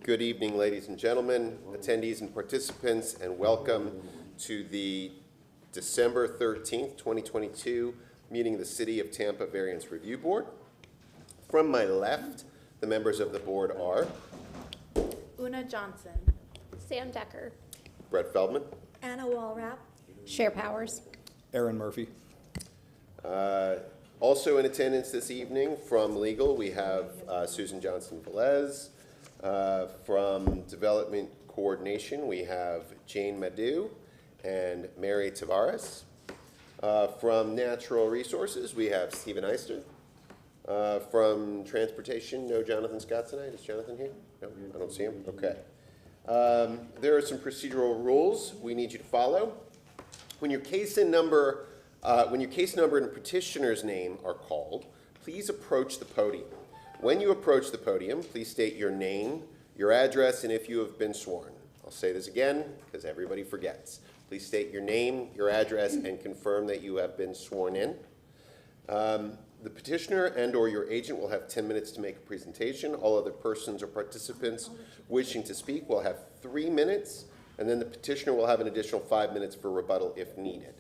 Good evening, ladies and gentlemen, attendees and participants, and welcome to the December 13th, 2022 meeting of the City of Tampa Variance Review Board. From my left, the members of the board are Una Johnson, Sam Decker, Brett Feldman, Anna Walrap, Cher Powers, Aaron Murphy. Also in attendance this evening from legal, we have Susan Johnson-Velez. From Development Coordination, we have Jane Madu and Mary Tavares. From Natural Resources, we have Stephen Eister. From Transportation, no Jonathan Scott tonight. Is Jonathan here? No, I don't see him. Okay. There are some procedural rules we need you to follow. When your case number and petitioner's name are called, please approach the podium. When you approach the podium, please state your name, your address, and if you have been sworn. I'll say this again because everybody forgets. Please state your name, your address, and confirm that you have been sworn in. The petitioner and/or your agent will have 10 minutes to make a presentation. All other persons or participants wishing to speak will have 3 minutes, and then the petitioner will have an additional 5 minutes for rebuttal if needed.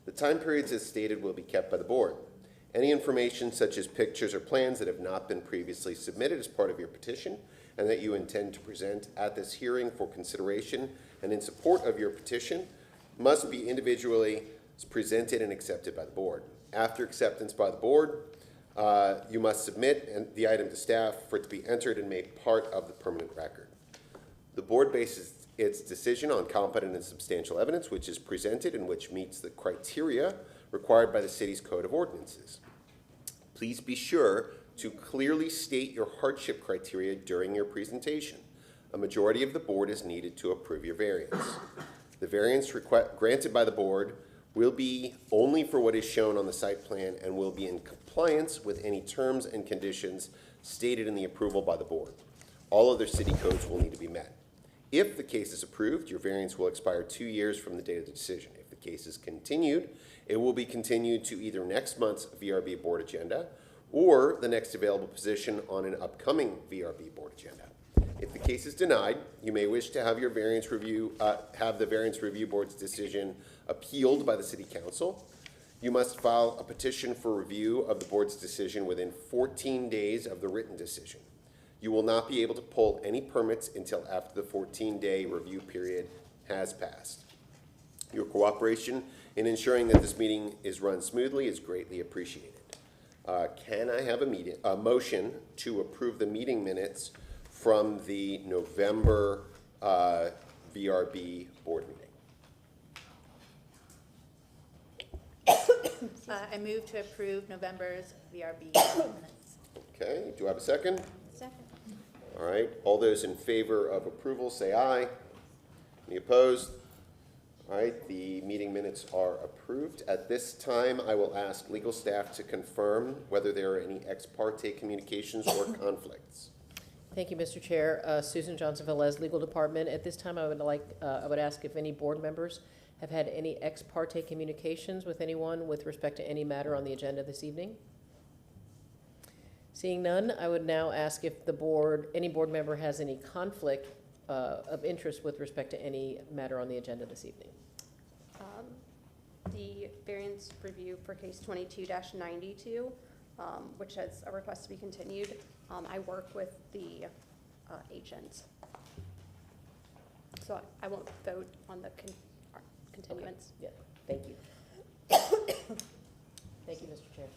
The time periods as stated will be kept by the board. Any information such as pictures or plans that have not been previously submitted as part of your petition and that you intend to present at this hearing for consideration and in support of your petition must be individually presented and accepted by the board. After acceptance by the board, you must submit the item to staff for it to be entered and made part of the permanent record. The board bases its decision on competent and substantial evidence which is presented and which meets the criteria required by the city's code of ordinances. Please be sure to clearly state your hardship criteria during your presentation. A majority of the board is needed to approve your variance. The variance granted by the board will be only for what is shown on the site plan and will be in compliance with any terms and conditions stated in the approval by the board. All other city codes will need to be met. If the case is approved, your variance will expire 2 years from the date of the decision. If the case is continued, it will be continued to either next month's VRB board agenda or the next available position on an upcoming VRB board agenda. If the case is denied, you may wish to have your variance review, have the variance review board's decision appealed by the city council. You must file a petition for review of the board's decision within 14 days of the written decision. You will not be able to pull any permits until after the 14-day review period has passed. Your cooperation in ensuring that this meeting is run smoothly is greatly appreciated. Can I have a motion to approve the meeting minutes from the November VRB board meeting? I move to approve November's VRB minutes. Okay, do I have a second? Second. All right, all those in favor of approval say aye. Any opposed? All right, the meeting minutes are approved. At this time, I will ask legal staff to confirm whether there are any ex parte communications or conflicts. Thank you, Mr. Chair. Susan Johnson Velez, Legal Department. At this time, I would ask if any board members have had any ex parte communications with anyone with respect to any matter on the agenda this evening. Seeing none, I would now ask if any board member has any conflict of interest with respect to any matter on the agenda this evening. The variance review for case 22-92, which has a request to be continued. I work with the agent, so I won't vote on the continuance. Okay. Yeah, thank you. Thank you, Mr. Chair.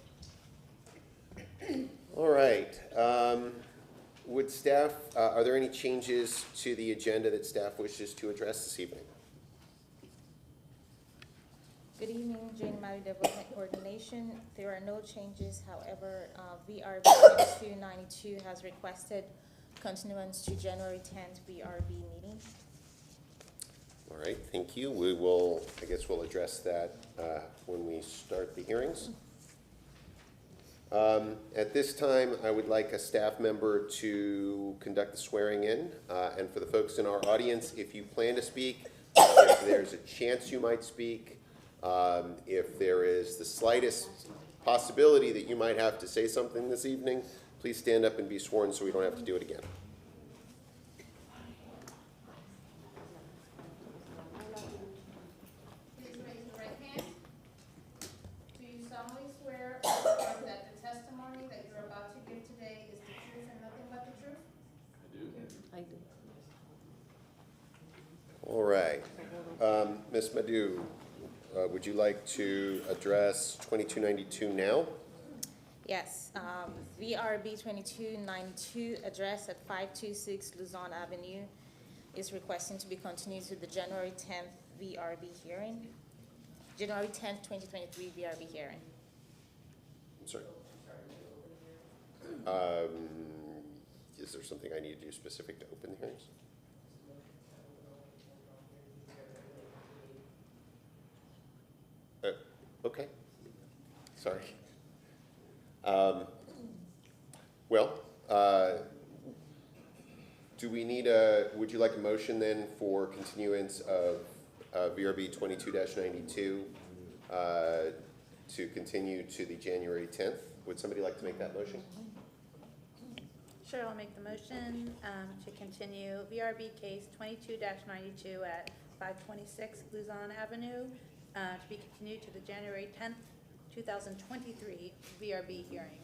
All right. Would staff, are there any changes to the agenda that staff wishes to address this evening? Good evening, Jane Mary, Development Coordination. There are no changes. However, VRB 2292 has requested continuance to January 10th VRB meeting. All right, thank you. We will, I guess we'll address that when we start the hearings. At this time, I would like a staff member to conduct the swearing in. And for the folks in our audience, if you plan to speak, if there's a chance you might speak, if there is the slightest possibility that you might have to say something this evening, please stand up and be sworn so we don't have to do it again. Please raise your right hand. Do you solemnly swear or affirm that the testimony that you're about to give today is the truth and nothing but the truth? I do. All right. Ms. Madhu, would you like to address 2292 now? Yes, VRB 2292, address at 526 Luzon Avenue, is requesting to be continued to the January 10th VRB hearing. January 10th, 2023 VRB hearing. I'm sorry. Is there something I need to do specific to open the hearings? Okay, sorry. Well, do we need would you like a motion then for continuance of VRB 22-92 to continue to the January 10th? Would somebody like to make that motion? Sure, I'll make the motion to continue VRB case 22-92 at 526 Luzon Avenue to be continued to the January 10th, 2023 VRB hearing.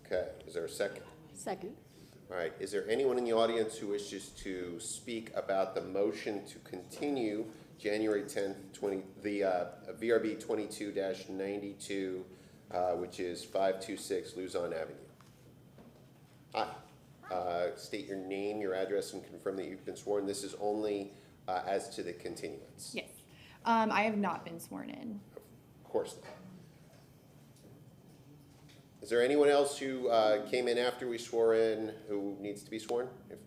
Okay, is there a second? Second. All right, is there anyone in the audience who wishes to speak about the motion to continue January 10th, the VRB 22-92, which is 526 Luzon Avenue? Hi. State your name, your address, and confirm that you've been sworn. This is only as to the continuance. Yes. I have not been sworn in. Of course not. Is there anyone else who came in after we swore in who needs to be sworn? If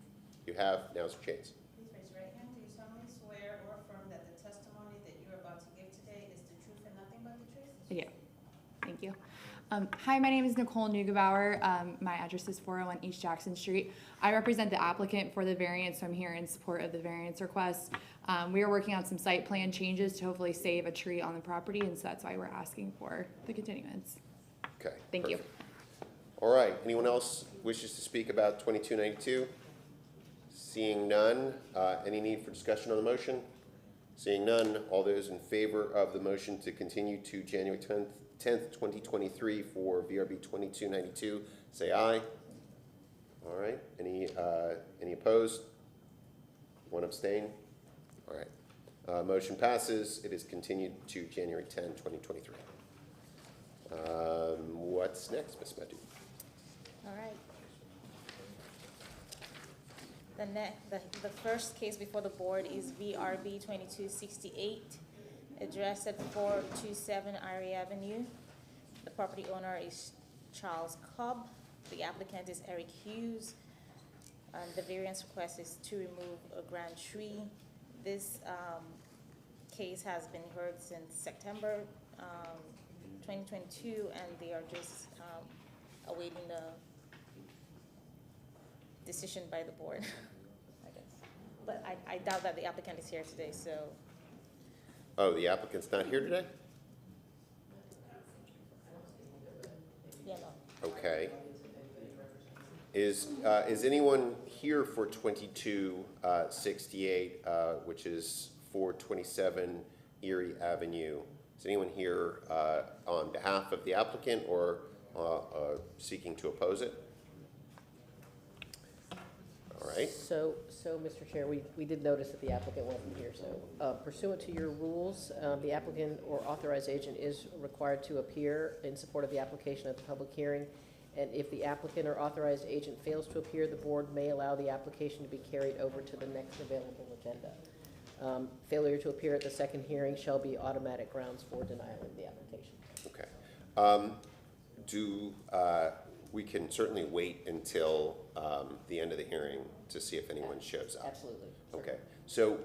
you have, now's your chance. Please raise your right hand. Do you solemnly swear or affirm that the testimony that you're about to give today is the truth and nothing but the truth? Yeah. Thank you. Hi, my name is Nicole Neugebauer. My address is 401 East Jackson Street. I represent the applicant for the variance, so I'm here in support of the variance request. We are working on some site plan changes to hopefully save a tree on the property, and so that's why we're asking for the continuance. Okay. Thank you. Perfect. All right, anyone else wishes to speak about 2292? Seeing none, any need for discussion on the motion? Seeing none, all those in favor of the motion to continue to January 10th, 2023 for VRB 2292, say aye. All right, any opposed? One abstain? All right, motion passes. It is continued to January 10, 2023. What's next, Ms. Medu? All right. The first case before the board is VRB 2268, addressed at 427 Irie Avenue. The property owner is Charles Cobb. The applicant is Eric Hughes. And the variance request is to remove a grand tree. This case has been heard since September 2022, and they are just awaiting the decision by the board, I guess. But I doubt that the applicant is here today, so. Oh, the applicant's not here today? Yeah, no. Okay. Is anyone here for 2268, which is 427 Erie Avenue? Is anyone here on behalf of the applicant or seeking to oppose it? All right. So, Mr. Chair, we did notice that the applicant wasn't here, so pursuant to your rules, the applicant or authorized agent is required to appear in support of the application at the public hearing, and if the applicant or authorized agent fails to appear, the board may allow the application to be carried over to the next available agenda. Failure to appear at the second hearing shall be automatic grounds for denial of the application. Okay. We can certainly wait until the end of the hearing to see if anyone shows up. Absolutely. Okay. So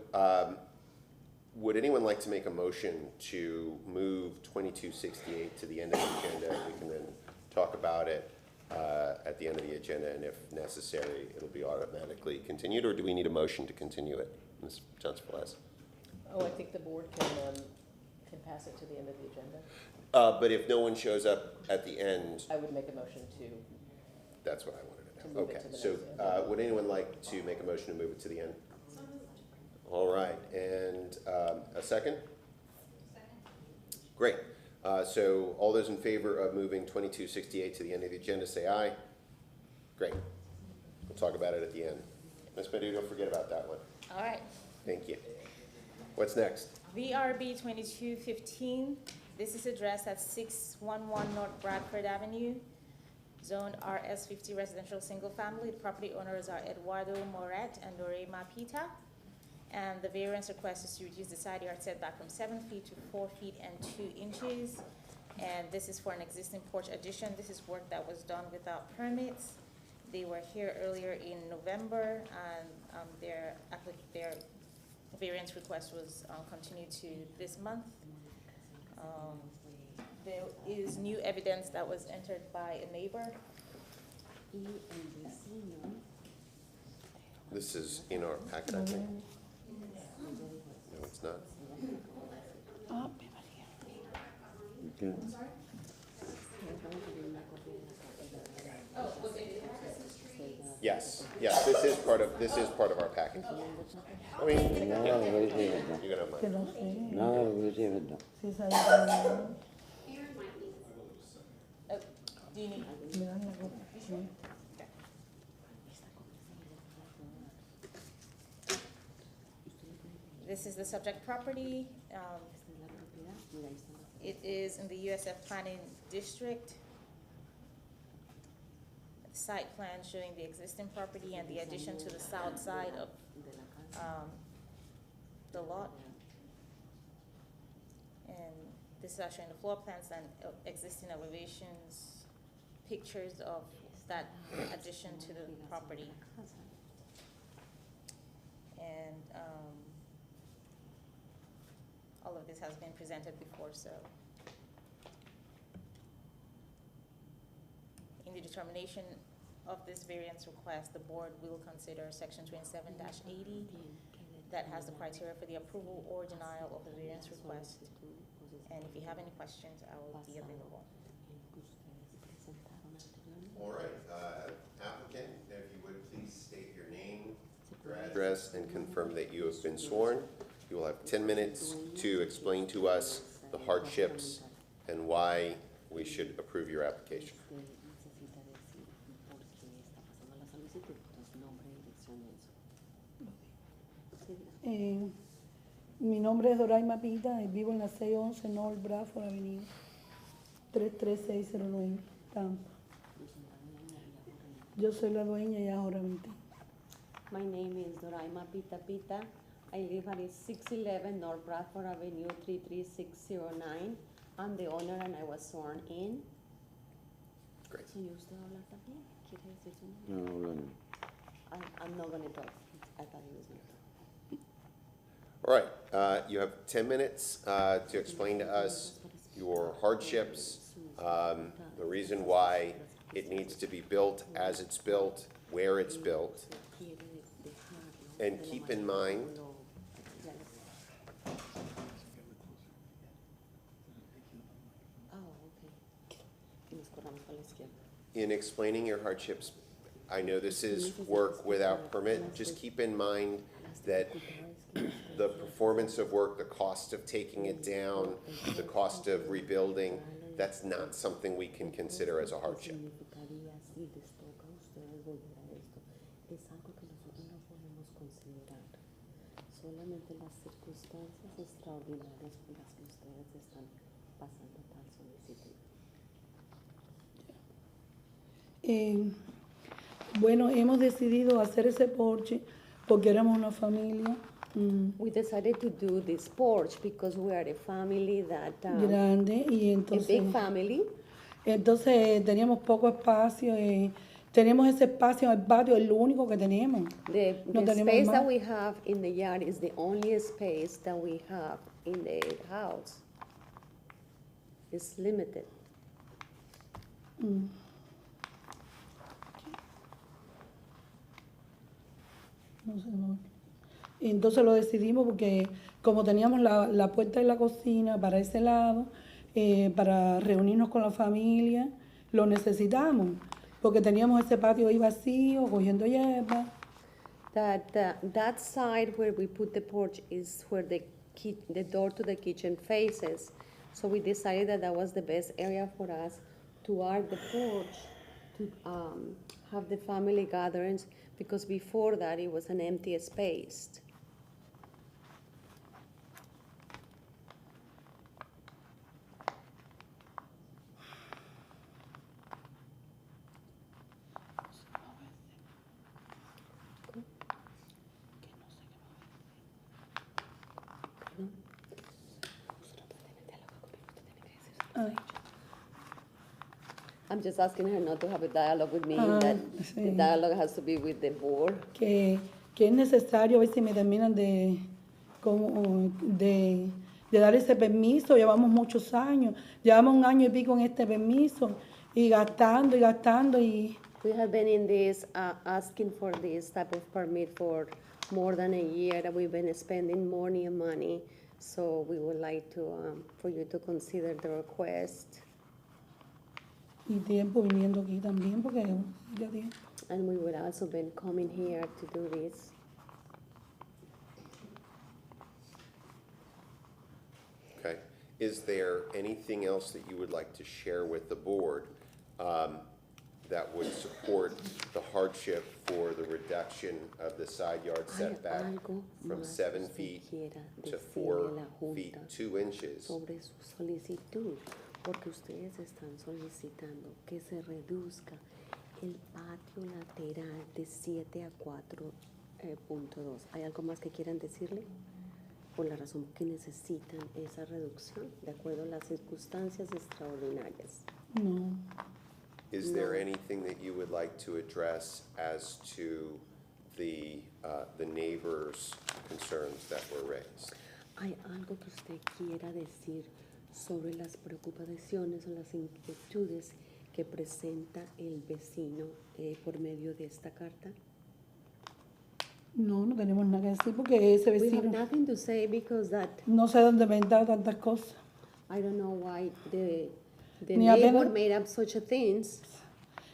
would anyone like to make a motion to move 2268 to the end of the agenda? We can then talk about it at the end of the agenda, and if necessary, it'll be automatically continued, or do we need a motion to continue it, Ms. Johnson-Velez? Oh, I think the board can pass it to the end of the agenda. But if no one shows up at the end, I would make a motion to that's what I wanted to To know. move it Okay, to the so next would anyone like to make a motion to move it to the end? All right, and a second? Great. So all those in favor of moving 2268 to the end of the agenda, say aye. Great. We'll talk about it at the end. Ms. Medu, don't forget about that one. All right. Thank you. What's next? VRB 2215, this is addressed at 611 North Bradford Avenue, Zone RS50 Residential Single Family. The property owners are Eduardo Moret and Dorema Pita. And the variance request is to reduce the side yard setback from 7 feet to 4 feet and 2 inches. And this is for an existing porch addition. This is work that was done without permits. They were here earlier in November, and their variance request was continued to this month. There is new evidence that was entered by a neighbor. This is in our packet, I think. No, it's not. Yes, yes, this is part of our packet. I mean, you're gonna have mine. Nada de lo que lleve, no. Do you need? This is the subject property. It is in the USF Planning District. Site plan showing the existing property and the addition to the south side of the lot. And this is showing the floor plans and existing elevations, pictures of that addition to the property. And all of this has been presented before, so. In the determination of this variance request, the board will consider section 27-80 that has the criteria for the approval or denial of the variance request. And if you have any questions, I will be available. All right, applicant, if you would please state your name, your address, and confirm that you have been sworn. You will have 10 minutes to explain to us the hardships and why we should approve your application. Mi nombre es Doraima Pita y vivo en la 611 North Bradford Avenue, 33609, Tampa. Yo soy la dueña y ahora mentí. My name is Doraima Pita Pita. I live at 611 North Bradford Avenue, 33609. I'm the owner and I was sworn in. Great. Señor, ¿usted va a hablar también? ¿Quiere decir su nombre? No, no, no. I'm not gonna talk. I thought he was gonna talk. All right, you have 10 minutes to explain to us your hardships, the reason why it needs to be built as it's built, where it's built, and keep in mind in explaining your hardships, I know this is work without permit, just keep in mind that the performance of work, the cost of taking it down, the cost of rebuilding, that's not something we can consider as a hardship. Solamente las circunstancias extraordinarias por las que ustedes están pasando tal solicitud. Bueno, hemos decidido hacer ese porche porque éramos una familia We decided to do this porch because we are a family that grande y a entonces, big family. entonces teníamos poco espacio. Tenemos ese espacio en el patio, es lo único que tenemos. The No tenemos space más. that we have in the yard is the only space that we have in the house. It's limited. No sé, no. Y entonces lo decidimos porque como teníamos la puerta de la cocina para ese lado, para reunirnos con la familia, lo necesitamos, porque teníamos ese patio ahí vacío, cogiendo hierba. That side where we put the porch is where the door to the kitchen faces. So we decided that was the best area for us to add the porch, to have the family gatherings, because before that it was an empty space. I'm just asking her not to have a dialogue with me, Ah, that the sí. dialogue has to be with the board. que es necesario ver si me terminan de dar ese permiso. Llevamos muchos años, llevamos 1 año y pico en este permiso y gastando y We have been in this, asking for this type of permit for more than a year. We've been spending money and money, so we would like to, for you to consider the request. tiempo viniendo aquí también porque ya tiempo. And we would also been coming here to do this. Okay. Is there anything else that you would like to share with the board that would support the hardship for the reduction of the side yard ¿Hay setback algo from más 7 que usted feet quiera to decirle 4 a la feet Junta 2 inches? sobre su solicitud? Porque ustedes están solicitando que se reduzca el patio lateral de 7 a 4.2. ¿Hay algo más que quieran decirle? Por la razón que necesitan esa reducción, de acuerdo a las circunstancias extraordinarias. No. Is there anything that you would like to address as to the neighbors' concerns that were raised? ¿Hay algo que usted quiera decir sobre las preocupaciones o las inquietudes que presenta el vecino por medio de esta carta? No tenemos nada que decir porque ese We have vecino nothing to say because that no sé dónde inventado tantas cosas. I don't know why the Ni neighbor apenas- made up such a things.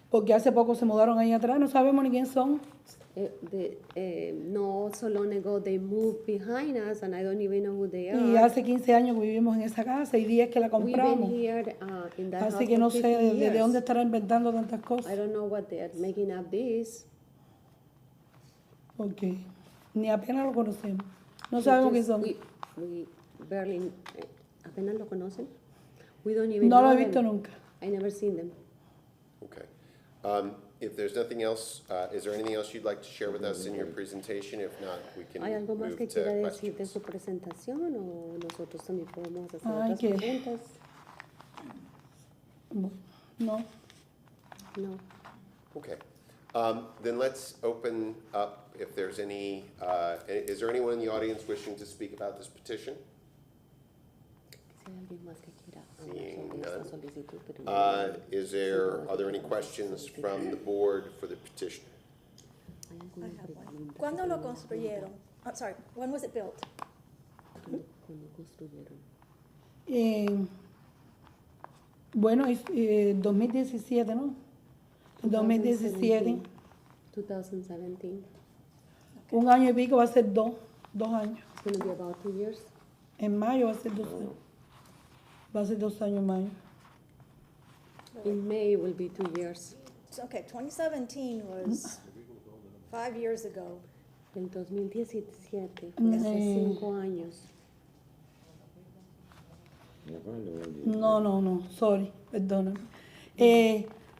Porque hace poco se mudaron ahí atrás, no sabemos ni quién son. No so long ago they moved behind us and I don't even know who they Y are. hace 15 años que vivimos en esa casa y 10 que la We've been compramos. here in that Así house que for no sé 15 de years. dónde estará inventando tantas I cosas. don't know what they are making up this. Porque ni apenas lo conocemos. No We sabemos quién just- son. we barely, apenas lo conocen. We don't even No lo know he visto them. nunca. I never seen them. Okay. If there's nothing else, is there anything else you'd like to share with us in your presentation? If not, we can ¿Hay algo más move que to quiera decir de questions. su presentación o nosotros también podemos hacer Ay, otras que- preguntas? Bueno, no. No. Okay. Then let's open up if there's any, is there anyone in the audience wishing to speak about this petition? Si hay alguien más que quiera hablar Seeing sobre esta none. solicitud, pero Are there any questions from the board for the petition? ¿Hay alguna pregunta? ¿Cuándo lo construyeron? Sorry, when was it built? ¿Cuándo construyeron? Bueno, es 2017, ¿no? 2017. 2017. 1 año y pico va a ser 2 años. It's going to be about 2 years. En mayo va a ser 2 años. Va a ser 2 años en mayo. In May will be 2 years. Okay, 2017 was 5 years ago. El 2017 fue hace 5 años. No, sorry, perdóname.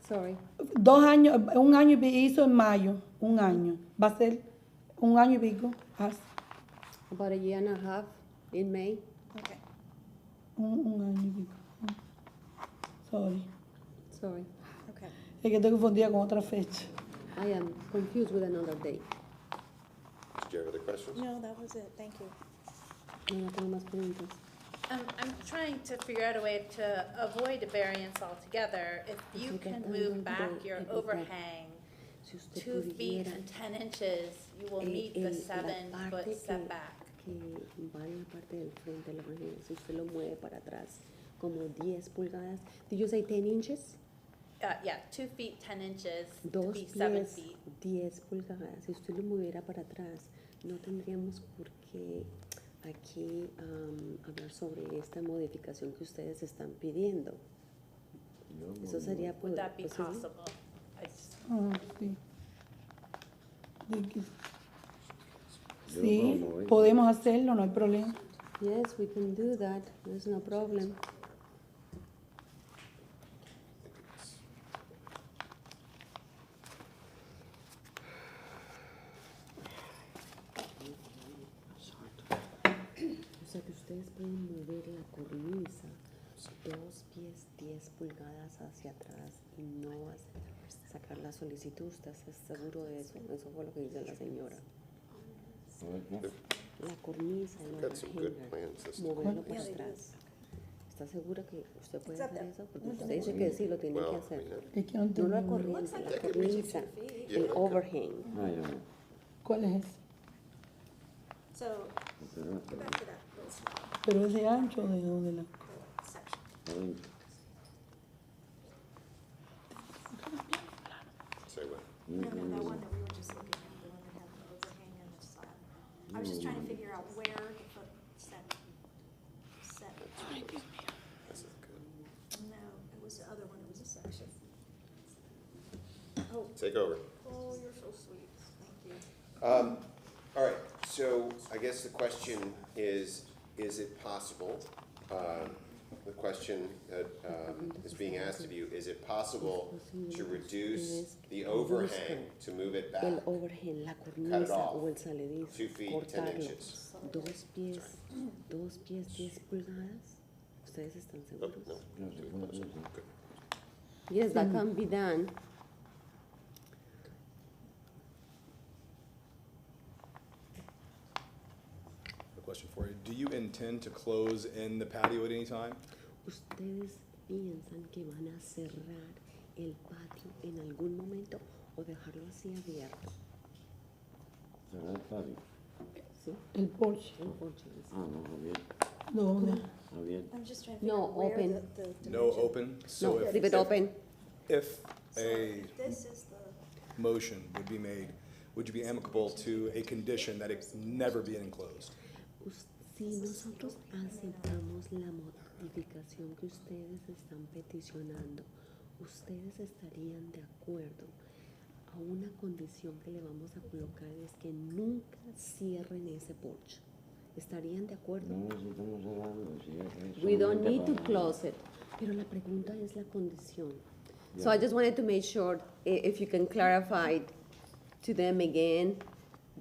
Sorry. 2 años, 1 año y pico, hizo en mayo, 1 año. Va a ser 1 año y pico, hace About a year and a half in May. Okay. un año y pico. Sorry. Sorry. Okay. Es que estoy confundida con otra fecha. I am confused with another date. Do you have other questions? No, that was it. Thank you. No tengo más preguntas. I'm trying to figure out a way to avoid a variance altogether. If you can move back your overhang Si usted 2 feet pudiera and 10 inches, you will meet the la 7-foot parte setback. que va en la parte del frente de la vagina, si usted lo mueve para atrás como 10 pulgadas. Did you say 10 inches? Yeah, 2 feet, 10 inches to 2 be 7 pies, feet. 10 pulgadas. Si usted lo moviera para atrás, no tendríamos por qué aquí hablar sobre esta modificación que ustedes están pidiendo. Eso sería Would that be posible. possible? I just- Sí. Sí, podemos hacerlo, no hay problema. Yes, we can do that. There's no problem. O sea que ustedes pueden mover la cornisa 2 pies 10 pulgadas hacia atrás y no sacar la solicitud. ¿Estás seguro de eso? Eso fue lo que dice la señora. La cornisa, el Got some good overhanger, plans. This- moverlo por Yeah, they atrás. ¿Está segura que usted puede Except hacer that- eso? Porque usted dice que sí, lo tiene Well, que I hacer. mean, Es que no No la entendí. corriente, la That could be- cornisa, Yeah, el okay. overhang. ¿Cuál es ese? So, go back to that little slide Pero ese ancho de la... section. Say what? No, that one that we were just looking at, the one that had the overhang and the slab. I was just trying to figure out where the foot set. This is good. No, it was the other one, it was a section. Oh, Take over. oh, you're so sweet, thank you. All right, so I guess the question is it possible, the question that is being asked of you, is it possible to reduce the overhang, to move it back El overhang, la cornisa off. o el saledizo, 2 feet, 10 cortarlo. inches? 2 pies, 2 pies 10 pulgadas. ¿Ustedes están Oh, seguros? no, do it closer. Good. Yes, that can be done. A question for you. Do you intend to close in the patio at any time? ¿Ustedes piensan que van a cerrar el patio en algún momento o dejarlo así abierto? ¿Sí? El porche. El porche. No, no. I'm just trying to figure No, out where open. the No dimension- open? So No, if- leave it open. If So a this is the, motion would be made, would you be amicable to a condition that it never be enclosed? Si nosotros aceptamos la modificación que ustedes están peticionando, ustedes estarían de acuerdo a una condición que le vamos a colocar es que nunca cierren ese porche. ¿Estarían de acuerdo? We don't need to close it. Pero la pregunta es la condición. So I just wanted to make sure if you can clarify to them again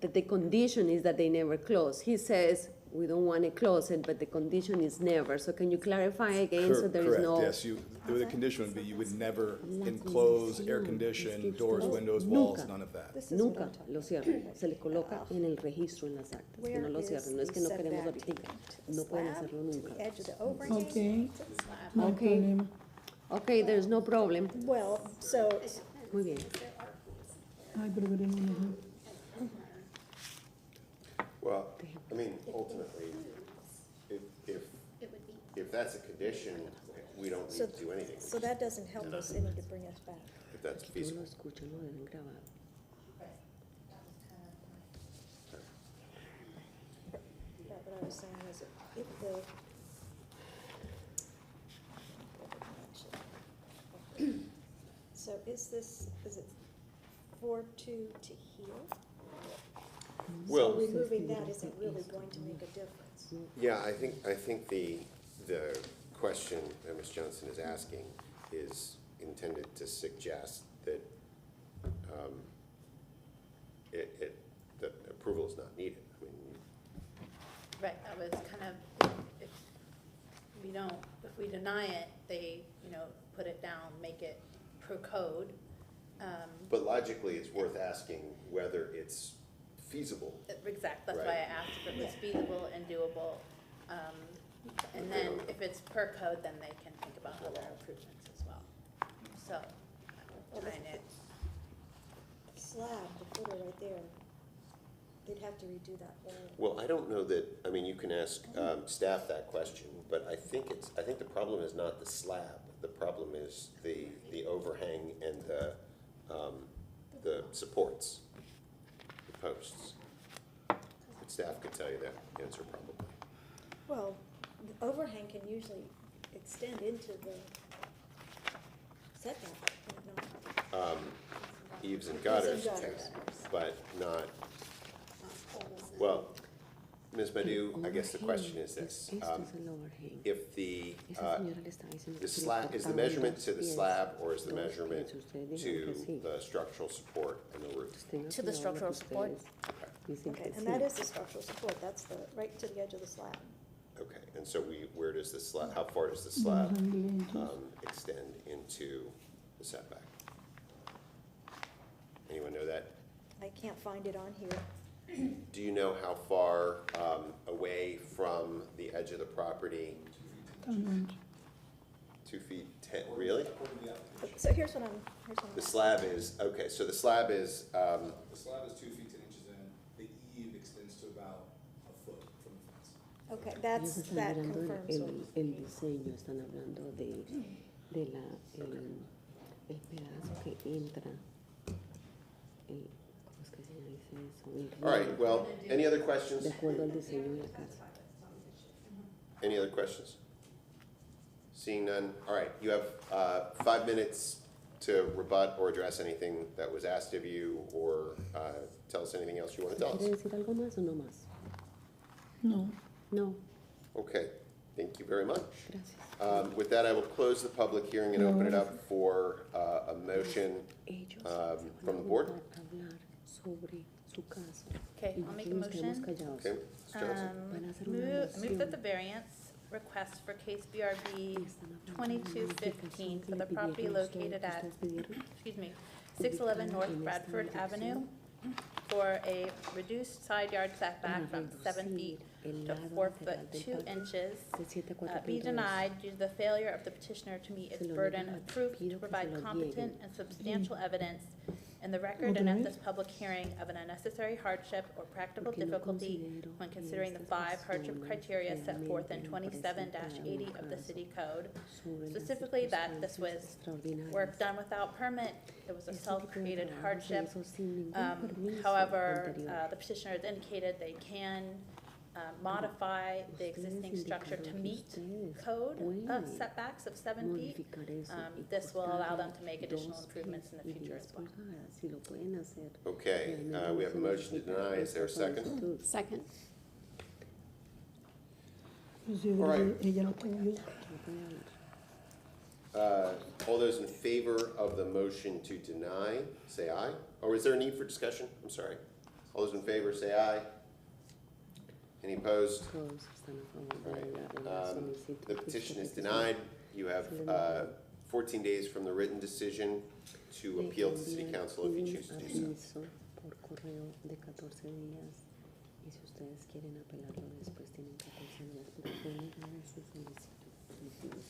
that the condition is that they never close. He says, we don't want to close it, but the condition is never. So can you clarify again so there is Correct, no? yes, the condition would be you would never La enclose, condición air es que condition, doors, ustedes windows, walls, nunca- none of that. this is what Nunca I'm talking lo cierran. Se le coloca en el registro, en las actas, que Where no lo is cierren. No es the que no queremos setback ahorita. to the No pueden slab, hacerlo to nunca. the edge of the overhang? Ok, no hay Okay. problema. Okay, there's no problem. Well, so, Muy bien. Ay, pero queremos mejor. Well, I mean, ultimately, if that's a condition, we don't need So- to do anything. so that doesn't help us any to bring us back. If that's No lo feasible. escuchan, lo deben grabar. Yeah, what I was saying is if the. So is it 4-2 to here? Well- So removing that isn't really going to make a difference. Yeah, I think the question that Ms. Johnson is asking is intended to suggest that that approval is not needed. I mean, Right, that was kind of, if we deny it, they, put it down, make it per code. but logically, it's worth asking whether it's feasible. Exact, that's why Right. I asked if it was feasible and doable. And then if it's per code, then they can think about other improvements as well. So, trying to, Slab, the footer right there, they'd have to redo that whole. Well, I don't know that, I mean, you can ask staff that question, but I think the problem is not the slab. The problem is the overhang and the supports, the posts. But staff could tell you that answer probably. Well, the overhang can usually extend into the setback, can it not? Eaves and gutters, gutters. but not, well, Ms. Madhu, I guess the question is this. Esto es el overhang. If the, Esa señora le está diciendo the que si le slab, is the cortaban measurement 2 to the pies, slab or is the 2 measurement pies, ustedes dijeron to que sí. the structural support and the roof? Tenga To the cuidado lo structural que support. ustedes dicen Okay, que and sí. that is the structural support, that's the, right to the edge of the slab. Okay, and so where does the slab, how far does the slab extend into the setback? Anyone know that? I can't find it on here. Do you know how far away from the edge of the property? 2 feet 10, really? So here's what The slab is, okay, so the slab is, The slab is 2 feet 10 inches in, the eave extends to about a foot from the fence. Okay, Ellos están that mirando confirms what. el diseño, están hablando de el pedazo que entra, ¿cómo es que se dice eso? El all right, well, any other questions? de acuerdo al diseño de la casa. Any other questions? Seeing none, all right, you have 5 minutes to rebut or address anything that was asked of you, or tell us anything else you want to tell ¿Quiere us. decir algo más o no más? No. No, Okay, thank you very much. gracias. With that, I will close the public hearing and open it up for a motion Ellos from the board. a hablar sobre su caso. Okay, Y I'll make a nosotros nos quedamos motion. callados. Okay, Mr. Johnson? Van a hacer una Move that the moción. variance request for case BRB Están hablando de la 2215 modificación for the que le property pidieron ustedes, located que at, ustedes pidieron. 611 North ubicada en esta Bradford Avenue dirección for a reduced side yard setback para from 7 feet reducir el to lado 4 lateral foot del 2 patio inches de 7 a 4 be punto denied due to the failure of the petitioner to meet Se its lo burden niego, of proof pido to que provide se lo competent nieguen. and substantial evidence in the record and at this public hearing of an unnecessary hardship or practical Porque no difficulty considero when que considering the estas 5 hardship personas criteria set forth in realmente 27-80 of the presentaron city code. sobre las Specifically that this was circunstancias work extraordinarias. done without permit, it was a Este tipo de self-created trabajo se hardship. hizo sin ningún permiso However, anterior. the petitioner has indicated they can modify the existing structure to meet code setbacks of 7 feet. Modificar eso y This will allow them cortarlo to make additional 2 improvements in the pies y future 10 as well. pulgadas. Si lo pueden hacer, Okay, realmente we have a no se motion to necesita deny. Is there a esta second? solicitud. Second. Pues yo All creo right. que ella no puede hablar. No puede hablar. All those in favor of the motion to deny, say aye. Or is there a need for discussion? I'm sorry. All those in favor, say aye. Any opposed? Todos están a favor All de right. la solicitud. The petition is denied. You have 14 days from the written decision to Le appeal to City envían Council if you un choose to do so. aviso por correo de 14 días y si ustedes quieren apelarlo después tienen 14 días, pero pueden dar su solicitud.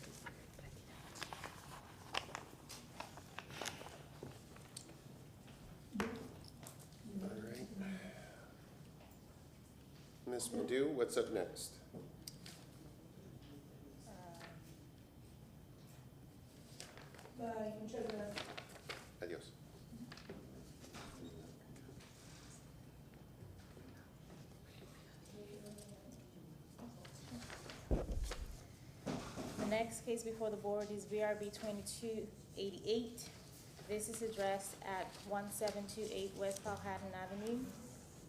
All right. Ms. Madhu, what's up next? Adios. The next case before the board is VRB 2288. This is addressed at 1728 West Powhatan Avenue.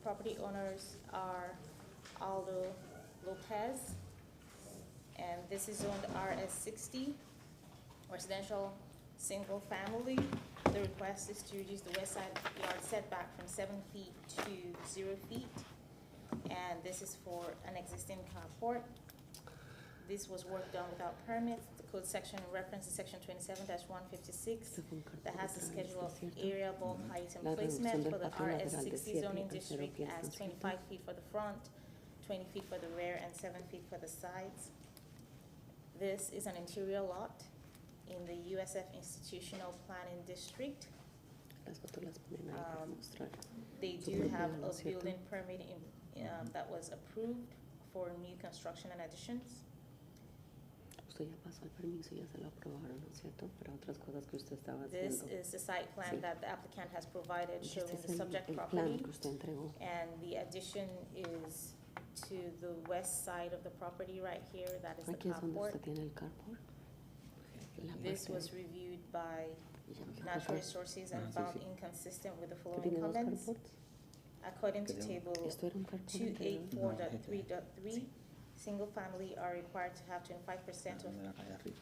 Property owners are Aldo Lopez, and this is zoned RS 60, residential, single family. The request is to reduce the west side yard setback from 7 feet to 0 feet. And this is for an existing carport. This was work done without permits. The code section references section 27-156 that has the schedule of area, bulk, height, and placement for the RS 60 zoning district as 25 feet for the front, 20 feet for the rear, and 7 feet for the sides. This is an interior lot in the USF Institutional Planning District. Las fotos las ponen ahí para mostrar. They Su do have propiedad, ¿no a es cierto? building permit that was approved for new construction and additions. Usted ya pasó el permiso, ya se lo aprobaron, ¿no es cierto? Para otras cosas que usted estaba This haciendo. is the site plan Sí. that the applicant has provided Y showing este the es subject el plan property. que usted entregó. And the addition is to the west side of the property right here, that is the Aquí es donde carport. usted tiene el carport. La This parte- was reviewed by y ya me quedó Natural pasar. Resources and found inconsistent with the ¿Que following tiene dos comments. carports? According to table Esto era un carport anterior. 284.3.3, single family are required to have 25%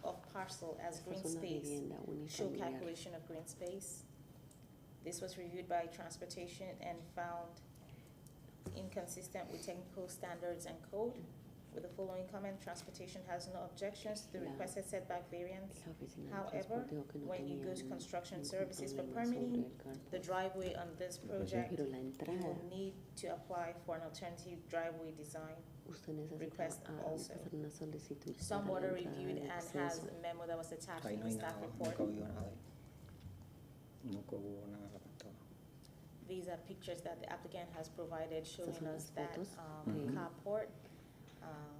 of parcel as Esta green es una space. vivienda Show unifamiliar. calculation of green space. This was reviewed by transportation and found inconsistent with technical standards and code. With the following comment, transportation has no objections to the La- requested setback variance. La oficina de However, transporte dijo que no when you tenía go to ningún construction services for problema sobre permitting, el carport. the driveway on this project, Pero la you entrada, will need to apply for an alternative driveway design. usted necesita request also. hacer una solicitud para la Stormwater entrada reviewed de and has acceso. a memo that was attached Ahí to no the hay staff nada, report. nunca hubo nada. Nunca hubo nada de todo. These are pictures that the applicant has provided showing son us las that fotos de- carport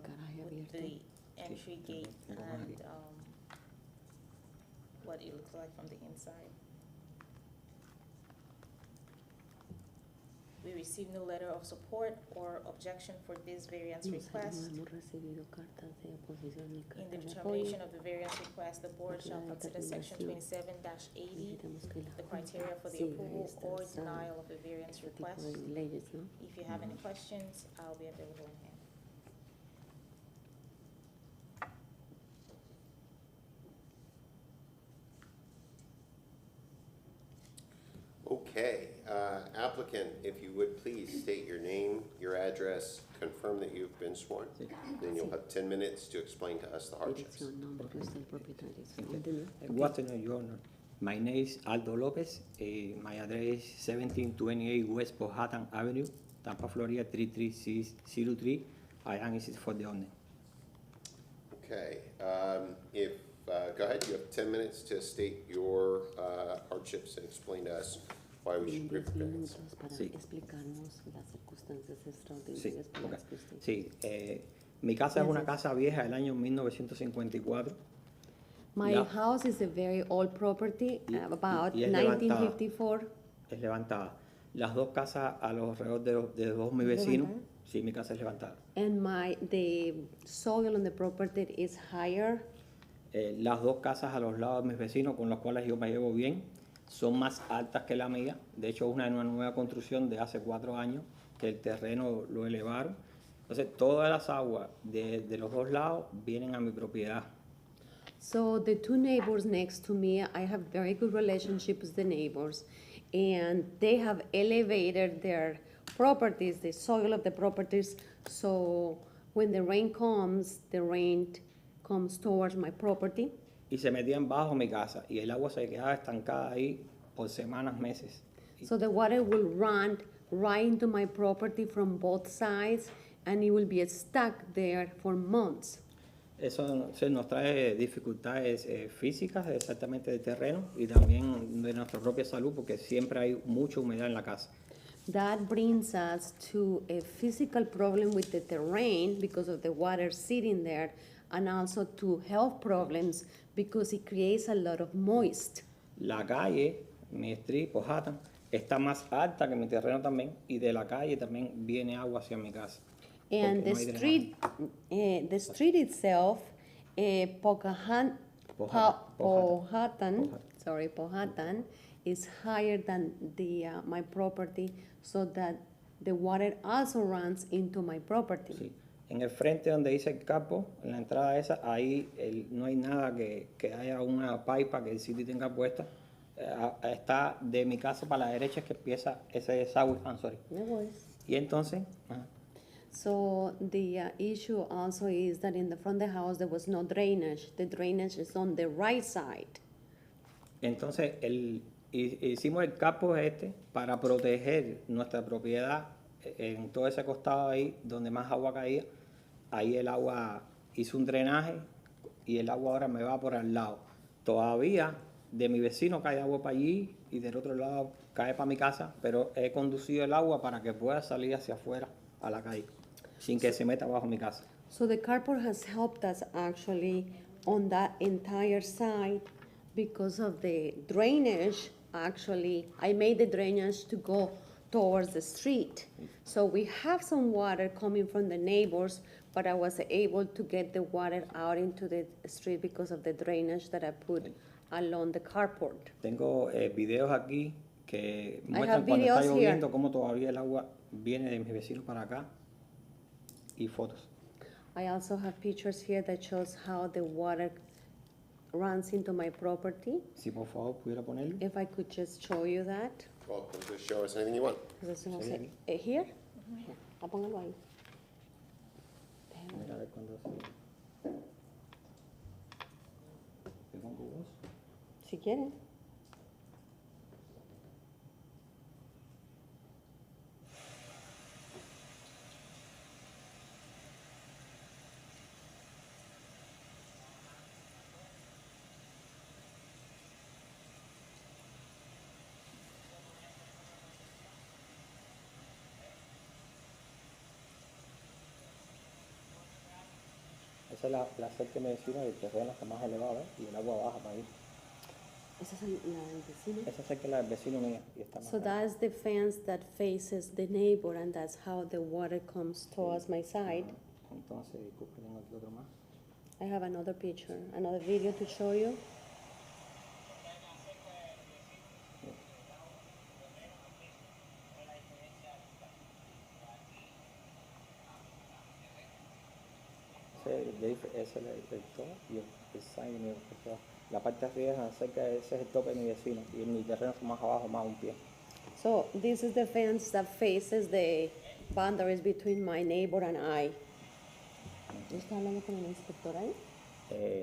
Garaje with abierto. the entry gate tengo and aquí. what it looks like from the inside. We received no letter of support or objection for this variance No request. hemos recibido cartas de oposición ni In cartas the de apoyo. determination of the variance request, the board Por shall la consider section determinación, 27-80, Necesitamos que la the criteria for the siga approval estas, or denial of a variance este tipo request. de leyes, ¿no? If you have any questions, I'll be available on hand. Okay, applicant, if you would please state your name, your address, confirm that you've been sworn. Then you'll have 10 minutes to explain to us the hardships. Dirección, nombre, usted el propietario. ¿sí? ¿Entendió? Good afternoon, Your Honor. My name is Aldo Lopez. My address is 1728 West Powhatan Avenue, Tampa, Florida 33603. I am is for the owner. Okay, go ahead, you have 10 minutes to state your hardships and explain to us why we should Tiene grant 10 variance. minutos para Sí. explicarnos las circunstancias Sí, extraordinarias por ok. las que usted. Sí, mi casa es una casa vieja del año 1954. My La- house is a very old property, Y- about y es levantada. 1954. Es levantada. Las dos casas a los alrededor de dos mis vecinos. ¿Levantada? Sí, mi casa es levantada. And the soil on the property is higher. Las dos casas a los lados de mis vecinos, con los cuales yo me llevo bien, son más altas que la mía. De hecho, es una nueva construcción de hace 4 años, que el terreno lo elevaron. Entonces, todas las aguas de los dos lados vienen a mi propiedad. So the two neighbors next to me, I have very good relationship with the neighbors, and they have elevated their properties, the soil of the properties. So when the rain comes towards my property. Y se metían bajo mi casa y el agua se quedaba estancada ahí por semanas, meses. So the water will run right into my property from both sides, and it will be stuck there for months. Eso nos trae dificultades físicas, exactamente de terreno, y también de nuestra propia salud, porque siempre hay mucha humedad en la casa. That brings us to a physical problem with the terrain because of the water sitting there, and also to health problems because it creates a lot of moist. La calle, mi street, Powhatan, está más alta que mi terreno también, y de la calle también viene agua hacia mi casa. And porque no hay drenaje. the street itself, Powhatan, is higher than my property, so that the water also runs into my property. Sí. En el frente donde dice el capo, en la entrada esa, ahí no hay nada que haya una pipa que el sitio tenga puesta. Está de mi casa para la derecha, que empieza ese desagüe. No worries. Y entonces, So the issue also is that in the front of the house there was no drainage. The drainage is on the right side. entonces hicimos el capo para proteger nuestra propiedad en todo ese costado ahí donde más agua caía. Ahí el agua hizo un drenaje y el agua ahora me va por al lado. Todavía de mi vecino cae agua para allí y del otro lado cae para mi casa, pero he conducido el agua para que pueda salir hacia afuera a la calle, sin que se meta bajo mi casa. So the carport has helped us actually on that entire side because of the drainage. Actually, I made the drainage to go towards the street. So we have some water coming from the neighbors, but I was able to get the water out into the street because of the drainage that I put along the carport. Tengo videos aquí que I muestran have cuando está videos lloviendo here. cómo todavía el agua viene de mis vecinos para acá y fotos. I also have pictures here that shows how the water runs into my property. Si por favor pudiera ponerlo. If I could just show you that. Welcome to show us anything you want. Entonces, no Sí. sé, here? Here. Póngalo ahí. Mira a ver cuándo se... ¿Qué con Google? Si quieren. Esa es la séptima vecina del terreno está más elevado, ¿eh? Y el agua baja para ahí. Esa es la del vecino. Esa es la del vecino mío y está más So alta. that's the fence that faces the neighbor, and that's how the water comes towards my side. Entonces, disculpe, tengo aquí otro más. I have another picture, another video to show you. Ese es el top y el sign mío. La parte de arriba es cerca de ese es el tope de mi vecino y en mi terreno está más abajo, más un pie. So this is the fence that faces the boundaries between my neighbor and I. ¿Está hablando con el inspector ahí?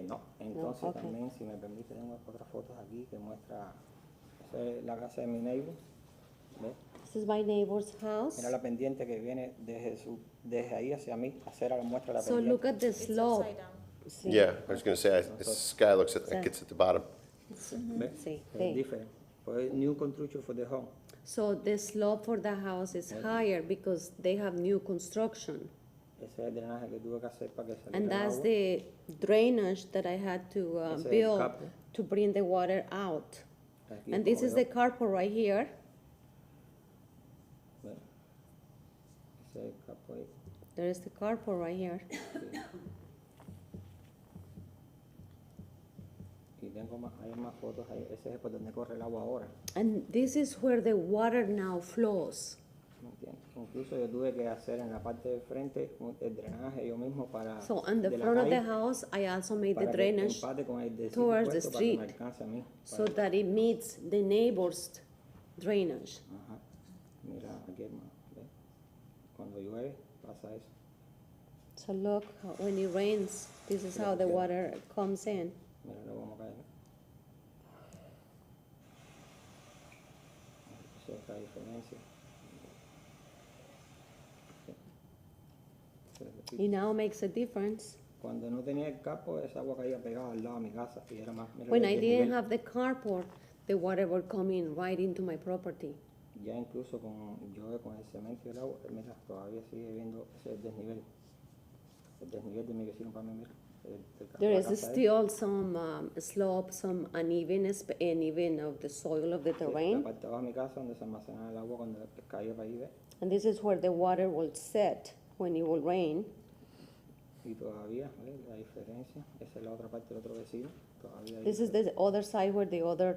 No, entonces ok. también, si me permite, tengo otras fotos aquí que muestra, esa es la casa de mi neighbor, ¿ves? This is my neighbor's house. Mira la pendiente que viene desde ahí hacia mí, hacer a la muestra la So pendiente. look at the It's slope. upside down. Sí. Yeah, I was gonna say, this guy looks at, Yeah. gets at the bottom. ¿Ves? Sí, Es sí. diferente. Pues new construction for the home. So the slope for the house is higher because they have new construction. Ese es el drenaje que tuve que hacer para que saliera And el that's agua. the drainage that I had to Ese es el build capo. to bring the water out. Aquí And this como is the yo, carport right here. ¿ves? Ese es el capo ahí. There is the carport right here. Sí. Y tengo más, hay más fotos ahí. Ese es por donde corre el agua ahora. And this is where the water now flows. ¿Me entiendes? Incluso yo tuve que hacer en la parte de frente el drenaje yo mismo para So on the de la front of the calle, house, I also made the para que drainage empate con el de towards the sitio puesto para que me street alcance a mí. so Para- that it meets the neighbor's drainage. Ajá. Mira, aquí hay más, ¿ves? Cuando llueve pasa eso. So look, when it rains, this is how the water comes in. Mira, luego vamos a caer. Esa es la diferencia. Sí. Se It now makes a difference. Cuando no tenía el capo, esa agua caía pegada al lado de mi casa y era más. Mira When el I didn't desnivel. have the carport, the water would come in right into my property. Ya incluso con llueve con el cemento y el agua, mira, todavía sigue viendo ese desnivel. El desnivel de mi vecino para mí, mira. There la is casa de él. still some slope, some uneven of the soil of the Sí, la terrain. parte de abajo de mi casa donde se almacenaba el agua cuando caía para ahí, ¿ves? And this is where the water will set when it will rain. Y todavía, ¿ves? La diferencia. Esa es la otra parte del otro vecino. Todavía hay This is the other side where the other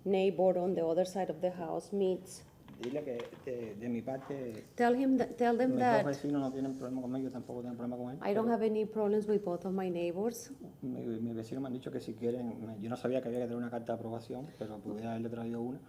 neighbor on the other side of the house meets. Dile que de mi parte, Tell them mis dos that vecinos no tienen problema conmigo, yo tampoco tengo problema con él. I don't pero have any problems with both of my neighbors. mis vecinos me han dicho que si quieren, yo no sabía que había que tener una carta de aprobación, pero pudiera haberle traído una.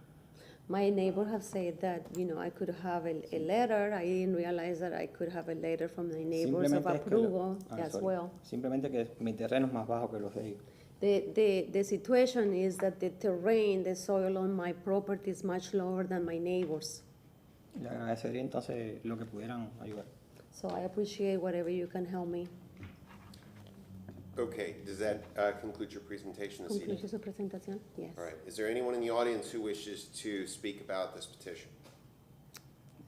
My neighbor have said that, I could have a letter. I didn't realize that I could have a letter from the neighbors of Simplemente es que lo- approval as sorry. well. Simplemente que mi terreno es más bajo que los de ellos. The situation is that the terrain, the soil on my property is much lower than my neighbors. Le agradecería entonces lo que pudieran ayudar. So I appreciate whatever you can help me. Okay, does that conclude your presentation this evening? ¿Concluye su presentación? Yes. All right, is there anyone in the audience who wishes to speak about this petition?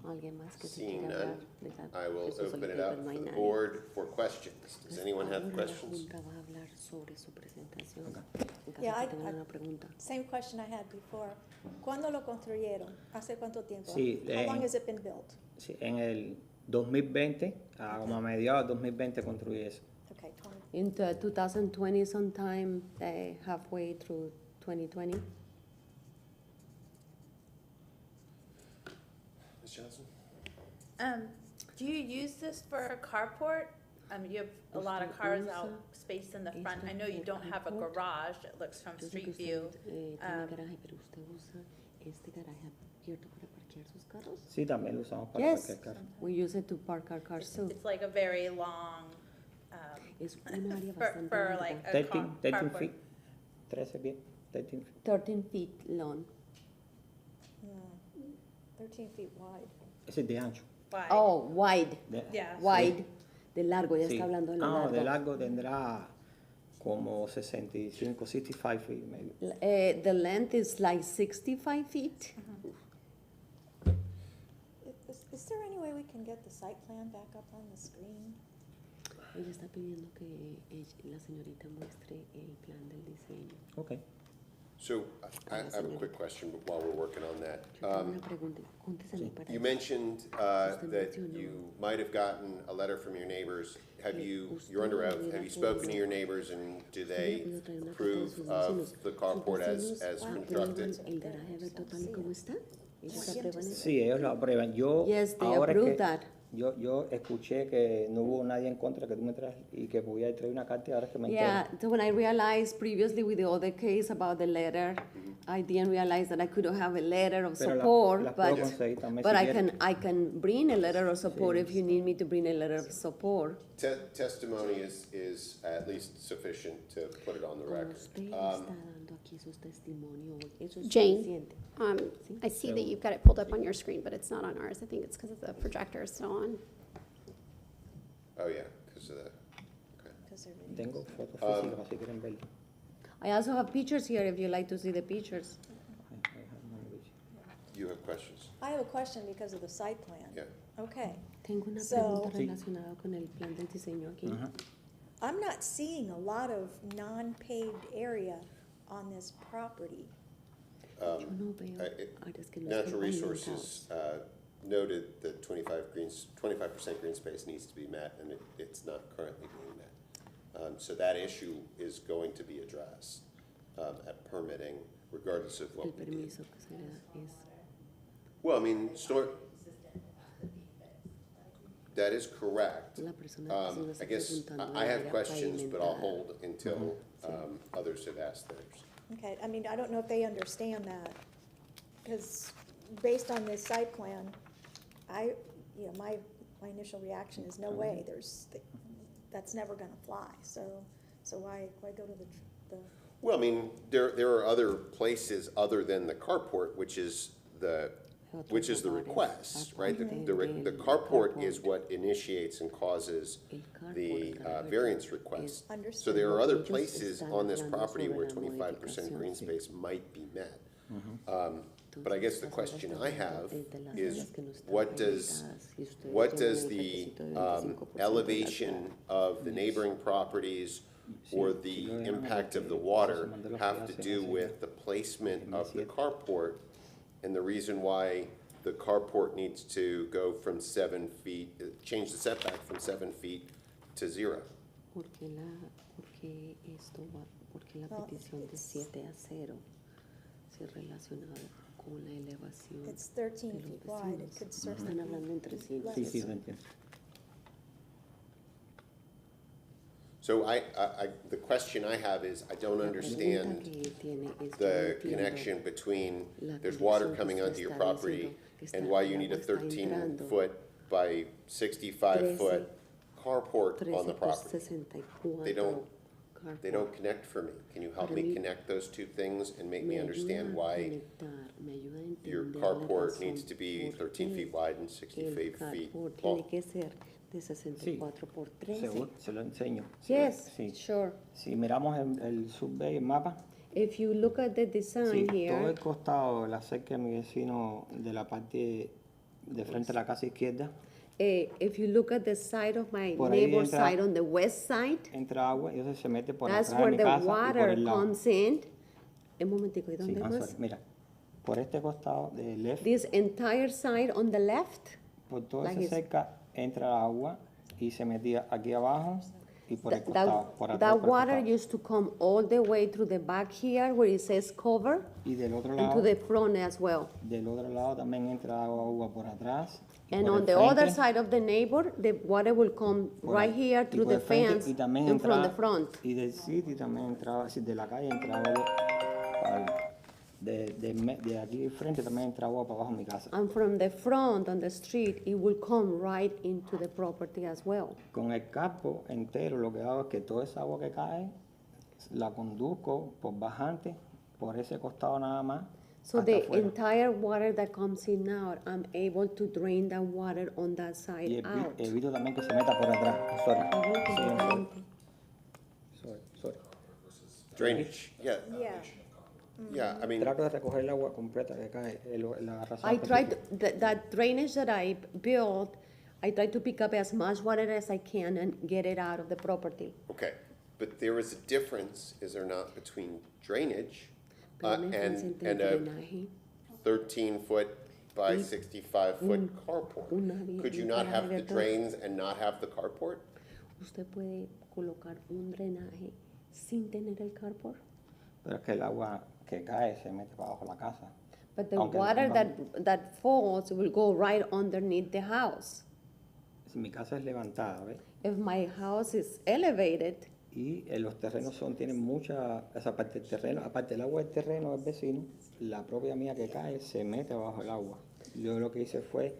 ¿Alguien más que se Seeing quiera none, hablar de la- I will de su open it solicitud? up No for hay the nadie. board for questions. Does anyone have Ahora la questions? Junta va a hablar sobre su presentación. En caso Yeah, que tengan una pregunta. Same question I had before. ¿Cuándo lo construyeron? ¿Hace cuánto tiempo? Sí, How long has it been built? Sí, en el 2020, como a mediados del 2020 construí eso. Okay, 20. In 2020 sometime, halfway through 2020. Ms. Johnson? Do you use this for a carport? You have a lot of cars out spaced in the front. I know you don't have a garage, it looks from Yo sé que street usted view. tiene garaje, pero usted usa este garaje abierto para parquear sus carros. Sí, también lo usamos para Yes, cualquier carro. we use it to park our cars too. It's like a very long Es un área For, bastante for larga. like a 13, 13 carport. feet, 13 pies, 13 feet. 13 feet long. 13 feet wide. Ese es de ancho. Wide. Oh, wide, Yeah. wide. De largo, ya Sí. está hablando de lo Ah, largo. de largo tendrá como 65, 65 feet maybe. The length is like 65 feet. Is there any way we can get the site plan back up on the screen? Ella está pidiendo que la señorita muestre el plan del diseño. Okay. So I have a quick question while we're working on that. Yo tengo una pregunta, contéstame para You eso. mentioned that you might have gotten a letter from your neighbors. Have you, you're under oath, have you spoken to your neighbors and do they approve of the carport as constructed? ¿El garaje abierto tal y como está? ¿Ellos aprueban eso? Sí, ellos lo aprueban. Yo Yes, they ahora approve que that. yo escuché que no hubo nadie en contra que tú me traes y que voy a traer una carta y ahora es que me Yeah, entero. so when I realized previously with the other case about the letter, I didn't realize that I could have a letter of Pero support, las puedo but, conseguir también but si I quieres. can bring a letter of support Sí, if you need me to bring a letter of support. Testimony is at least sufficient to put it on the record. Usted está dando aquí sus testimonios, eso es Jane, suficiente. I see that you've got it pulled up on your screen, but it's not on ours. I think it's because the projector is still on. Oh, yeah, because of that. Okay. Because they're Tengo fotos físicas si quieren verlo. I also have pictures here if you like to see the pictures. You have questions? I have a question because of the site plan. Yeah. Okay, Tengo una So- pregunta Sí. relacionada con el plan del diseño aquí. Ajá. I'm not seeing a lot of non-paved area on this property. Yo no veo áreas que no estén Natural pavimentadas. Resources noted that 25% green space needs to be met, and it's not currently being met. So that issue is going to be addressed at permitting, regardless of El what we do. permiso que se le da es Well, I mean, that is correct. la persona que se nos I está guess preguntando I del have área questions, but I'll pavimentada. hold until others have asked theirs. Okay, I mean, I don't know if they understand that, because based on this site plan, my initial reaction is, no way, that's never gonna fly, so why go to the, Well, I mean, there are other places other than the carport, which is the request, right? The carport is what initiates and causes the variance request. So there are other places on this property where 25% green space might be met. But I guess the question I have is, what does the elevation of the neighboring properties or the impact of the water have to do with the placement of the carport, and the reason why the carport needs to go from 7 feet, change the setback from 7 feet to 0? Porque la petición de 7 a 0 se relaciona con la elevación it's 13 de los feet wide, it vecinos. could Están certainly hablando entre sí. Sí, sí, lo entiendo. So the question I have is, I don't understand the connection between there's water coming onto your property and why you need a 13-foot by 65-foot carport on the property. They don't connect for me. Can you help me connect those two things and make me understand why your carport needs to be 13 feet wide and 65 feet long? De 64 por 13. Seguro, se lo enseño. Yes, Sí. sure. Si miramos el survey, el mapa, If you look at the sí, design todo here, el costado, la cerca de mi vecino de la parte de frente a la casa izquierda, if you look at the side of my Por ahí neighbor's entra- side on the west side, entra agua y entonces se mete por that's atrás de where mi the casa y por water el lado. comes in. Un momentico, ¿y Sí, dónde I'm más? sorry, mira, por este costado de left, This entire side on the left, por toda like esa this. cerca entra agua y se metía aquí abajo y por el that, costado, por atrás. that por el water costado. used to come all the way through the back here where it says cover, Y del otro and to lado, the front as well. del otro lado también entra agua por atrás. y And por on el the other frente, side of the neighbor, the water will come por right ahí, here y through por the el frente, fence y también and from the entraba- front. Y del sitio también entraba, así de la calle entraba agua de aquí de frente también entra agua para abajo en mi casa. And from the front on the street, it will come right into the property as well. Con el capo entero lo que hago es que toda esa agua que cae la conduzco por bajante, por ese costado nada más. So hasta the afuera. entire water that comes in now, I'm able to drain the water on that Y side out. evito también que se meta por atrás. Sorry. Completamente. Sorry. Drainage, yeah, Yeah. yeah, I mean, Trato de recoger el agua completa que cae, la razón I try to, that drainage that I built, I try to pick up as much water as I can and get it out of the property. okay, but there is a difference, is there not, between drainage Pero una diferencia entre and a drenaje 13-foot by Y 65-foot carport? una vía Could you de not garaje have the abierto. drains and not have the carport? Usted puede colocar un drenaje sin tener el carport. Pero es que el agua que cae se mete para abajo de la casa. But the Aunque lo water pongan- that falls will go right underneath the house. Si mi casa es levantada, ¿ves? If my house is elevated, Y los terrenos tienen mucha, esa parte del terreno, aparte del agua del terreno del vecino, la propia mía que cae se mete bajo el agua. Yo lo que hice fue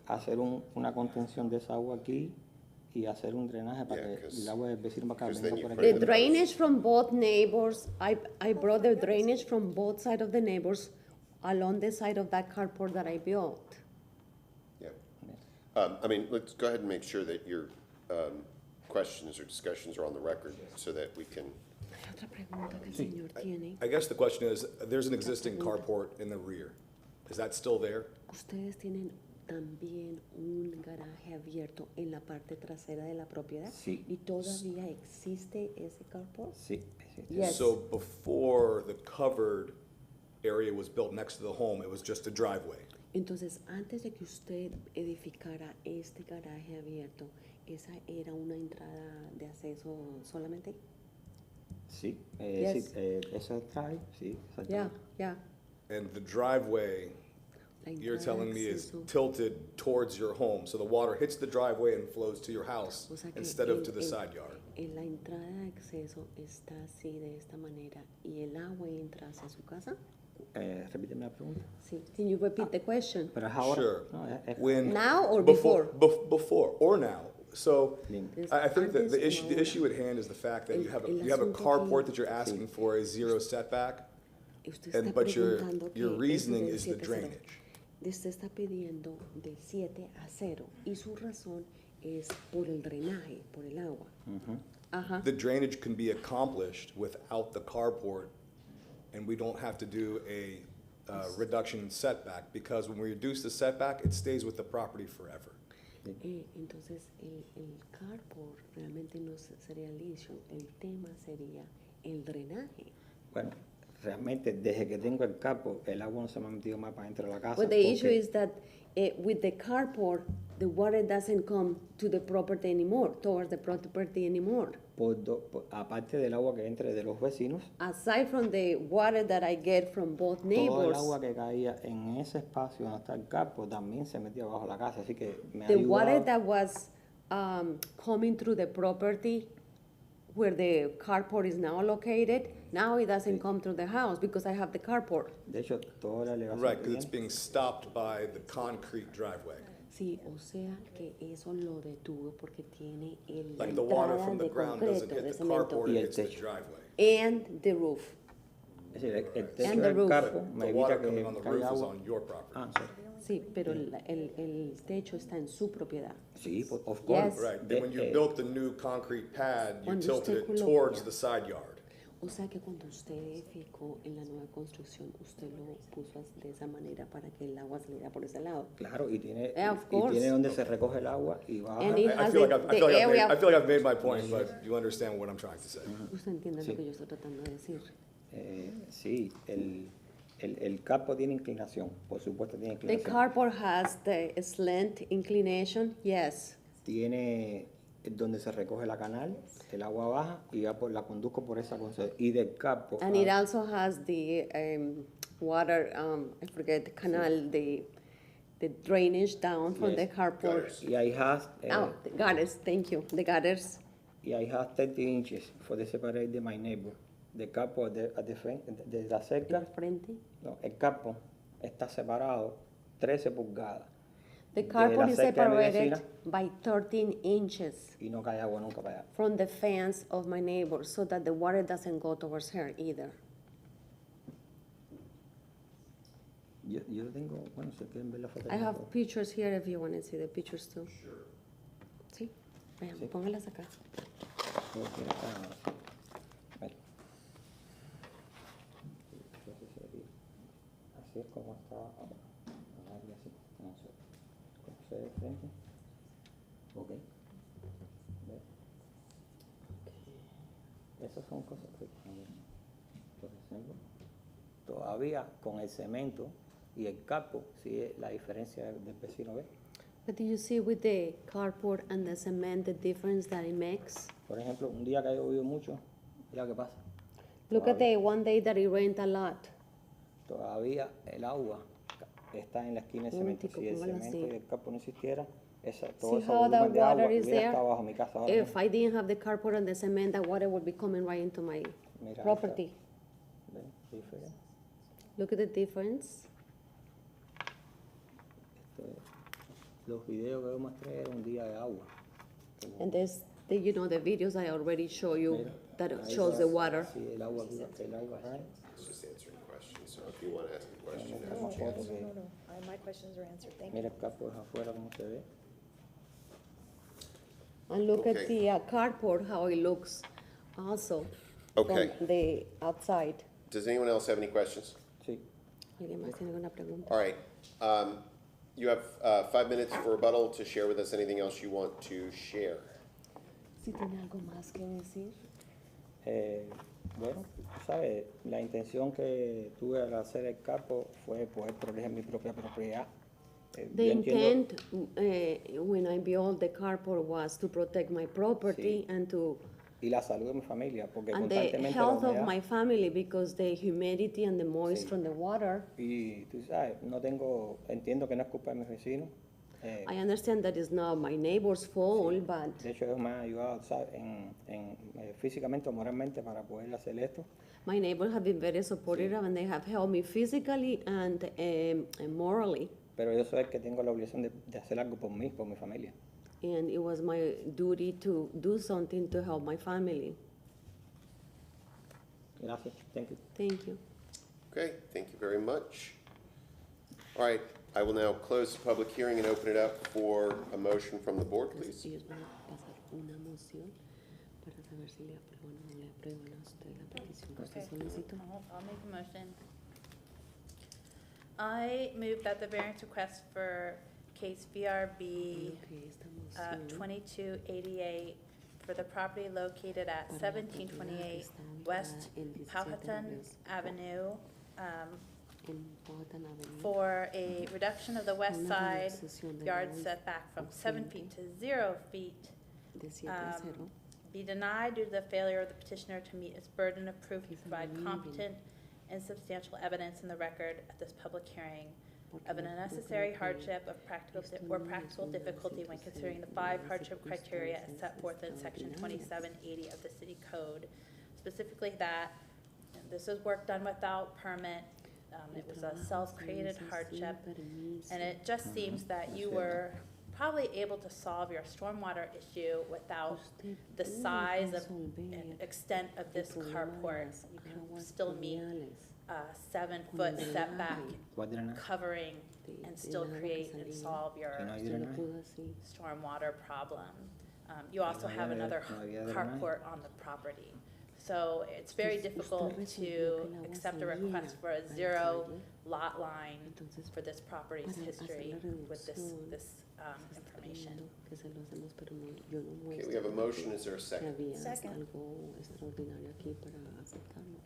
hacer una contención de esa agua aquí y hacer un drenaje para Yeah, que 'cause- el agua del vecino va a caer 'cause then por you aquí. put the it in drainage from both neighbors, I brought the drainage from both sides of the neighbors along the side of that carport that I built. Yeah. I mean, let's go ahead and make sure that your questions or discussions are on the record so that we can, Hay otra pregunta que el señor tiene. I guess the question is, there's an existing carport in the rear. Is that still there? ¿Ustedes tienen también un garaje abierto en la parte trasera de la propiedad? Sí. ¿Y todavía existe ese carport? Sí, sí. Yes. So before the covered area was built next to the home, it was just a driveway. Entonces, antes de que usted edificara este garaje abierto, ¿esa era una entrada de acceso solamente? Sí, Yes. sí, eso trae, sí, Ya, exactamente. ya. And the driveway, La you're entrada de telling me, is acceso. tilted towards your home. So the water hits the driveway and flows to your house O sea que instead of to the el- side yard. La entrada de acceso está así, de esta manera, y el agua entra hacia su casa. Repíteme la pregunta. Sí. Can you repeat the question? Pero es ahora. Sure. No, When Now or before or now. So Bien. I think that the Antes o issue ahora. at hand is the fact that El- you have el you have a asunto carport aquí- that you're asking for a zero setback, Usted está but your preguntando que reasoning es is the de 7 a 0. drainage. Usted está pidiendo de 7 a 0 y su razón es por el drenaje, por el agua. Ajá. The drainage can be accomplished without the carport, and we don't have to do a reduction in setback, because when we reduce the setback, it stays with the property forever. Entonces, el carport realmente no sería el issue. El tema sería el drenaje. Bueno, realmente desde que tengo el capo, el agua no se me ha metido más para dentro de la casa. But the issue porque- is that with the carport, the water doesn't come to the property anymore, towards the property anymore. Aparte del agua que entre de los vecinos, Aside from the water that I get from both todo el neighbors, agua que caía en ese espacio donde está el capo también se metía bajo la casa, así que me ha the water ayudado. that was coming through the property where the carport is now located, now it doesn't come through the house because I have the carport. De hecho, toda la elevación Right, que because it's viene- being stopped by the concrete driveway. Sí, o sea que eso lo detuvo porque tiene la Like the water entrada from the de ground doesn't concreto, hit de the cemento, carport, Y it el hits the techo. driveway. and the roof. Es decir, el techo And the del roof. capo me The evita water que coming on the caiga roof is agua. on your property. Ah, sorry. Sí, pero el techo está en su propiedad. Sí, of course. Yes. Right, then when you built the new concrete pad, you Cuando tilted usted it colocó- towards the side yard. O sea que cuando usted edificó en la nueva construcción, usted lo puso de esa manera para que el agua saliera por ese lado. Claro, y tiene, Yeah, of y course. tiene donde se recoge el agua y baja. And it I has feel like the- I've, the area- I feel like I've made my point, but you understand what I'm trying to say. Usted entiende Sí. lo que yo estoy tratando de decir. Sí, el capo tiene inclinación, por supuesto tiene The inclinación. carport has the slant inclination, yes. Tiene donde se recoge la canal, el agua baja y ya la conduzco por esa concesión. Y del capo. And it also has the water, I forget, the canal, the drainage down from Yes. the carport. y I have, Oh, the gutters, thank you, the gutters. y I have 30 inches for the separate de my neighbor. del carpo de la cerca, el frente. no, el carpo está separado 13 pulgadas. The de carport la is cerca de mi separated vecina by 13 inches y no cae agua nunca para allá. from the fence of my neighbor so that the water doesn't go towards her either. Yo tengo, bueno, si quieren ver la foto. I have pictures here if you want to see the pictures too. Sure. Sí, vean, Sí. póngalas acá. Así es como está ahora. Así, no sé. ¿Cómo se ve de frente? Ok. ¿Ve? Esas son cosas que, por ejemplo, todavía con el cemento y el carpo, sí, la diferencia del vecino, ¿ve? But do you see with the carport and the cement the difference that it makes? Por ejemplo, un día que ha llovido mucho, mira qué pasa. Look at the one day that it rained a lot. Todavía el agua está en la esquina del Un cemento. momentico, Si el póngalo cemento así. y el carpo no existiera, todo See ese how the volumen de agua water is hubiera there? estado bajo mi casa ahora If mismo. I didn't have the carport and the cement, the water would be coming right into my Mira, property. ¿Ven? Diferente. Look at the difference. Los videos que yo mostré era un día de agua. And there's, you know, the videos I already show you Mira, that ahí shows está. the water. Sí, el agua cae. It's just answering questions, so if you want to ask a question, No, now's no, your chance. No, my questions are answered, thank you. Mira el carpo de afuera cómo se ve. And look at Okay. the carport, how it looks also Okay. from the outside. Does anyone else have any questions? Sí. ¿Alguien más tiene alguna pregunta? All right. You have 5 minutes for rebuttal to share with us anything else you want to share. Si tiene algo más que decir. Bueno, ¿sabes? La intención que tuve al hacer el carpo fue poder proteger mi propia propiedad. The Yo entiendo- intent when I built the carport was to protect my property Sí. and to y la salud de mi familia, porque and the constantemente la health of humedad- my family because the humidity and the moist Sí. from the water. Y tú sabes, entiendo que no es culpa de mis vecinos. I understand that it's not my neighbor's fault, but De hecho, ellos me han ayudado, ¿sabes? Físicamente o moralmente para poder hacer esto. my neighbors have been very supportive and they have helped me physically and morally. Pero yo soy el que tengo la obligación de hacer algo por mí, por mi familia. And it was my duty to do something to help my family. Gracias. Thank you. Thank you. Okay, thank you very much. All right, I will now close the public hearing and open it up for a motion from the board, please. Ellos van a pasar una moción para saber si le aprueban o no le aprueban a usted la petición que usted solicitó. I'll make a motion. I move that the variance request for case VRB Que esta moción 2288 for the property located at para la 1728 propiedad que está ubicada West en 17 Powhatan West Avenue en Powhatan Avenue, for a reduction of the west Una side relajación del yard lado setback from 7 enfrente feet to 0 feet de 7 a 0, be denied due to the failure of the petitioner to meet its burden of proof to Que se provide nieguen. competent and substantial evidence in the record at this public hearing porque of an no unnecessary creo que hardship of practical esto or no es practical una difficulty when situación considering the de 5 unas hardship criteria as set circunstancias forth in section extraordinarias. 2780 of the city code. Specifically that this is work done without permit, El it was a trabajo se self-created hizo sin hardship, permiso. and it just seems that you were probably able to solve your stormwater issue without Usted the pudo size of resolver and extent of el this problema de carport. las You can aguas still meet pluviales, 7-foot Con setback drenaje. ¿Cuál drenaje? covering de- and de still agua que create and salía. solve your Que no hay Usted lo drenaje. pudo así. stormwater problem. You also no have había- another no había drenaje. carport on the property. So it's very Usted difficult resolvió to que el agua accept a salía request for a a la 0 calle. lot line Entonces, for this property's para hacer history la with this, reducción, this se está information. viendo que se lo hacemos, pero no, yo no Okay, muestro we have a que- motion, is there a que second? había Second. algo extraordinario aquí para aceptarlo.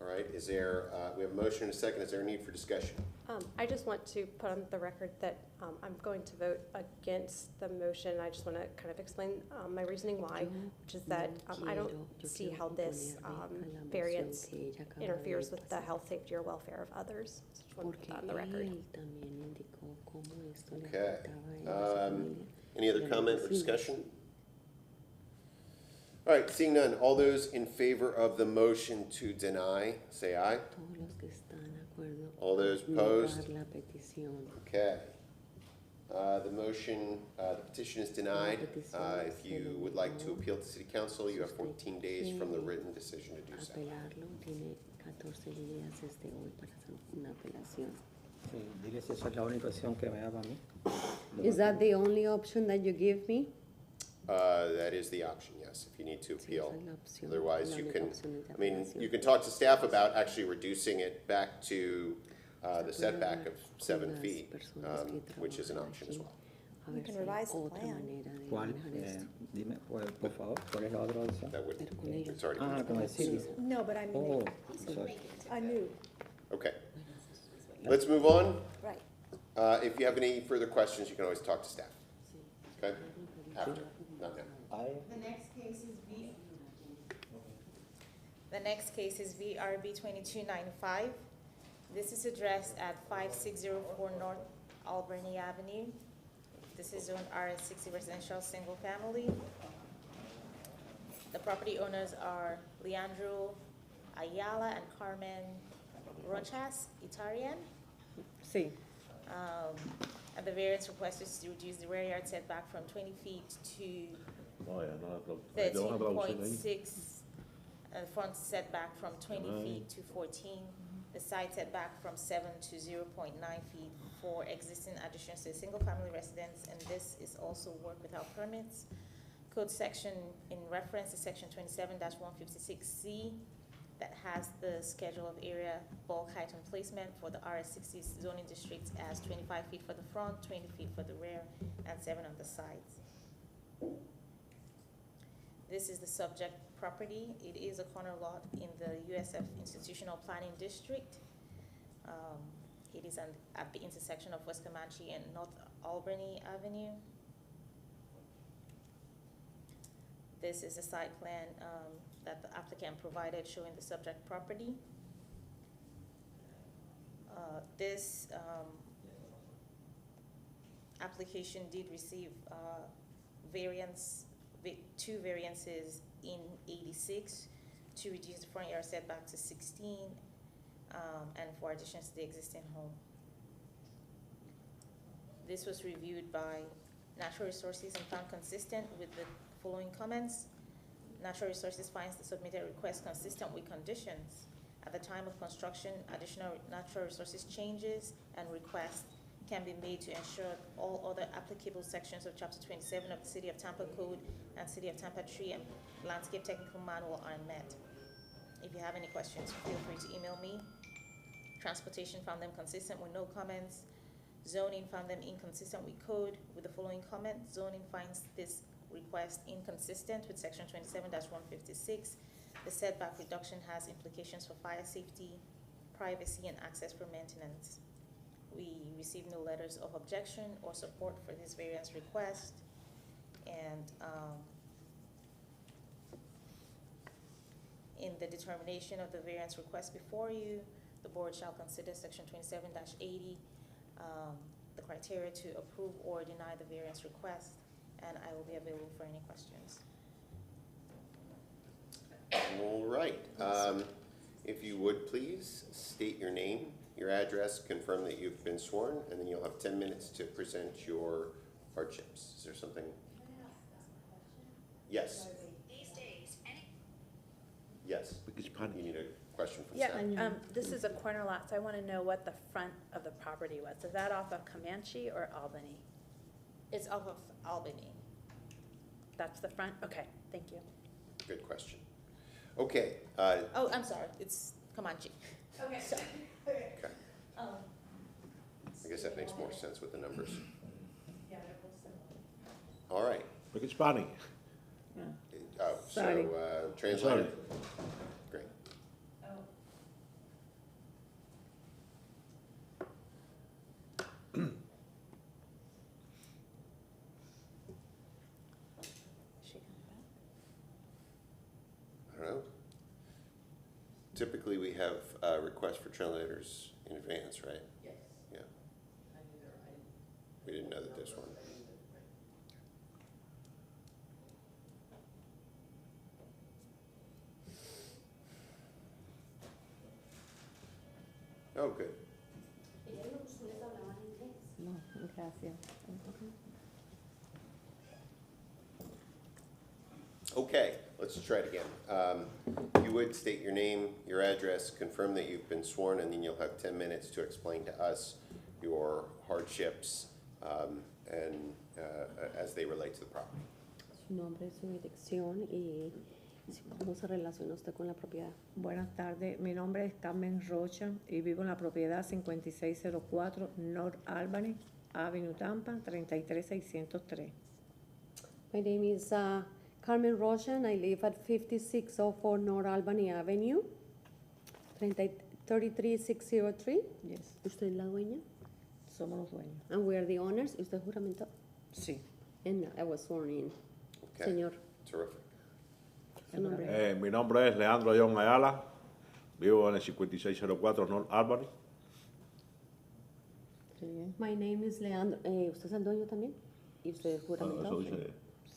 All right, is there, we have a motion and a second, is there a need for discussion? I just want to put on the record that I'm going to vote against the motion. I just want to kind of explain my reasoning why, which is that I don't see how this variance interferes with the health, safety, or welfare of others. So just want to put Porque that on the record. él también indicó cómo esto le Okay. afectaba a él y a su familia. Any other y a los comment or vecinos. discussion? All right, seeing none, all those in favor of the motion to deny, say aye. Todos los que están de acuerdo. All those opposed? Negar la petición. Okay. The motion, the petition is denied. If you would like to appeal to city council, you have 14 days from the written decision to do so. Apelarlo, tiene 14 días desde hoy para hacer una apelación. Sí, dile si esa es la única opción que me da para mí. Is that the only option that you give me? That is the option, yes, if you need to Sí, appeal. esa es la opción. Otherwise, La you única can, opción es de I mean, apelación. you can talk to staff about actually reducing it back to the setback of 7 feet, which is an option as well. A You ver can si hay revise the otra plan. manera de ¿Cuál? manejar esto. Dime, por favor, ¿cuál es la otra opción? That would, Pero con ellos. it's already. Ah, con el cine. No, but I mean, Oh, sorry. I knew, Okay. Let's move on. right. If you have any further questions, you can always talk to staff. Okay? After, not now. The next case is The next case is VRB 2295. This is addressed at 5604 North Albany Avenue. This is zone RS60 residential single family. The property owners are Leandro Ayala and Carmen Rochas Itarian. Sí. And the variance request is to reduce the rear yard setback from 20 feet to 13.6, and the front setback from 20 feet to 14, the side setback from 7 to 0.9 feet for existing additions to a single-family residence, and this is also work without permits. Code section in reference is section 27-156C that has the schedule of area, bulk height and placement for the RS60 zoning districts as 25 feet for the front, 20 feet for the rear, and 7 on the sides. This is the subject property. It is a corner lot in the USF Institutional Planning District. It is at the intersection of West Comanche and North Albany Avenue. This is a site plan that the applicant provided showing the subject property. This application did receive two variances in 86 to reduce the front yard setback to 16 and for additions to the existing home. This was reviewed by Natural Resources and found consistent with the following comments. Natural Resources finds the submitted request consistent with conditions. At the time of construction, additional Natural Resources changes and requests can be made to ensure all other applicable sections of Chapter 27 of the City of Tampa Code and City of Tampa Tree and Landscape Technical Manual are met. If you have any questions, feel free to email me. Transportation found them consistent with no comments. Zoning found them inconsistent with code with the following comment. Zoning finds this request inconsistent with section 27-156. The setback reduction has implications for fire safety, privacy, and access for maintenance. We received no letters of objection or support for this variance request. And in the determination of the variance request before you, the board shall consider section 27-80, the criteria to approve or deny the variance request, and I will be available for any questions. All right. If you would please state your name, your address, confirm that you've been sworn, and then you'll have 10 minutes to present your hardships. Is there something? Yes. Yes. You need a question from Yeah, staff? this is a corner lot, so I want to know what the front of the property was. Is that off of Comanche or Albany? It's off of Albany. That's the front? Okay, thank you. Good question. Okay. Oh, I'm sorry, it's Comanche. Okay. Sorry. Okay. I guess that makes more sense with the numbers. All right. Porque Spani. Oh, Sorry. so translator. Great. I don't know. Typically, we have requests for translators in advance, right? Yes. Yeah. We didn't know that this one. Oh, good. No, gracias. Okay, let's try it again. You would state your name, your address, confirm that you've been sworn, and then you'll have 10 minutes to explain to us your hardships as they relate to the property. Su nombre, su dirección y cómo se relaciona usted con la propiedad. Buenas tardes, mi nombre es Carmen Rocha y vivo en la propiedad 5604 North Albany Avenue, Tampa, 33603. My name is Carmen Rocha and I live at 5604 North Albany Avenue, 33603. Yes, ¿Usted es la dueña? somos los dueños. And we are the owners. ¿Usted juramentó? Sí. And I was sworn in. Okay, Señor, terrific. su nombre. Mi nombre es Leandro John Ayala, vivo en el 5604 North Albany. My name is Leandro. ¿Usted es el dueño también? ¿Y usted juramentó? Eso dice,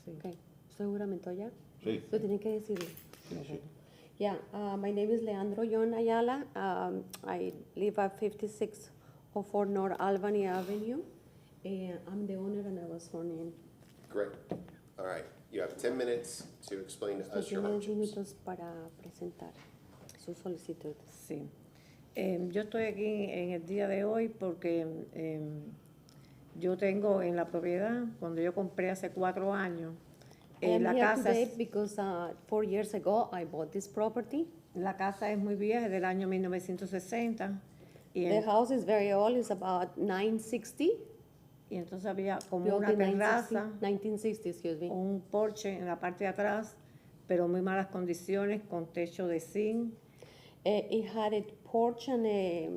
Sí. Okay. ¿Usted juramentó ya? sí. Usted tiene que decirlo. Sí. Yeah, my name is Leandro John Ayala. I live at 5604 North Albany Avenue. I'm the owner and I was sworn in. Great. All right, you have 10 minutes to explain to Usted us your tiene 10 hardships. minutos para presentar su solicitud. Sí. Yo estoy aquí en el día de hoy porque yo tengo en la propiedad, cuando yo compré hace 4 años, I am la here casa, today because 4 years ago I bought this property. la casa es muy vieja, es del año 1960. Y, The house is very old, it's about 960. y entonces había como Built una in terraza, 1960, excuse me. un porche en la parte de atrás, pero muy malas condiciones, con techo de zinc. It had a porch and a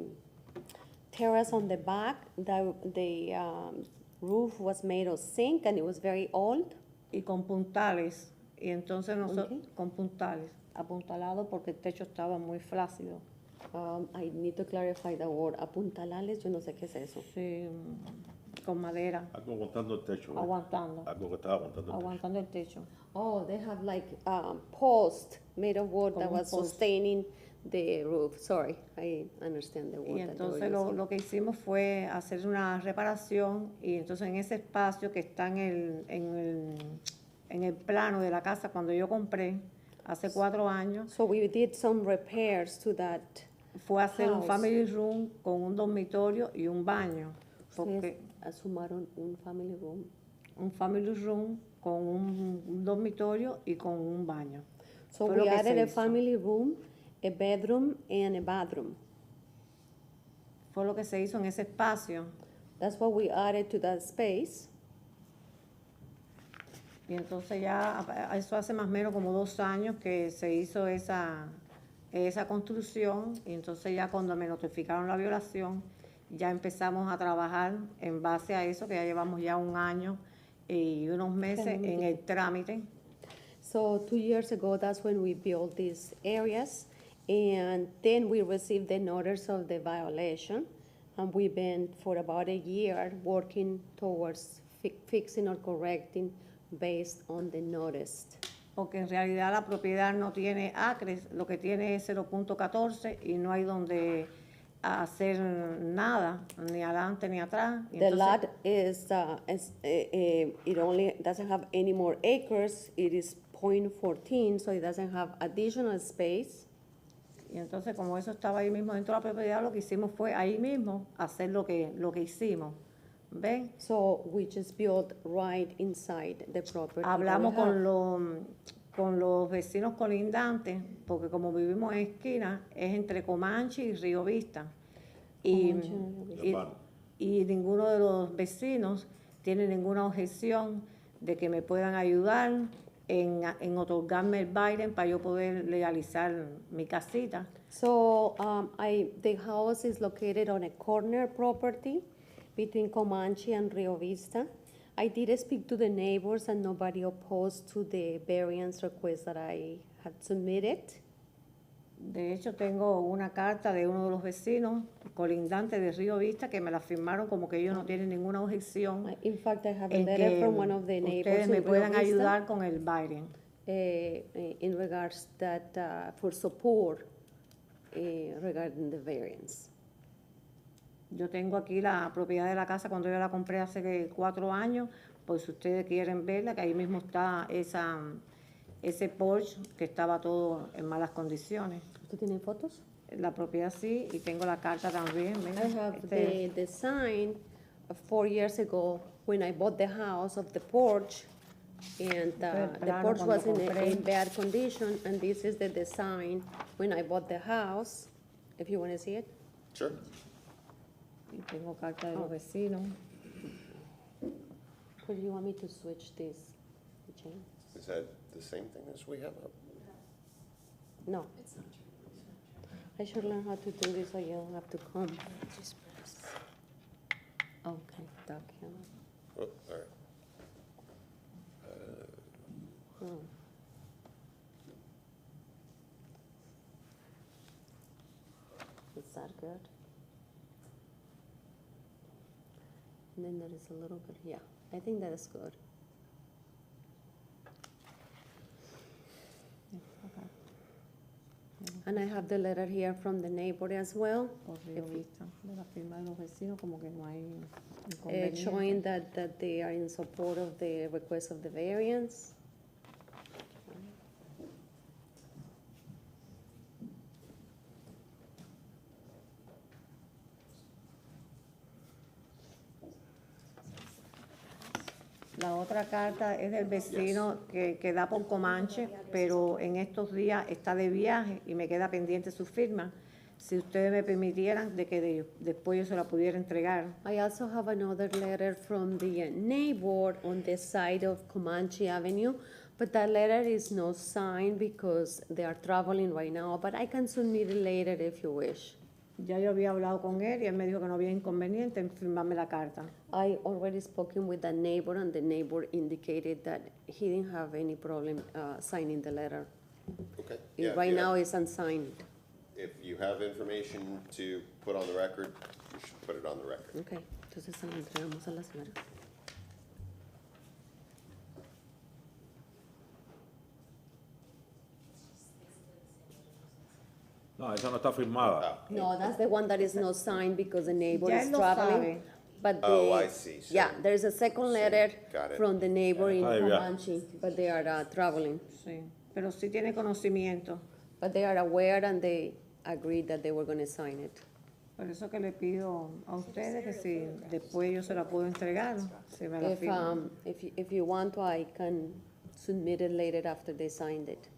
terrace on the back. The roof was made of zinc and it was very old. Y con puntales, y entonces nosotros, Ok. con puntales, apuntalado porque el techo estaba muy flácido. I need to clarify the word. Apuntalales, yo no sé qué es eso. Sí, con madera, Algo aguantando el techo. ¿eh? aguantando, Algo que estaba aguantando el techo. aguantando el techo. Oh, they have like post made of wood that Como un was post. sustaining the roof. Sorry, I understand the word Y that they were entonces using. lo que hicimos fue hacer una reparación y entonces en ese espacio que está en el plano de la casa cuando yo compré, hace 4 años, So we did some repairs to that. fue hacer un House. family room con un dormitorio y un baño. Ustedes Porque sumaron un family room. un family room con un dormitorio y con un baño. So Fue lo we que added se a hizo. family room, a bedroom, and a bathroom. Fue lo que se hizo en ese espacio. That's what we added to that space. Y entonces ya, eso hace más o menos como 2 años que se hizo esa construcción. Y entonces ya cuando me notificaron la violación, ya empezamos a trabajar en base a eso, que ya llevamos ya 1 año y unos meses en el trámite. So 2 years ago, that's when we built these areas. And then we received the notice of the violation. And we've been for about a year working towards fixing or correcting based on the notice. Porque en realidad la propiedad no tiene acres, lo que tiene es 0.14 y no hay donde hacer nada, ni adelante ni atrás. Y The entonces- lot it only doesn't have any more acres. It is 0.14, so it doesn't have additional space. Y entonces, como eso estaba ahí mismo dentro de la propiedad, lo que hicimos fue ahí mismo hacer lo que hicimos. ¿Ven? So we just built right inside the property. that we Hablamos have. con los vecinos colindantes, porque como vivimos en esquina, es entre Comanche y Río Vista. Y, Comanche y Río Vista. Hermano. y ninguno de los vecinos tiene ninguna objeción de que me puedan ayudar en otorgarme el Biden para yo poder legalizar mi casita. So the house is located on a corner property between Comanche and Rio Vista. I did speak to the neighbors and nobody opposed to the variance request that I had submitted. De hecho, tengo una carta de uno de los vecinos colindantes de Río Vista que me la firmaron como que ellos no tienen ninguna objeción In fact, I have a en letter que from one of the neighbors ustedes in me Rio puedan Vista, ayudar con el Biden. in regards that for support regarding the variance. Yo tengo aquí la propiedad de la casa cuando yo la compré hace 4 años, pues si ustedes quieren verla, que ahí mismo está ese porche que estaba todo en malas condiciones. ¿Tú tienes fotos? La propiedad sí, y tengo la carta también. I ¿ven? have the sign of 4 years ago when I bought the house of the porch, and the plano porch cuando was in compré. bad condition, and this is the design when I bought the house, if you want to see it. Sure. Y tengo carta de los vecinos. Would you want me to switch this, Jane? Is that the same thing as we have up? No. I should learn how to do this so you don't have to come. Okay, document. Oh, all right. Oh. Is that good? And then there is a little bit, yeah, I think that is good. And I have the letter here from the neighbor as well, Corrido vista de la firma de los vecinos, como que no hay showing inconveniente. that they are in support of the request of the variance. La otra carta es del vecino que da por Comanche, pero en estos días está de viaje y me queda pendiente su firma. Si ustedes me permitieran de que después yo se la pudiera entregar. I also have another letter from the neighbor on the side of Comanche Avenue, but that letter is not signed because they are traveling right now, but I can submit it later if you wish. Ya yo había hablado con él y él me dijo que no había inconveniente en firmarme la carta. I already spoken with the neighbor, and the neighbor indicated that he didn't have any problem signing the letter. Okay. Yeah, Right yeah. now, it's unsigned. If you have information to put on the record, you should put it on the record. Okay, entonces se lo entregamos a la señora. No, esa no está firmada. No, that's the one that is not signed because the neighbor Ya is él lo traveling. sabe. But Oh, the- I see. So- Yeah, there's a second letter Got it. from the neighbor in Está de viaje. Comanche, but they are traveling. Sí, pero sí tiene conocimiento. But they are aware and they agreed that they were gonna sign it. Por eso que le pido a ustedes que si después yo se la puedo entregar, se me la firman. If you want to, I can submit it later after they signed it.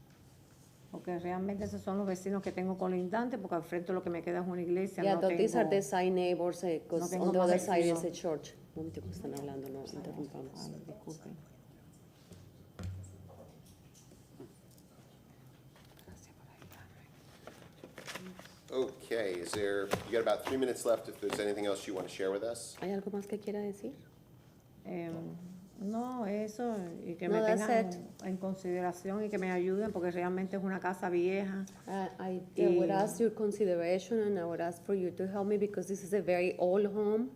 Porque realmente esos son los vecinos que tengo colindantes, porque al frente lo que me queda es una iglesia. Yeah, no though these are tengo- the side neighbors, no because tengo on the más other side is vecinos. a church. Un momentico, están hablando, no interrumpamos. Ay, disculpen. Okay, you got about 3 minutes left if there's anything else you want to share with us? ¿Hay algo más que quiera decir? No, eso, y que No, me that's tengan it. en consideración y que me ayuden, porque realmente es una casa vieja. I would ask your consideration and I would ask for you to help me because this is a very old home.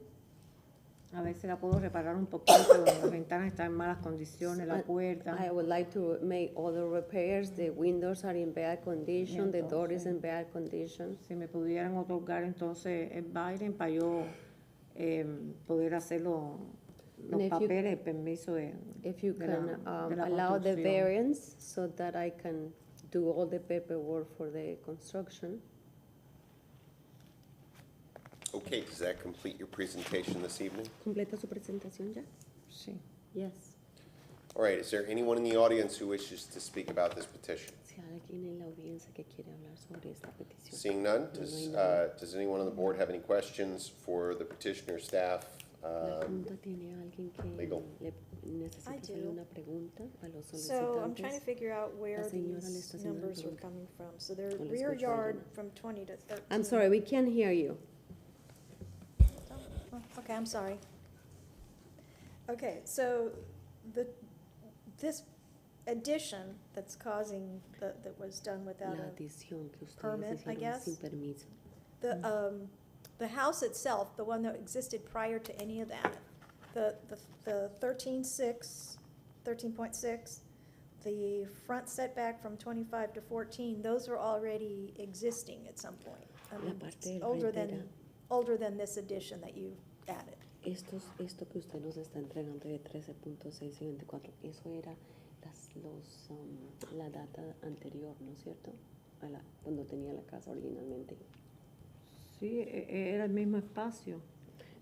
A ver si la puedo reparar un poquito, las ventanas están en malas condiciones, la puerta. I would like to make all the repairs. The windows are in bad condition, the door is in bad condition. Si me pudieran otorgar entonces el baile para yo poder hacer los And if you- papeles, el permiso de, If you de la- can de la allow the construcción. variance so that I can do all the paperwork for the construction. Okay, does that complete your presentation this evening? ¿Completa su presentación ya? Sí. Yes. All right, is there anyone in the audience who wishes to speak about this petition? Si hay alguien en la audiencia que quiere hablar sobre esta petición. Seeing none, No hay nadie. does anyone on the board have any questions for the petitioner, staff? La Junta tiene alguien que legal. le necesita I hacerle do. una pregunta a los So I'm trying to solicitantes. figure out where La señora le these está haciendo una numbers are pregunta. coming from. So they're No la rear escucho a yard ella. from 20 to 13. I'm sorry, we can't hear you. Oh, okay, I'm sorry. Okay, so this addition that's causing, that was done without La a, adición que ustedes permit, I hicieron guess. sin permiso. the house itself, the one that existed prior to any of that, the 13.6, the front setback from 25 to 14, those were already existing at some point. I La mean, parte it's del older frente than older than this addition that you added. Esto que usted nos está entregando de 13.6 y 24, eso era la data anterior, ¿no es cierto? Cuando tenía la casa originalmente. Sí, era el mismo espacio.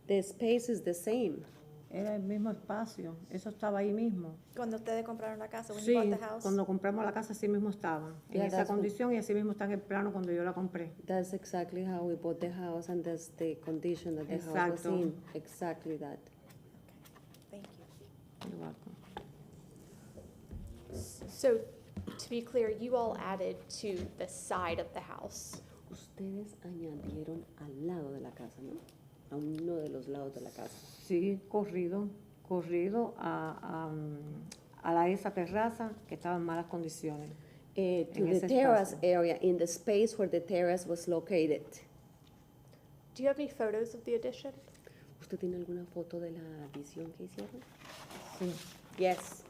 The space is the same. Era el mismo espacio. Eso estaba ahí mismo. Cuando ustedes compraron la casa, when Sí, you bought the house? cuando compramos la casa así mismo estaba. En Yeah, esa that's what- condición y así mismo está en el plano cuando yo la compré. That's exactly how we bought the house, and that's the condition that the house was Exacto. in. Exactly that. Thank you. You're welcome. So, to be clear, you all added to the side of the house. Ustedes añadieron al lado de la casa, ¿no? A uno de los lados de la casa. Sí, corrido a esa terraza que estaba en malas condiciones. To En the ese terrace espacio. area, in the space where the terrace was located. Do you have any photos of the addition? ¿Usted tiene alguna foto de la adición que hicieron? Sí. Yes.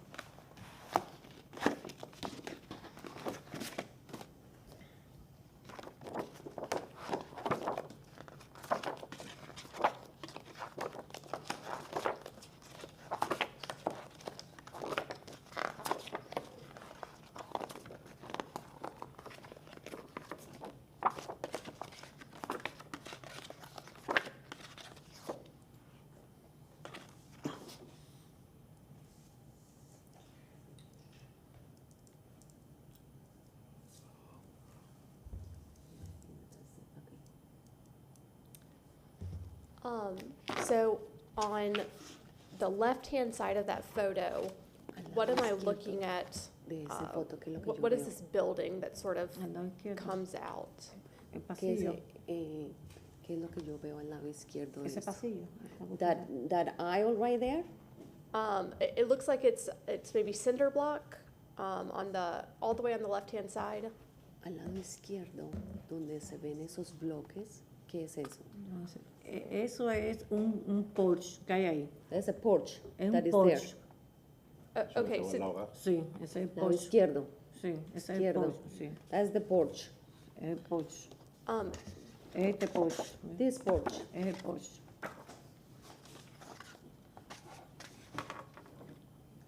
So on the left-hand side of that photo, what am I looking at? De esa foto, ¿qué es lo que yo What is veo? this building that sort of Al lado izquierdo. comes out? El ¿Qué es, pasillo. ¿Qué es lo que yo veo al lado izquierdo? Ese Es pasillo. that aisle right there? It looks like it's maybe cinder block, all the way on the left-hand side. Al lado izquierdo, donde se ven esos bloques, ¿qué es eso? No sé. Eso es un porch que hay ahí. There's a porch Es that un is porch. Okay, Al so, lado, Sí, ese es el Lado porch. izquierdo. Sí, ese es el Izquierdo. porch. Sí, That's the porch. es el porch. um, Es este porch. This porch. Es el porch.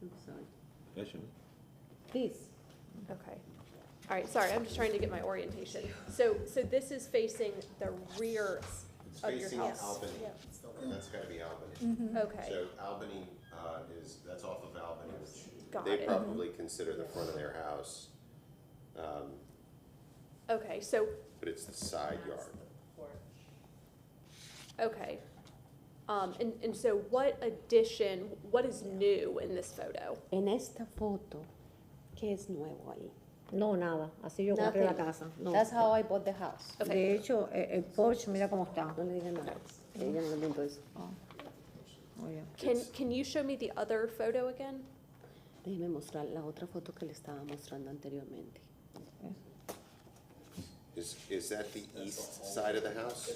I'm sorry. eso. This. okay. All right, sorry, I'm just trying to get my orientation. So this is facing the rear It's of your facing house? Albany. Yeah. That's gotta be Albany. Mm-hmm. Okay, So Albany that's off of Albany, Got which they it. probably consider the front of their house. okay, so, But it's the side yard. okay. And so what is new in this photo? En esta foto, ¿qué es nuevo ahí? No, nada. Así yo compré la Nothing. casa. No. That's how I bought the house. Okay. De hecho, el porch, mira cómo está. No le digan nada. Ella no le preguntó eso. Oye. Can you show me the other photo again? Déjeme mostrar la otra foto que le estaba mostrando anteriormente. Is that the east side of the house?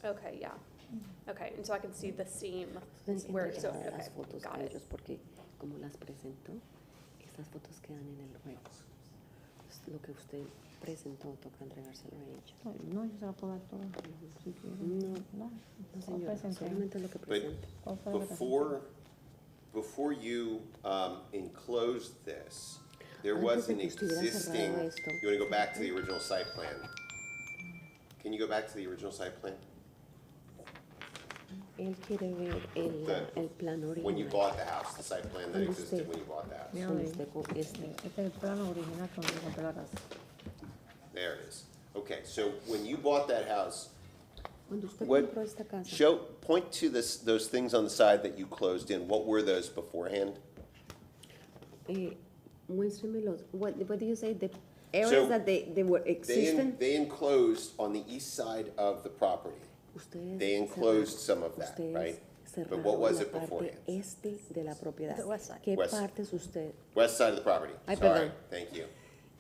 Okay, yeah. Okay, and so I can see the seam Tienen que where, so, entregar las okay, fotos got a it. ellos porque como las presentó, estas fotos quedan en el juego. Es lo que usted presentó, toca entregárselo a ella. No, yo se la puedo dar todo. Si quiere. No, No, no señora, presenté. solamente lo que But presenta. ¿Cuál fue lo que before you enclosed this, there Antes was de an que estuviera existing, cerrado esto. you want to go back to the original site plan? Can you go back to the original site plan? Él quiere ver el plan original. When you bought the house, the site plan that Cuando existed usted- when you bought the house? Mira, Cuando ahí. usted Este es el plano original cuando yo compré la casa. There it is. Okay, so when you bought that house, Cuando usted What- compró esta casa, point to those things on the side that you closed in. What were those beforehand? muéstremelos. What do you say? The So, areas that they were existing? They enclosed on the east side of the property. Ustedes They enclosed some of that, ustedes right? But cerraron what was la it parte beforehand? este de la propiedad. The west side. ¿Qué West. partes usted? West side of the property. Ay, Sorry, perdón. thank you.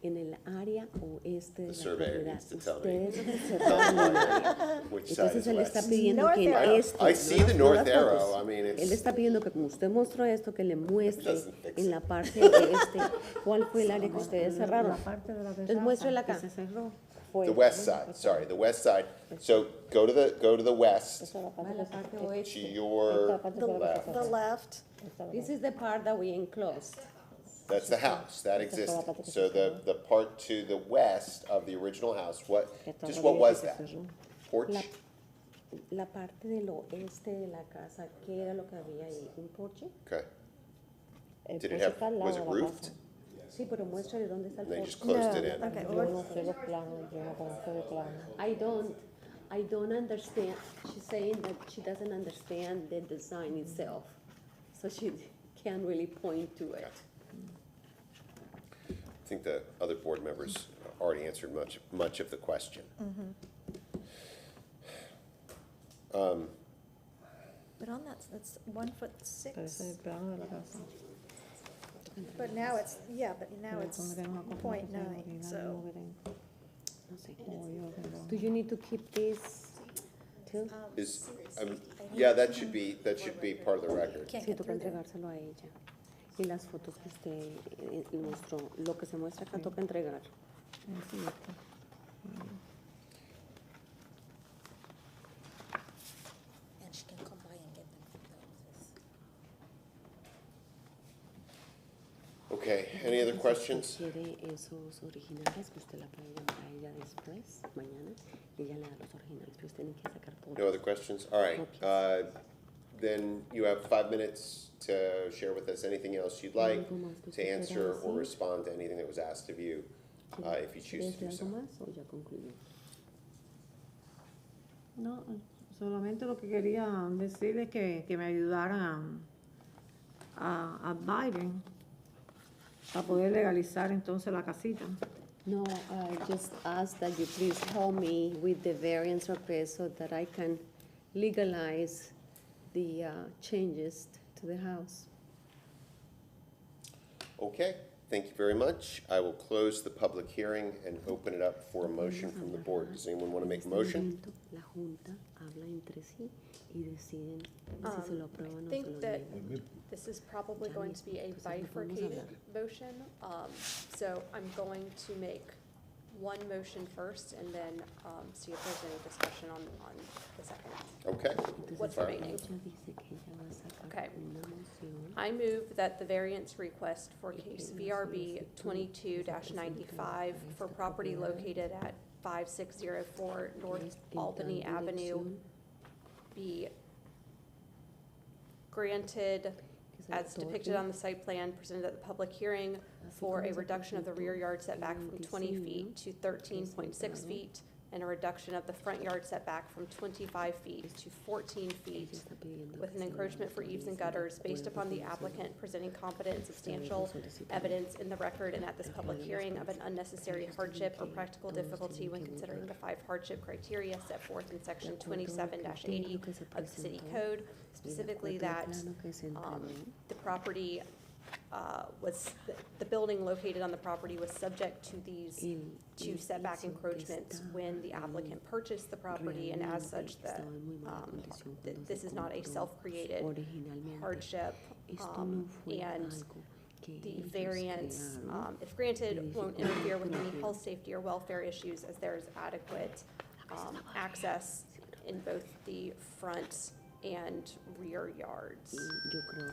en el área oeste de The la surveyor propiedad. needs to tell me. Ustedes reservaron el área. Which side Entonces is él está west? pidiendo North que el arrow. este. I see the no north las arrow, fotos. I mean, Él it's, está pidiendo que como usted mostró esto, que le muestre Doesn't fix en it. la parte este cuál fue el área que ustedes cerraron. La parte de la Entonces terraza muéstrela que acá. se cerró. Fue the west side, sorry, the west side. So go to the west, Esa es la parte La que parte to oeste. your The left. the left, This is the part that we enclosed. That's the house, that existed. So the part to the west of the original house, just what was that? Porch? La parte del oeste de la casa, ¿qué era lo que había ahí? ¿Un porche? Okay. El Did it porche have, está al lado was de it la roofed? casa. Sí, pero muéstrale dónde está el They porche. just closed it in. okay, Yo well, no sé los planos, yo no conozco de planos. I don't understand. She's saying that she doesn't understand the design itself. So she can't really point to it. I think the other board members already answered much of the question. but on that's 1'6". Pero ese es el plano de la casa. But now it's, yeah, but now Pero it's como tengo una copia, .9, no so. tengo que tengo. No sé. O yo que no. Do you need to keep this too? Is, yeah, that should be part of the record. Can't Sí, get toca through there. entregárselo a ella. Y las fotos que usted mostró, lo que se muestra acá toca entregar. Es cierto. And she can come by and get them from the office. Okay, any other questions? Quiere esos originales, que usted la puede llamar a ella después, mañana, y ella le da los originales, pero usted tiene que sacar No fotos. other questions? All right, then you have 5 minutes to share with us anything else you'd like, ¿Algo más que to usted quiera answer or decir? respond to anything that was asked of you, if you choose to ¿Quiere do decir so. algo más o ya concluyó? No, solamente lo que quería decir es que me ayudaran a Biden a poder legalizar entonces la casita. No, I just ask that you please help me with the variance request so that I can legalize the changes to the house. Okay, thank you very much. I will close the public hearing and open it up for a motion from the board. Does anyone want to make a En este motion? momento, la Junta habla entre sí y deciden si se lo aprueban o se think lo that niegan. this is probably going to be a bifurcated motion. So I'm going to make one motion first and then see if there's any discussion on the second. Okay. What's Fine. remaining? Ella dice que ella va a sacar Okay. una moción. I move that the variance request for case VRB 22-95 for property located at 5604 North En Albany tal Avenue dirección be granted que se as depicted otorgue on the site plan presented at the public hearing for a reduction of the rear yard setback from 20 feet to 13.6 feet and a reduction of the front yard setback from 25 feet to 14 ella feet está pidiendo with que an se encroachment for eaves and autorice gutters de based acuerdo upon the con los applicant presenting competent and establece substantial solicitando. evidence in the record and at this public hearing of an unnecessary hardship or practical difficulty when considering the 5 hardship criteria set forth in section 27-80 of the city code, specifically that the property the building located on the property was subject to these two setback encroachments when the applicant purchased the property, and as such that this is not a self-created hardship, and the variance, if granted, won't interfere with any health, safety, or welfare issues as there is adequate access in both the front and rear yards. Yo creo que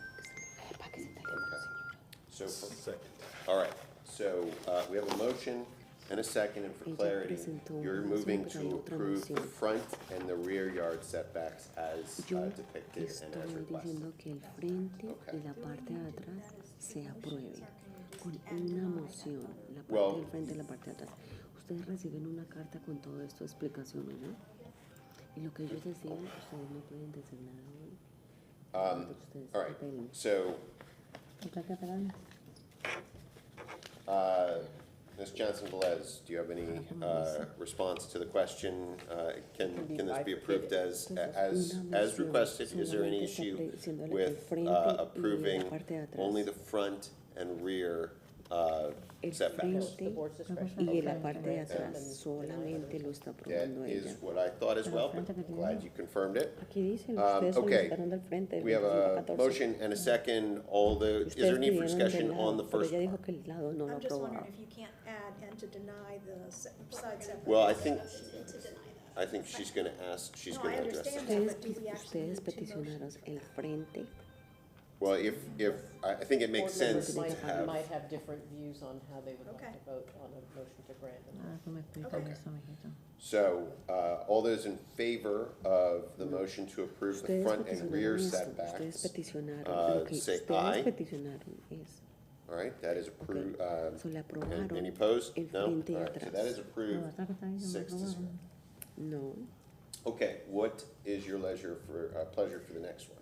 se So, all right, so we have a motion and a second, and for clarity, you're moving to approve the front and the rear yard setbacks as Yo depicted and as estoy requested. diciendo que el frente y la parte de atrás se aprueben con una moción, la parte Well- del frente y la parte de atrás. Ustedes reciben una carta con todo esto, explicaciones, ¿no? Y lo que ellos decían, ustedes no pueden decir nada hoy. Ustedes All right, apelen. so, Otra que apelar. Ms. Johnson Velez, do you have any response to the question? Can this be approved as requested? Is there any issue with approving only the front and rear El setbacks. frente board's discretion. y la Okay. parte de Okay. atrás Then solamente lo está That aprobando is ella. what I thought as well, but I'm glad you confirmed it. Aquí dice, ustedes Okay, solicitaron del frente, el we have 25 a 14. motion and a second. Is there Ustedes a need for pidieron del discussion lado, on the pero first ella part? dijo que el lado no lo I'm just wondering aprobaba. if you can't add and to deny the side setback. Well, I think she's gonna ask, she's No, gonna I address understand that. that, but do we actually Ustedes need two peticionaron motions? el frente. Well, I think it makes Board members sense to might have, have different views on how they would like Okay. to vote on a motion to grant. Ah, tú me explicas Okay. eso, mijito. so, all those in favor of the motion to approve the Ustedes front and rear peticionaron esto. Ustedes setbacks, peticionaron lo que say ustedes aye. peticionaron es. All right, that is approved. So le Any aprobaron opposed? el No? frente y All right, so atrás. that is No, approved, atrás que está ahí, no me 6-0. aprobaron. No. Okay, what is your pleasure for the next one?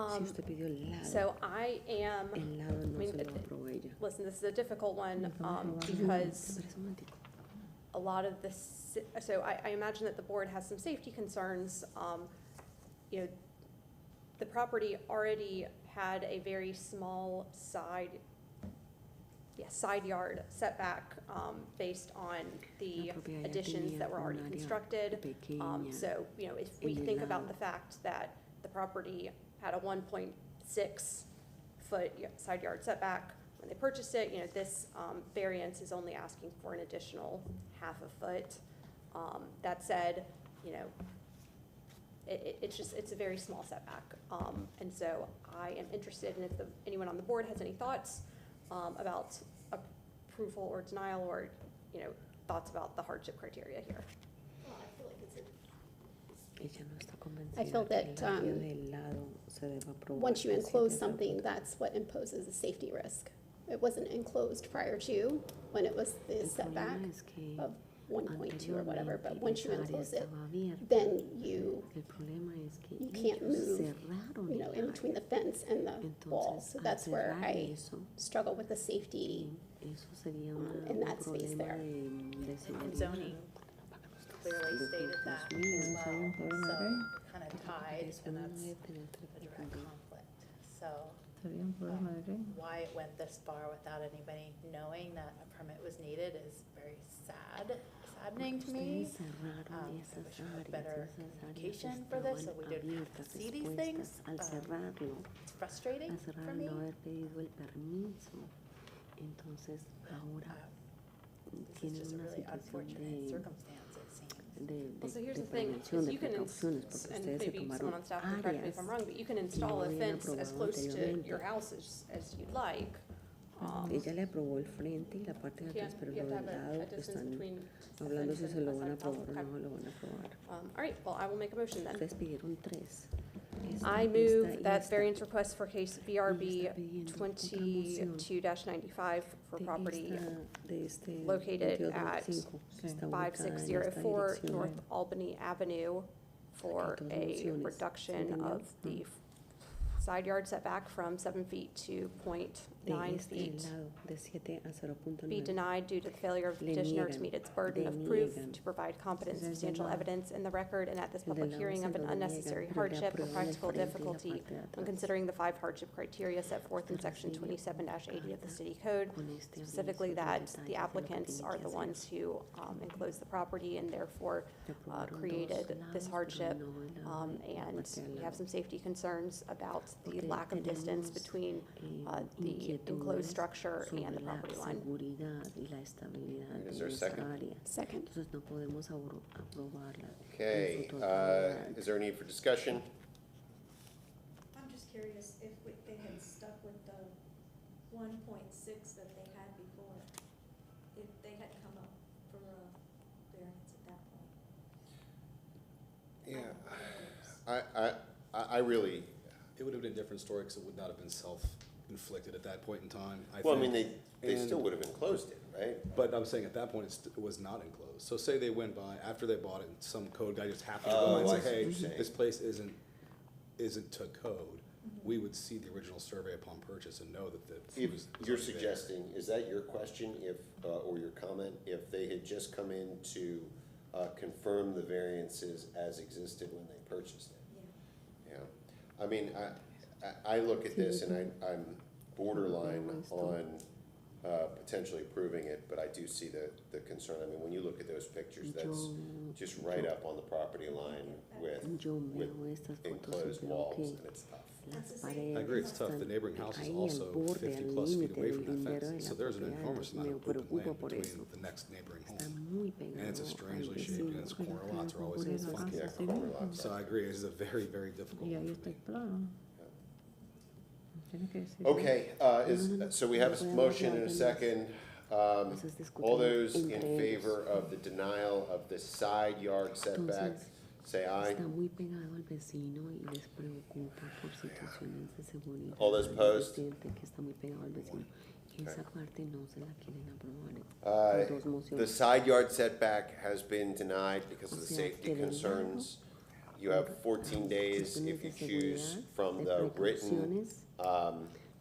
Si usted pidió el lado, So I am, el lado I no mean, se lo aprobó ella. listen, this is a difficult one, because Espérese un momentico. a lot of this, so I imagine that the board has some safety concerns. You know, the property already had a very small side yard setback, based on the La propiedad ya additions tenía that were un already área constructed. pequeña So, you know, if we en el think about lado. the fact that the property had a 1.6-foot side yard setback when they purchased it, you know, this variance is only asking for an additional half a foot. That said, you know, it's a very small setback. And so I am interested in if anyone on the board has any thoughts about approval or denial, or, you know, thoughts about the hardship criteria here. Ella no está convencida I feel que el that, área del lado se deba aprobar. Once you de enclose 7 something, a that's what imposes a safety risk. It wasn't enclosed prior to, when it was the El setback problema es que of 1.2 or whatever, but anteriormente once you esa área enclose it, estaba abierta. then you El problema es que you can't ellos move, cerraron you know, el in between the fence and the wall. Entonces, So al that's where cerrar I eso, struggle with the safety eso sería in un that space problema there. de And seguridad. zoning clearly stated that as well, so kind of tied, Eso and no that's debe tener a direct tráfico. conflict. So ¿Sería un problema de qué? why it went this far without anybody knowing that a permit was needed is very saddening to me. Ustedes cerraron I esas wish we had áreas, better esas áreas communication for this, so estaban we didn't have to abiertas, see these things. expuestas. Al cerrarlo, It's frustrating al for cerrar me. no haber pedido el permiso, entonces ahora This is tienen just a una really situación unfortunate circumstance, it seems. Well, so here's de the thing, prevención, is de you can, precauciones, porque and ustedes se maybe tomaron someone on staff can correct me if áreas I'm wrong, but you can que install no a habían fence as aprobado close to anteriormente. your house as you'd like. Ella le aprobó el frente y la parte de You atrás, pero have lo to del have lado a distance están between a hablando fence si and se lo a van a side fence. aprobar o Okay. no lo van a aprobar. All right, well, I will make a motion then. Ustedes pidieron 3. I move that variance request for case VRB 22-95 for property located at 5604 North Albany Avenue for a reduction of the side yard setback from 7 feet to 0.9 feet. Be denied due to the failure of the petitioner to meet its burden of proof to provide competent and substantial evidence in the record, and at this public hearing of an unnecessary hardship or practical difficulty when considering the 5 hardship criteria set forth in section 27-80 of the city code, specifically that the applicants are the ones who enclosed the property and therefore created this hardship, and we have some safety concerns about the lack of distance between the enclosed structure and the property line. Is there a second? Second. Entonces no podemos aprobarla. Okay, is there a need for discussion? I'm just curious if they had stuck with the 1.6 that they had before, if they had come up for a variance at that point. Yeah, I really, It would have been a different story because it would not have been self-inflicted at that point in time. well, I mean, think. they And- still would have enclosed it, right? But I'm saying at that point, it was not enclosed. So say they went by, after they bought it, and some code guy just happened to go by and Oh, I say, see what hey, you're saying. this place isn't to code. We would see the original survey upon purchase and know that If was you're already there. suggesting, is that your question, if, or your comment, if they had just come in to confirm the variances as existed when they purchased it? Yeah, I mean, I look at this and I'm borderline on potentially approving it, but I do see the concern. I mean, when you look at those pictures, that's just right up on the property line with enclosed walls, and it's tough. I agree, it's tough. The neighboring house is also 50-plus feet away from that fence, so there's an enormous amount of open land between the next neighboring home. And it's a strangely shaped, and its corner lots are always funky. Yeah, corner lots. So I agree, it's a very, very difficult Y one ahí for está me. el plano. Tienes que decir- Okay, so we have a motion and a second. All those in favor of the denial of the side yard setback, say aye. Está muy pegado al vecino y les preocupa por situaciones de seguridad. All those opposed? Sienten que está muy pegado al vecino. Esa parte no se la quieren aprobar. Dos The mociones. side yard setback has been denied because of the O sea, safety que del concerns. You have 14 days if you choose from the written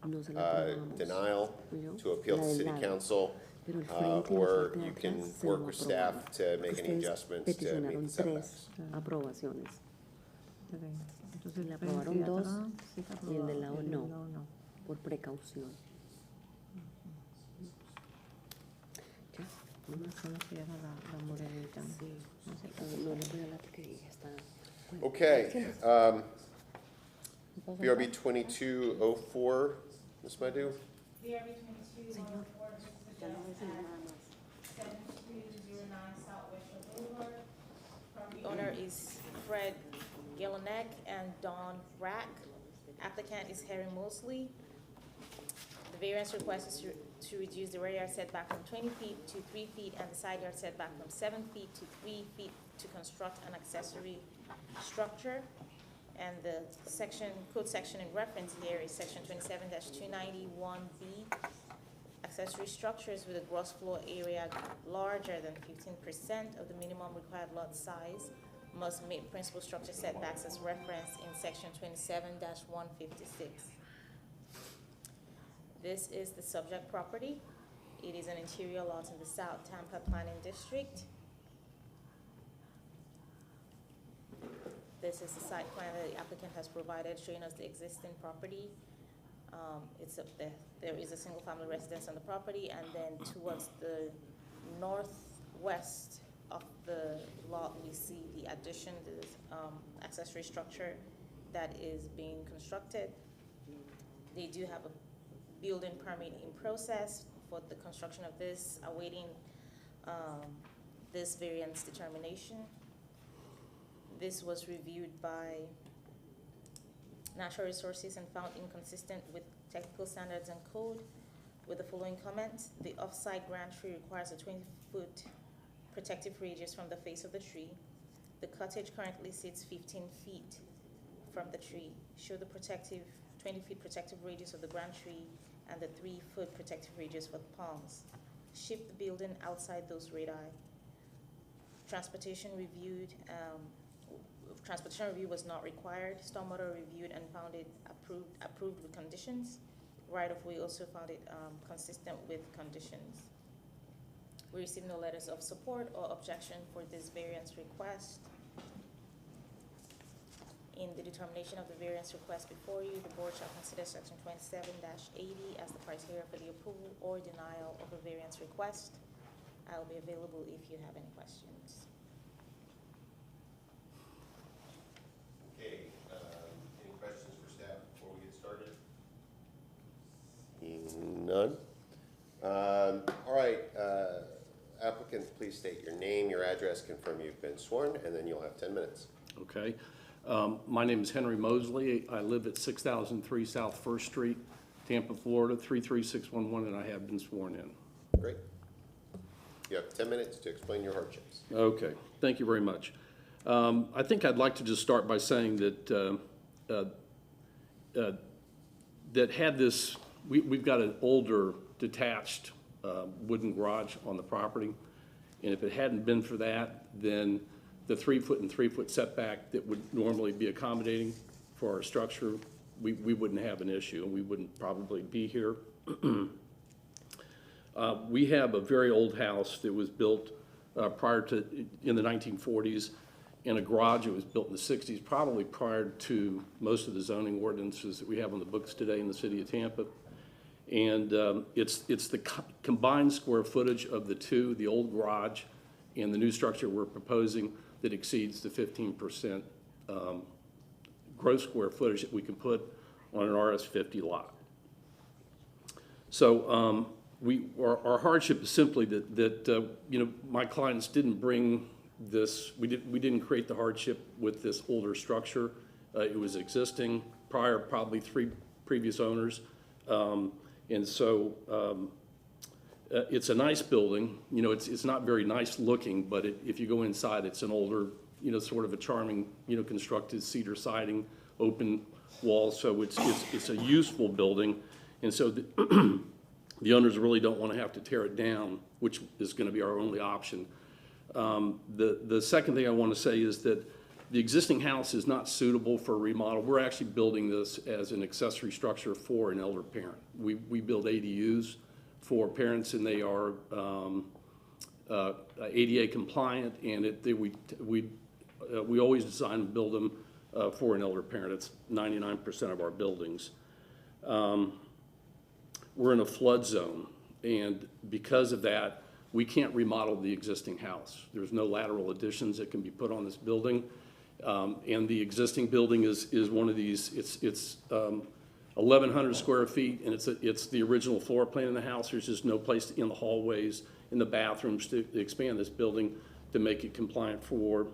No se la aprobamos. denial ¿Oyó? to appeal La to del city lado. council, Pero el frente y la or parte de you can atrás se work lo with staff aprobamos. to make any Ustedes adjustments to meet peticionaron the setbacks. 3 aprobaciones. Ok. Entonces, Le el frente y aprobaron 2 atrás sí está y el del aprobado, lado el del no, lado no. por precaución. Ya, nomás Solo que era la morenita. sí, no le voy a hablar porque ella está. bueno. Okay, BRB 2204, Ms. Madhu? VRB 22-104, this is the at 7209 Southwest Boulevard. Property owner is Fred Gillenek and Don Rack. Applicant is Harry Mosley. The variance request is to reduce the rear yard setback from 20 feet to 3 feet and the side yard setback from 7 feet to 3 feet to construct an accessory structure. And the code section in reference here is section 27-291B. Accessory structures with a gross floor area larger than 15% of the minimum required lot size must meet principal structure setbacks as referenced in section 27-156. This is the subject property. It is an interior lot in the South Tampa Planning District. This is the site plan that the applicant has provided, showing us the existing property. It's up there. There is a single-family residence on the property, and then towards the northwest of the lot, we see the addition, the accessory structure that is being constructed. They do have a building permit in process for the construction of this, awaiting this variance determination. This was reviewed by Natural Resources and found inconsistent with technical standards and code with the following comments. The off-site grand tree requires a 20-foot protective radius from the face of the tree. The cottage currently sits 15 feet from the tree. Show the 20-feet protective radius of the grand tree and the 3-foot protective radius for the palms. Shift the building outside those radii. Transportation review was not required. Stormwater reviewed and found it approved with conditions. Right of way also found it consistent with conditions. We received no letters of support or objection for this variance request. In the determination of the variance request before you, the board shall consider section 27-80 as the criteria for the approval or denial of a variance request. I will be available if you have any questions. Okay, any questions for staff before we get started? Seeing none. All right, applicant, please state your name, your address, confirm you've been sworn, and then you'll have 10 minutes. Okay. My name is Henry Mosley. I live at 6003 South First Street, Tampa, Florida, 33611, and I have been sworn in. Great. You have 10 minutes to explain your hardships. Okay, thank you very much. I think I'd like to just start by saying that that had this, we've got an older detached wooden garage on the property, and if it hadn't been for that, then the 3-foot and 3-foot setback that would normally be accommodating for our structure, we wouldn't have an issue, and we wouldn't probably be here. We have a very old house that was built prior to, in the 1940s, in a garage that was built in the 60s, probably prior to most of the zoning ordinances that we have on the books today in the city of Tampa. And it's the combined square footage of the two, the old garage and the new structure we're proposing, that exceeds the 15% gross square footage that we can put on an RS-50 lot. So our hardship is simply that you know, my clients didn't bring this, we didn't create the hardship with this older structure. It was existing prior, probably 3 previous owners. And so it's a nice building. You know, it's not very nice looking, but if you go inside, it's an older, you know, sort of a charming, you know, constructed cedar siding, open walls. So it's a useful building. And so the owners really don't want to have to tear it down, which is going to be our only option. The second thing I want to say is that the existing house is not suitable for a remodel. We're actually building this as an accessory structure for an elder parent. We build ADUs for parents, and they are ADA compliant, and we always design and build them for an elder parent. It's 99% of our buildings. We're in a flood zone, and because of that, we can't remodel the existing house. There's no lateral additions that can be put on this building. And the existing building is one of these, it's 1,100 square feet, and it's the original floor plan in the house. There's just no place in the hallways, in the bathrooms to expand this building to make it compliant for,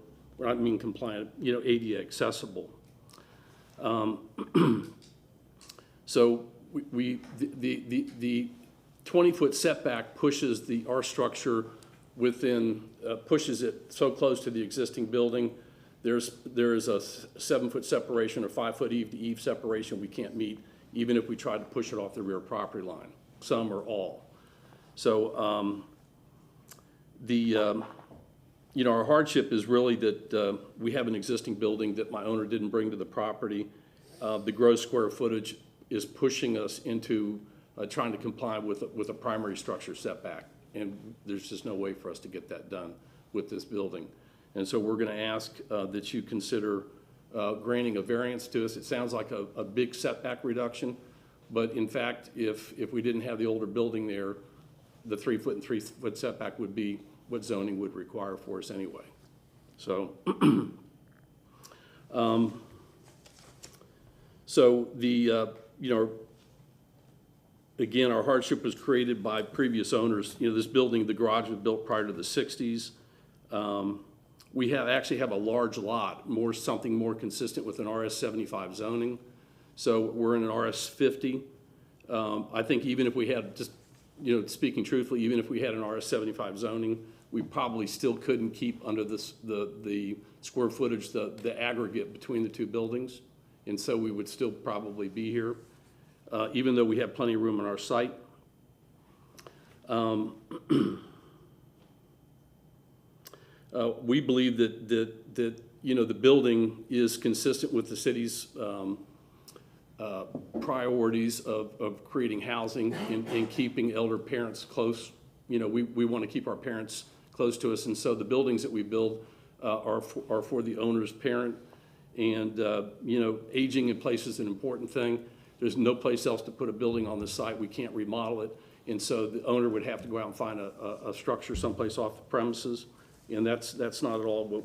I mean compliant, you know, ADA accessible. So the 20-foot setback pushes our structure within, pushes it so close to the existing building. There is a 7-foot separation or 5-foot eave-to-eave separation we can't meet, even if we tried to push it off the rear property line, some or all. So you know, our hardship is really that we have an existing building that my owner didn't bring to the property. The gross square footage is pushing us into trying to comply with a primary structure setback, and there's just no way for us to get that done with this building. And so we're going to ask that you consider granting a variance to us. It sounds like a big setback reduction, but in fact, if we didn't have the older building there, the 3-foot and 3-foot setback would be what zoning would require for us anyway. So, so the you know, again, our hardship was created by previous owners. You know, this building, the garage was built prior to the 60s. We actually have a large lot, something more consistent with an RS-75 zoning. So we're in an RS-50. I think even if we had, just, you know, speaking truthfully, even if we had an RS-75 zoning, we probably still couldn't keep under the square footage, the aggregate between the two buildings. And so we would still probably be here, even though we have plenty of room on our site. We believe that you know, the building is consistent with the city's priorities of creating housing and keeping elder parents close. You know, we want to keep our parents close to us, and so the buildings that we build are for the owner's parent. And you know, aging in place is an important thing. There's no place else to put a building on the site. We can't remodel it, and so the owner would have to go out and find a structure someplace off the premises. And that's not at all what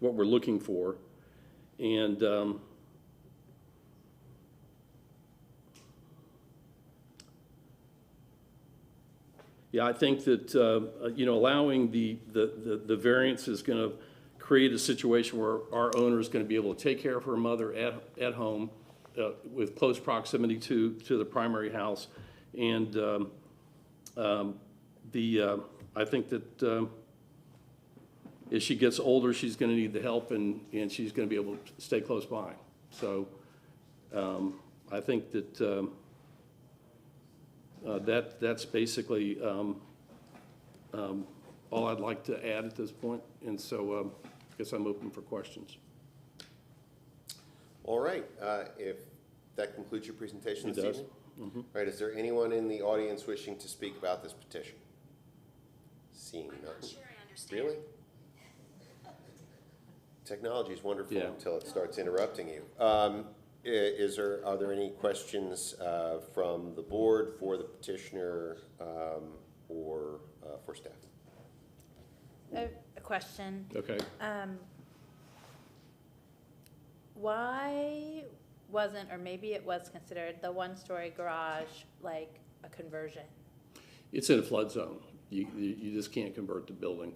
we're looking for. And yeah, I think that you know, allowing the variance is going to create a situation where our owner is going to be able to take care of her mother at home with close proximity to the primary house, and I think that as she gets older, she's going to need the help, and she's going to be able to stay close by. So I think that that's basically all I'd like to add at this point. And so I guess I'm open for questions. All right, if that concludes your presentation It this does. evening? Mm-hmm. All right, is there anyone in the audience wishing to speak about this petition? Seeing none. Really? Technology is wonderful Yeah. until it starts interrupting you. Are there any questions from the board for the petitioner or for staff? I have a question. Okay. Why wasn't, or maybe it was considered, the one-story garage like a conversion? It's in a flood zone. You just can't convert the building.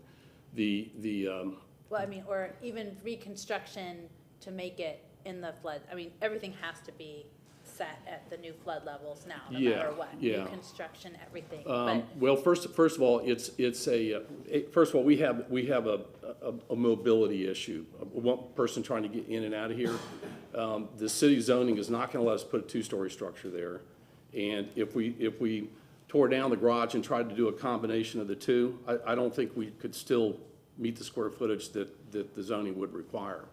Well, I mean, or even reconstruction to make it in the flood. I mean, everything has to be set at the new flood levels now, no Yeah, matter what. yeah. New construction, everything. But Well, first of all, first of all, we have a mobility issue. One person trying to get in and out of here. The city zoning is not gonna let us put a two-story structure there. And if we tore down the garage and tried to do a combination of the two, I don't think we could still meet the square footage that the zoning would require.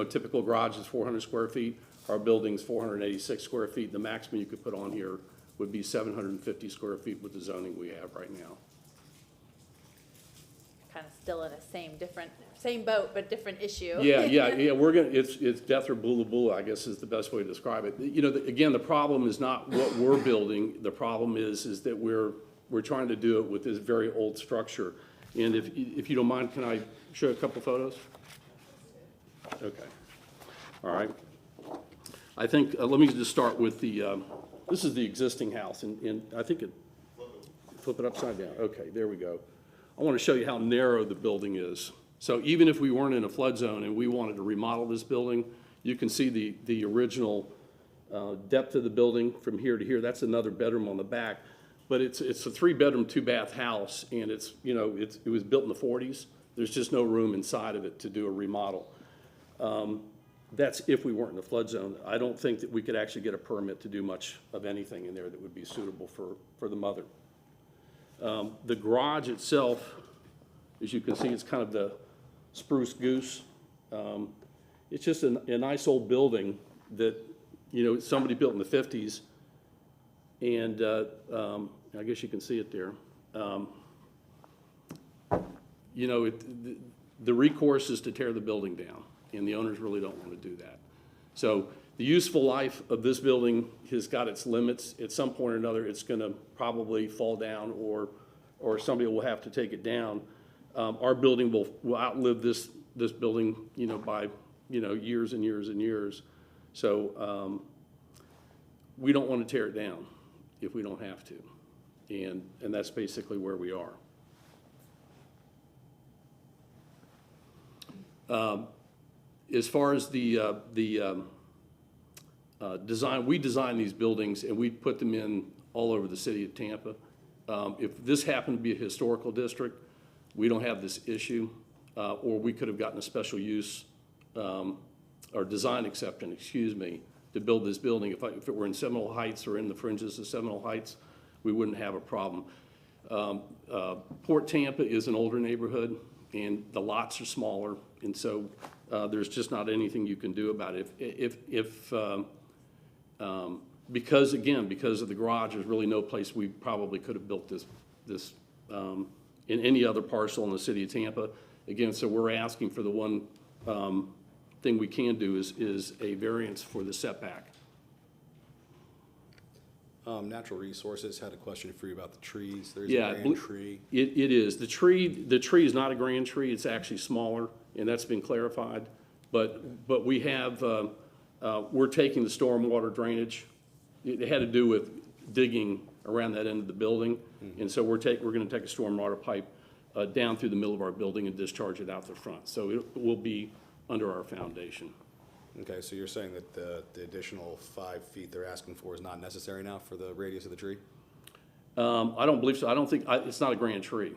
Typical garage is 400 square feet. Our building's 486 square feet. The maximum you could put on here would be 750 square feet with the zoning we have right now. kind of still in a same boat, but different issue. Yeah, it's death or bula bula, I guess is the best way to describe it. Again, the problem is not what we're building. The problem is that we're trying to do it with this very old structure. And if you don't mind, can I show you a couple photos? Okay. All right. I think, let me just start with this is the existing house, and I think flip it upside down. Okay, there we go. I want to show you how narrow the building is. So even if we weren't in a flood zone and we wanted to remodel this building, you can see the original depth of the building from here to here. That's another bedroom on the back. But it's a 3-bedroom, 2-bath house, and it was built in the 40s. There's just no room inside of it to do a remodel. That's if we weren't in a flood zone. I don't think that we could actually get a permit to do much of anything in there that would be suitable for the mother. The garage itself, as you can see, it's kind of the spruce goose. It's just a nice old building that, somebody built in the 50s. And I guess you can see it there. The recourse is to tear the building down, and the owners really don't want to do that. So the useful life of this building has got its limits. At some point or another, it's going to probably fall down, or somebody will have to take it down. Our building will outlive this building, by years and years and years. So we don't want to tear it down if we don't have to, and that's basically where we are. As far as the design, we design these buildings and we put them in all over the city of Tampa. If this happened to be a historical district, we don't have this issue, or we could have gotten a special use or design exception, to build this building. If it were in Seminole Heights or in the fringes of Seminole Heights, we wouldn't have a problem. Port Tampa is an older neighborhood, and the lots are smaller, and so there's just not anything you can do about it. Because of the garage, there's really no place we probably could have built this in any other parcel in the city of Tampa. Again, so we're asking for the one thing we can do is a variance for the setback. Natural Resources had a question for you about the trees. There's Yeah, a grand tree. It is. The tree is not a grand tree. It's actually smaller, and that's been clarified. But we have, we're taking the stormwater drainage. It had to do with digging around that end of the building. And so we're gonna take a stormwater pipe down through the middle of our building and discharge it out the front. So it will be under our foundation. Okay, so you're saying that the additional 5 feet they're asking for is not necessary now for the radius of the tree? I don't believe so. I don't think, it's not a grand tree.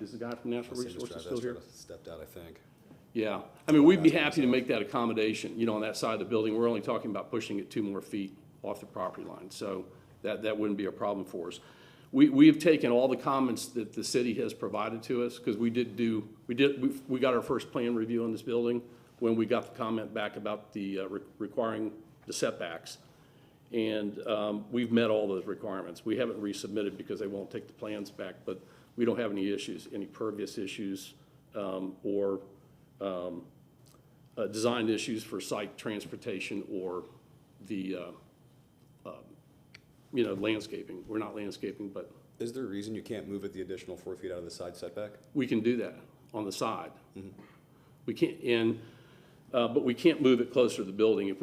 Is the guy from Natural Let's see, Mr. Resources still here? Ives stepped out, I think. Yeah, I mean, we'd be happy to make that accommodation, on that side of the building. We're only talking about pushing it 2 more feet off the property line, so that wouldn't be a problem for us. We have taken all the comments that the city has provided to us, because we got our first plan review on this building when we got the comment back about the requiring the setbacks. And we've met all those requirements. We haven't resubmitted because they won't take the plans back, but we don't have any issues, any pervious issues, or design issues for site transportation or the, landscaping. We're not landscaping, but Is there a reason you can't move it the additional 4 feet out of the side setback? we can do that on the side. We can't, but we can't move it closer to the building. If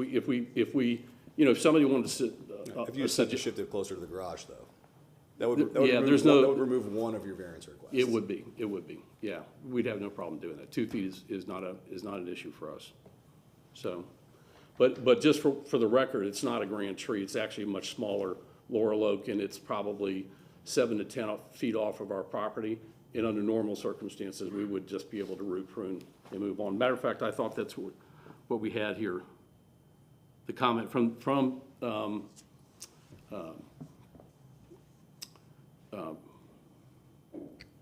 if somebody wanted to sit. If you decided to shift it closer to the garage, though, that would Yeah, remove there's one- no- that would remove one of your variance requests. It would be, yeah. We'd have no problem doing that. 2 feet is not an issue for us. So, but just for the record, it's not a grand tree. It's actually a much smaller laurel oak, and it's probably 7 to 10 feet off of our property. And under normal circumstances, we would just be able to root prune and move on. Matter of fact, I thought that's what we had here. The comment from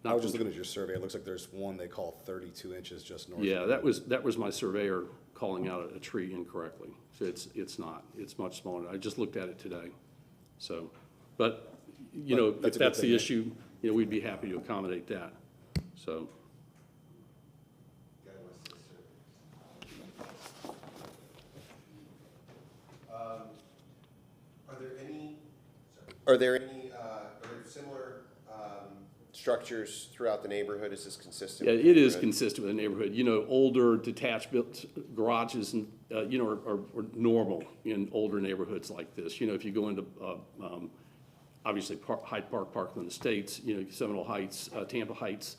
I was just looking at your survey. It looks like there's one they call 32 inches just north. Yeah, that was my surveyor calling out a tree incorrectly. So it's not, it's much smaller. I just looked at it today. So, but, if that's a good that's thing, the yeah. issue, we'd be happy to accommodate that. So, Are there similar structures throughout the neighborhood? Is this consistent? yeah, with the it is neighborhood? consistent with the neighborhood. Older detached built garages and, are normal in older neighborhoods like this. If you go into, obviously Hyde Park, Parkland Estates, Seminole Heights, Tampa Heights,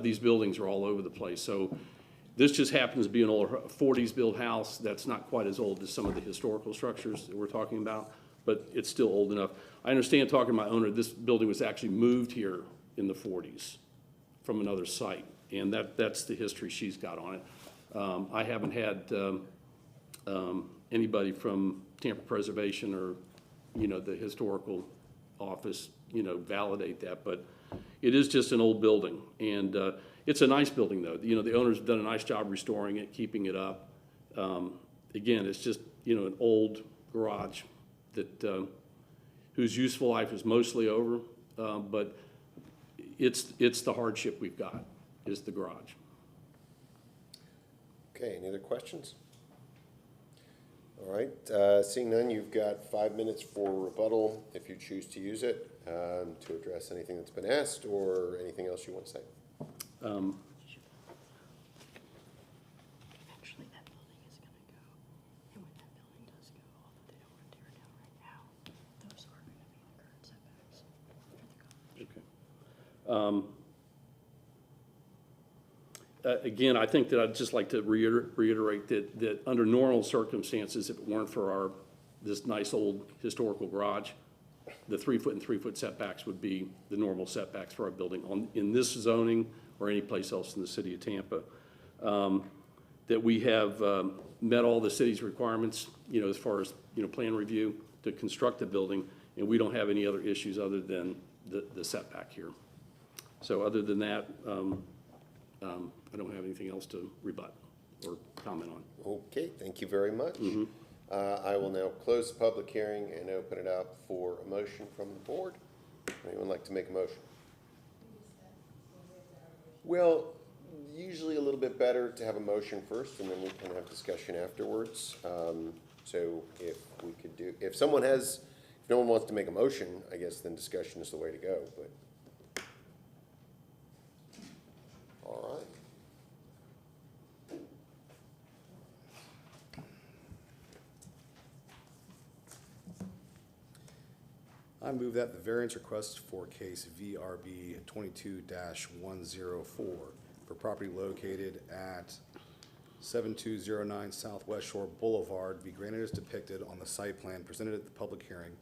these buildings are all over the place. So this just happens to be an old 40s built house that's not quite as old as some of the historical structures that we're talking about, but it's still old enough. I understand, talking to my owner, this building was actually moved here in the 40s from another site, and that's the history she's got on it. I haven't had anybody from Tampa Preservation or, the historical office, validate that, but it is just an old building, and it's a nice building, though. The owner's done a nice job restoring it, keeping it up. Again, it's just, an old garage that, whose useful life is mostly over, but it's the hardship we've got, is the garage. Okay, any other questions? All right, seeing none, you've got 5 minutes for rebuttal if you choose to use it, to address anything that's been asked or anything else you want to say. Eventually that building is gonna go, and when that building does go, although they don't wanna tear it down right now, those are gonna be the current setbacks for the garage. Again, I think that I'd just like to reiterate that under normal circumstances, if it weren't for this nice old historical garage, the 3 foot and 3 foot setbacks would be the normal setbacks for our building in this zoning or any place else in the city of Tampa. That we have met all the city's requirements, as far as, plan review to construct the building, and we don't have any other issues other than the setback here. So other than that, I don't have anything else to rebut or comment on. Okay, thank you very much. I will now close the public hearing and open it up for a motion from the board. Anyone like to make a motion? Well, usually a little bit better to have a motion first, and then we can have discussion afterwards. So if we could do, if no one wants to make a motion, I guess then discussion is the way to go, but. All right. I move that the variance request for case VRB 22-104 for property located at 7209 Southwest Shore Boulevard be granted as depicted on the site plan presented at the public hearing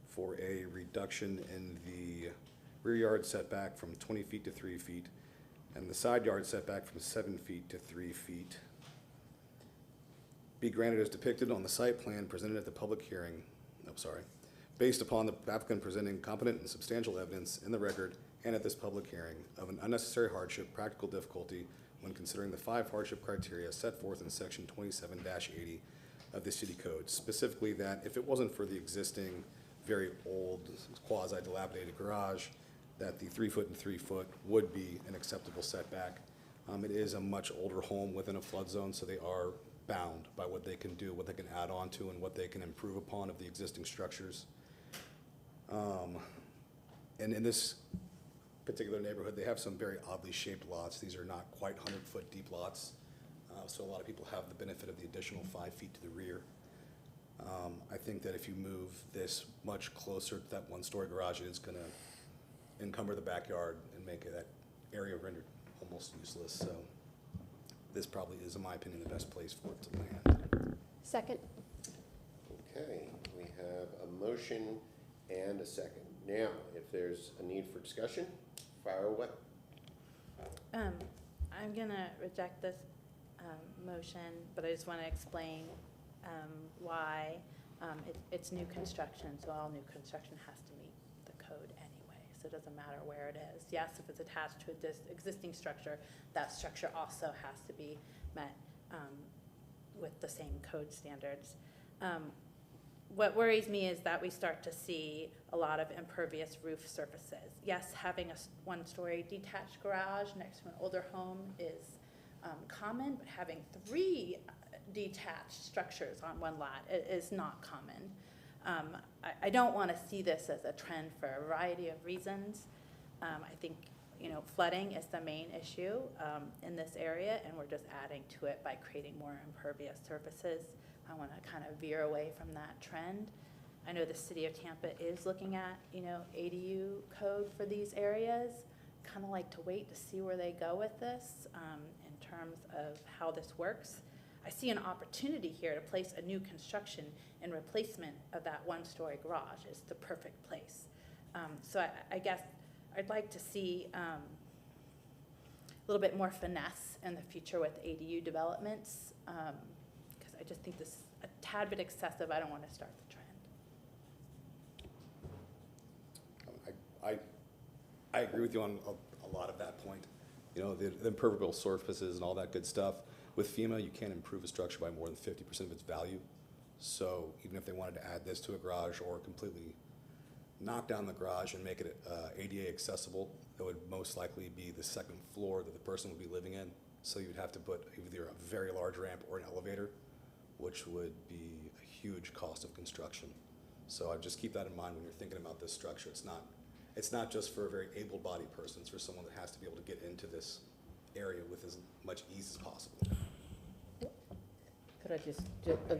for a reduction in the rear yard setback from 20 feet to 3 feet and the side yard setback from 7 feet to 3 feet. Be granted as depicted on the site plan presented at the public hearing, based upon the applicant presenting competent and substantial evidence in the record and at this public hearing of an unnecessary hardship, practical difficulty when considering the 5 hardship criteria set forth in section 27-80 of the city code. Specifically that if it wasn't for the existing very old quasi-dilapidated garage, that the 3 foot and 3 foot would be an acceptable setback. It is a much older home within a flood zone, so they are bound by what they can do, what they can add on to, and what they can improve upon of the existing structures. And in this particular neighborhood, they have some very oddly shaped lots. These are not quite 100-foot deep lots, so a lot of people have the benefit of the additional 5 feet to the rear. I think that if you move this much closer to that one-story garage, it's going to encumber the backyard and make that area rendered almost useless. So this probably is, in my opinion, the best place for it to land. Second. Okay, we have a motion and a second. Now, if there's a need for discussion, fire away. I'm gonna reject this, motion, but I just wanna explain, why, it's new construction, so all new construction has to meet the code anyway, so it doesn't matter where it is. Yes, if it's attached to this existing structure, that structure also has to be met, with the same code standards. What worries me is that we start to see a lot of impervious roof surfaces. Yes, having a one-story detached garage next to an older home is common, but having 3 detached structures on one lot is not common. I don't want to see this as a trend for a variety of reasons. I think, flooding is the main issue in this area, and we're just adding to it by creating more impervious surfaces. I want to kind of veer away from that trend. I know the city of Tampa is looking at, ADU code for these areas. Kind of like to wait to see where they go with this in terms of how this works. I see an opportunity here to place a new construction in replacement of that one-story garage. It's the perfect place. So I guess I'd like to see a little bit more finesse in the future with ADU developments. Because I just think this is a tad bit excessive. I don't want to start the trend. I agree with you on a lot of that point. The impermeable surfaces and all that good stuff. With FEMA, you can't improve a structure by more than 50% of its value. So even if they wanted to add this to a garage or completely knock down the garage and make it ADA accessible, it would most likely be the second floor that the person would be living in. So you'd have to put either a very large ramp or an elevator, which would be a huge cost of construction. So I just keep that in mind when you're thinking about this structure. It's not just for a very able-bodied person. It's for someone that has to be able to get into this area with as much ease as possible. Could I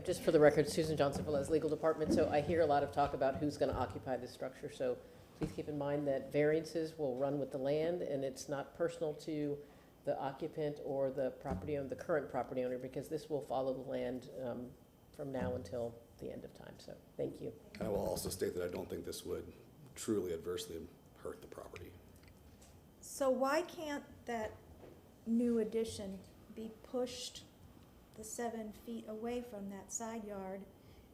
just for the record, Susan Johnson Velez, Legal Department. So I hear a lot of talk about who's going to occupy this structure. So please keep in mind that variances will run with the land, and it's not personal to the occupant or the property owner, the current property owner, because this will follow the land from now until the end of time. So thank you. And I will also state that I don't think this would truly adversely hurt the property. So why can't that new addition be pushed the 7 feet away from that side yard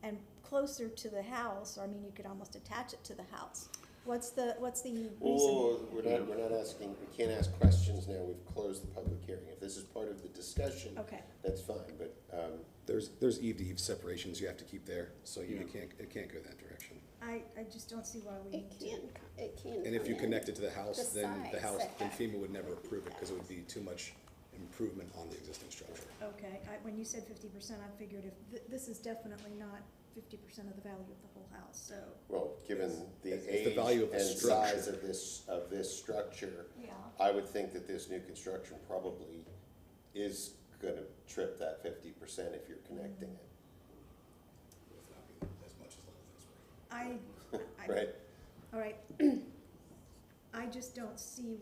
and closer to the house? Or, I mean, you could almost attach it to the house. What's the reason? Oh, we're not asking, we can't ask questions now. We've closed the public hearing. If this is part of the discussion, Okay. that's fine, but, There's eve-to-eve separations you have to keep there, so it can't go that direction. I just don't see why we need to. It can. And if you come in connect it to the house, the then the side house, then setback. FEMA would never approve it because it would be too much improvement on the existing structure. Okay, when you said 50%, I figured if, this is definitely not 50% of the value of the whole house, so. well, given the It's the age value of the and structure. size of this structure, Yeah. I would think that this new construction probably is gonna trip that 50% if you're connecting it, With not being as much as other things were. right? All right. I just don't see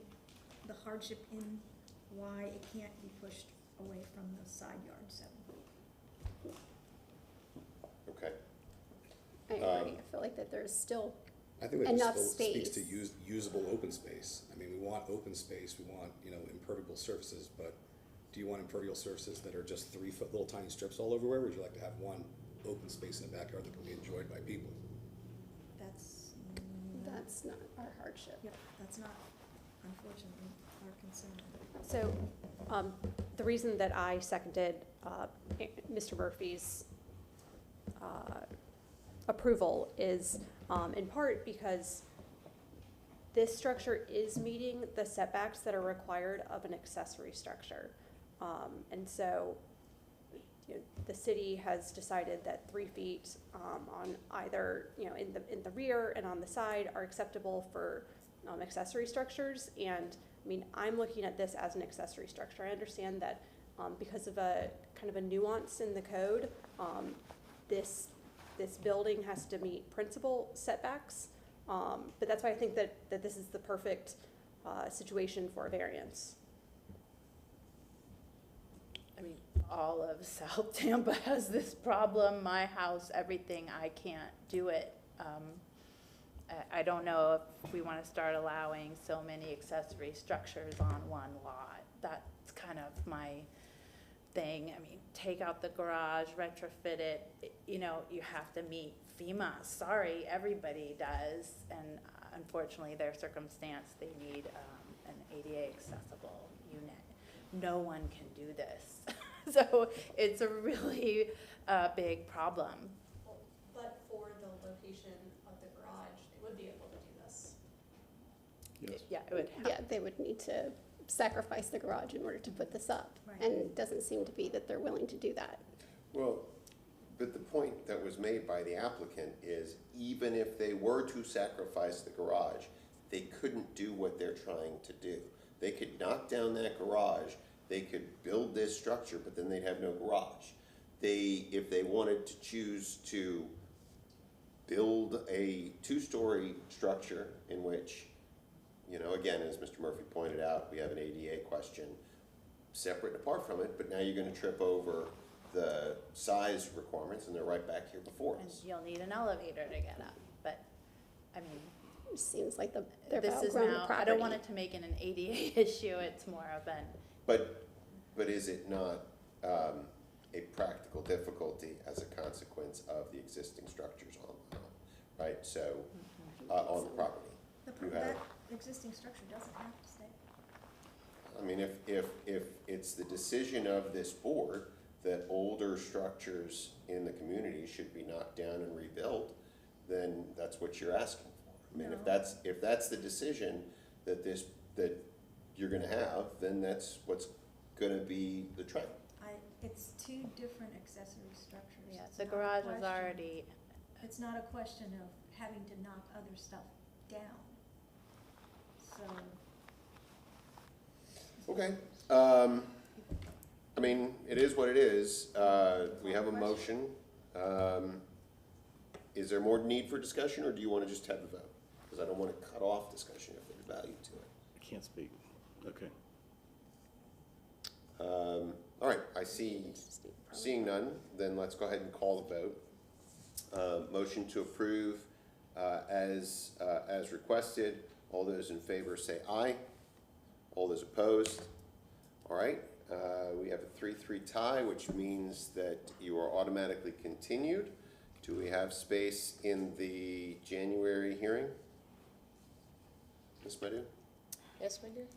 the hardship in why it can't be pushed away from the side yard 7. Okay. I agree. I feel like that there's still I think that enough just still speaks space. to usable open space. I mean, we want open space, we want, impermeable surfaces, but do you want impermeable surfaces that are just 3-foot little tiny strips all over? Where would you like to have one open space in the backyard that can be enjoyed by people? That's not our hardship. Yep, that's not, unfortunately, our concern. So, the reason that I seconded Mr. Murphy's approval is in part because this structure is meeting the setbacks that are required of an accessory structure. And so the city has decided that 3 feet on either, in the rear and on the side are acceptable for accessory structures. And I mean, I'm looking at this as an accessory structure. I understand that because of a kind of a nuance in the code, this building has to meet principal setbacks. But that's why I think that this is the perfect situation for a variance. I mean, all of South Tampa has this problem. My house, everything, I can't do it. I don't know if we want to start allowing so many accessory structures on one lot. That's kind of my thing. I mean, take out the garage, retrofit it. You have to meet FEMA. Sorry, everybody does. And unfortunately, their circumstance, they need an ADA accessible unit. No one can do this. So it's a really big problem. But for the location of the garage, they would be able to do this. Yes. Yeah, it would Yeah, they would need to sacrifice the garage in order to put this up. Right. And it doesn't seem to be that they're willing to do that. Well, but the point that was made by the applicant is even if they were to sacrifice the garage, they couldn't do what they're trying to do. They could knock down that garage, they could build this structure, but then they'd have no garage. If they wanted to choose to build a 2-story structure in which, again, as Mr. Murphy pointed out, we have an ADA question separate and apart from it, but now you're gonna trip over the size requirements and they're right back here before And us. you'll need an elevator to get up. But, I mean, It seems like they've this is outgrown the now, I property. don't want it to make it an ADA issue. It's more of an, But is it not a practical difficulty as a consequence of the existing structures on the home, right? So, on the property. You have, That existing structure doesn't have to stay. I mean, if it's the decision of this board that older structures in the community should be knocked down and rebuilt, then that's what you're asking for. I mean, if that's the decision that you're gonna have, then that's what's gonna be the trend. It's 2 different accessory structures. yeah, It's the not a garage is question- already, It's not a question of having to knock other stuff down. So, Okay, I mean, it is what it is. We have a motion. Is there more need for discussion, or do you want to just have the vote? Because I don't want to cut off discussion if there's value to it. I can't speak. Okay. All right, seeing none, then let's go ahead and call the vote. Motion to approve as requested. All those in favor say aye. All those opposed? All right, we have a 3-3 tie, which means that you are automatically continued. Do we have space in the January hearing? Ms. Madhu? Yes, we do.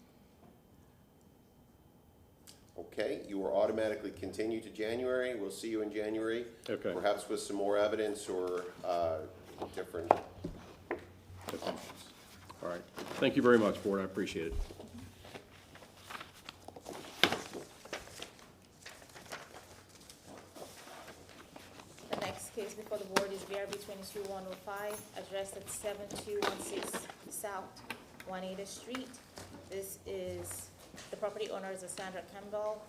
Okay, you are automatically continued to January. We'll see you in January. Okay. Perhaps with some more evidence or different options. All right. Thank you very much, Board. I appreciate it. The next case before the board is VRB 22105, addressed at 7216 South Juanita Street. This is, the property owner is Sandra Campbell,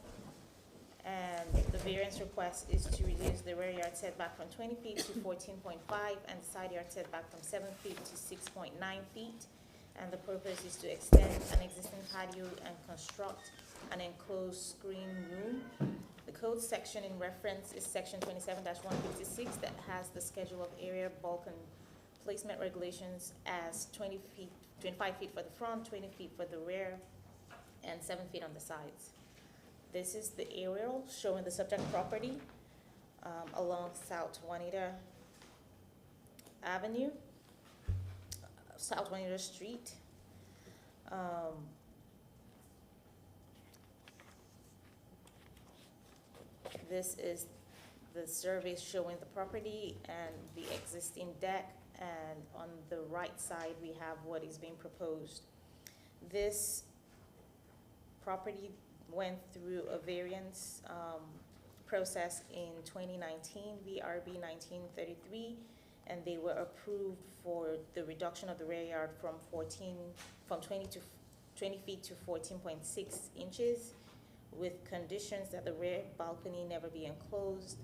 and the variance request is to reduce the rear yard setback from 20 feet to 14.5 and the side yard setback from 7 feet to 6.9 feet. And the purpose is to extend an existing patio and construct an enclosed screen room. The code section in reference is section 27-156 that has the schedule of area, bulk, and placement regulations as 25 feet for the front, 20 feet for the rear, and 7 feet on the sides. This is the aerial showing the subject property along South Juanita Avenue, South Juanita Street. This is the survey showing the property and the existing deck, and on the right side, we have what is being proposed. This property went through a variance process in 2019, VRB 1933, and they were approved for the reduction of the rear yard from 20 feet to 14.6 inches, with conditions that the rear balcony never be enclosed.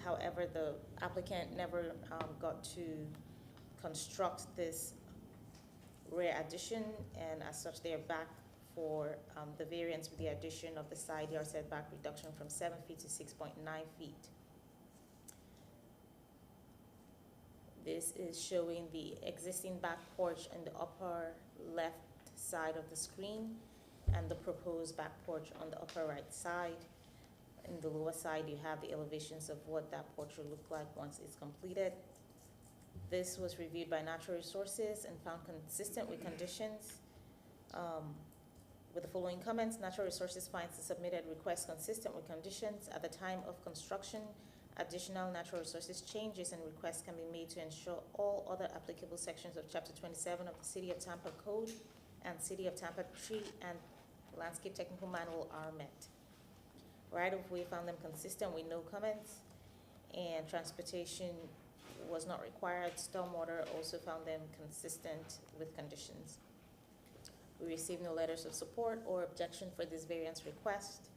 However, the applicant never got to construct this rear addition, and as such, they are back for the variance with the addition of the side yard setback reduction from 7 feet to 6.9 feet. This is showing the existing back porch in the upper left side of the screen and the proposed back porch on the upper right side. In the lower side, you have the elevations of what that porch will look like once it's completed. This was reviewed by Natural Resources and found consistent with conditions. With the following comments, Natural Resources finds the submitted request consistent with conditions. At the time of construction, additional Natural Resources changes and requests can be made to ensure all other applicable sections of Chapter 27 of the City of Tampa Code and City of Tampa Tree and Landscape Technical Manual are met. Right-of-way found them consistent with no comments, and transportation was not required. Stormwater also found them consistent with conditions. We received no letters of support or objection for this variance request.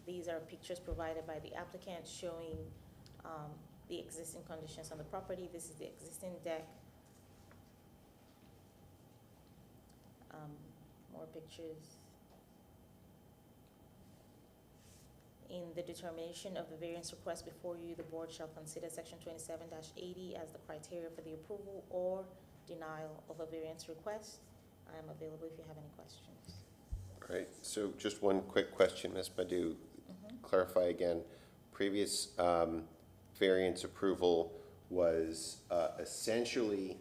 These are pictures provided by the applicant showing the existing conditions on the property. This is the existing deck. More pictures. In the determination of the variance request before you, the board shall consider section 27-80 as the criteria for the approval or denial of a variance request. I am available if you have any questions. All right, so just one quick question, Ms. Badu. Clarify again, previous variance approval was essentially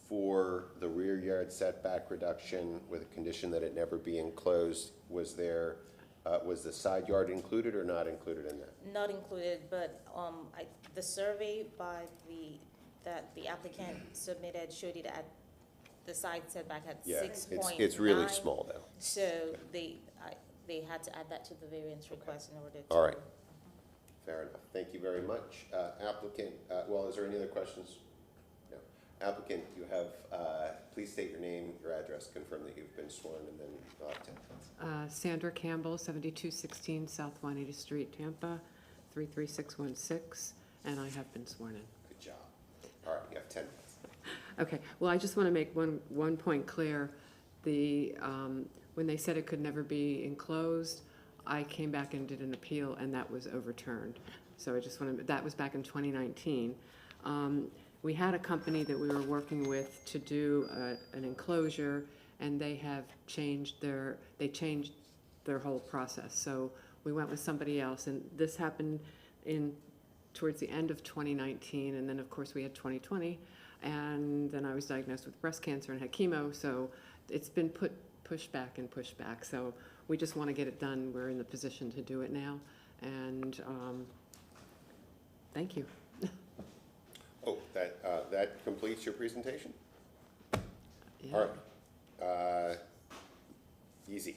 for the rear yard setback reduction with a condition that it never be enclosed. Was there, was the side yard included or not included in that? Not included, but the survey that the applicant submitted showed it at the side setback at 6.9. It's really small though. So they had to add that to the variance request in order to. All right, fair enough. Thank you very much. Applicant, well, is there any other questions? No. Applicant, you have, please state your name, your address, confirm that you've been sworn, and then you'll have 10 minutes. Sandra Campbell, 7216 South 180th Street, Tampa, 33616, and I have been sworn in. Good job. All right, you have 10 minutes. Okay, well, I just want to make one point clear. When they said it could never be enclosed, I came back and did an appeal, and that was overturned. So I just want to, that was back in 2019. We had a company that we were working with to do an enclosure, and they have changed their whole process. So we went with somebody else, and this happened towards the end of 2019, and then of course we had 2020, and then I was diagnosed with breast cancer and had chemo, so it's been pushed back and pushed back. So we just want to get it done. We're in the position to do it now, and thank you. Oh, that completes your presentation? Yeah. All right. Easy.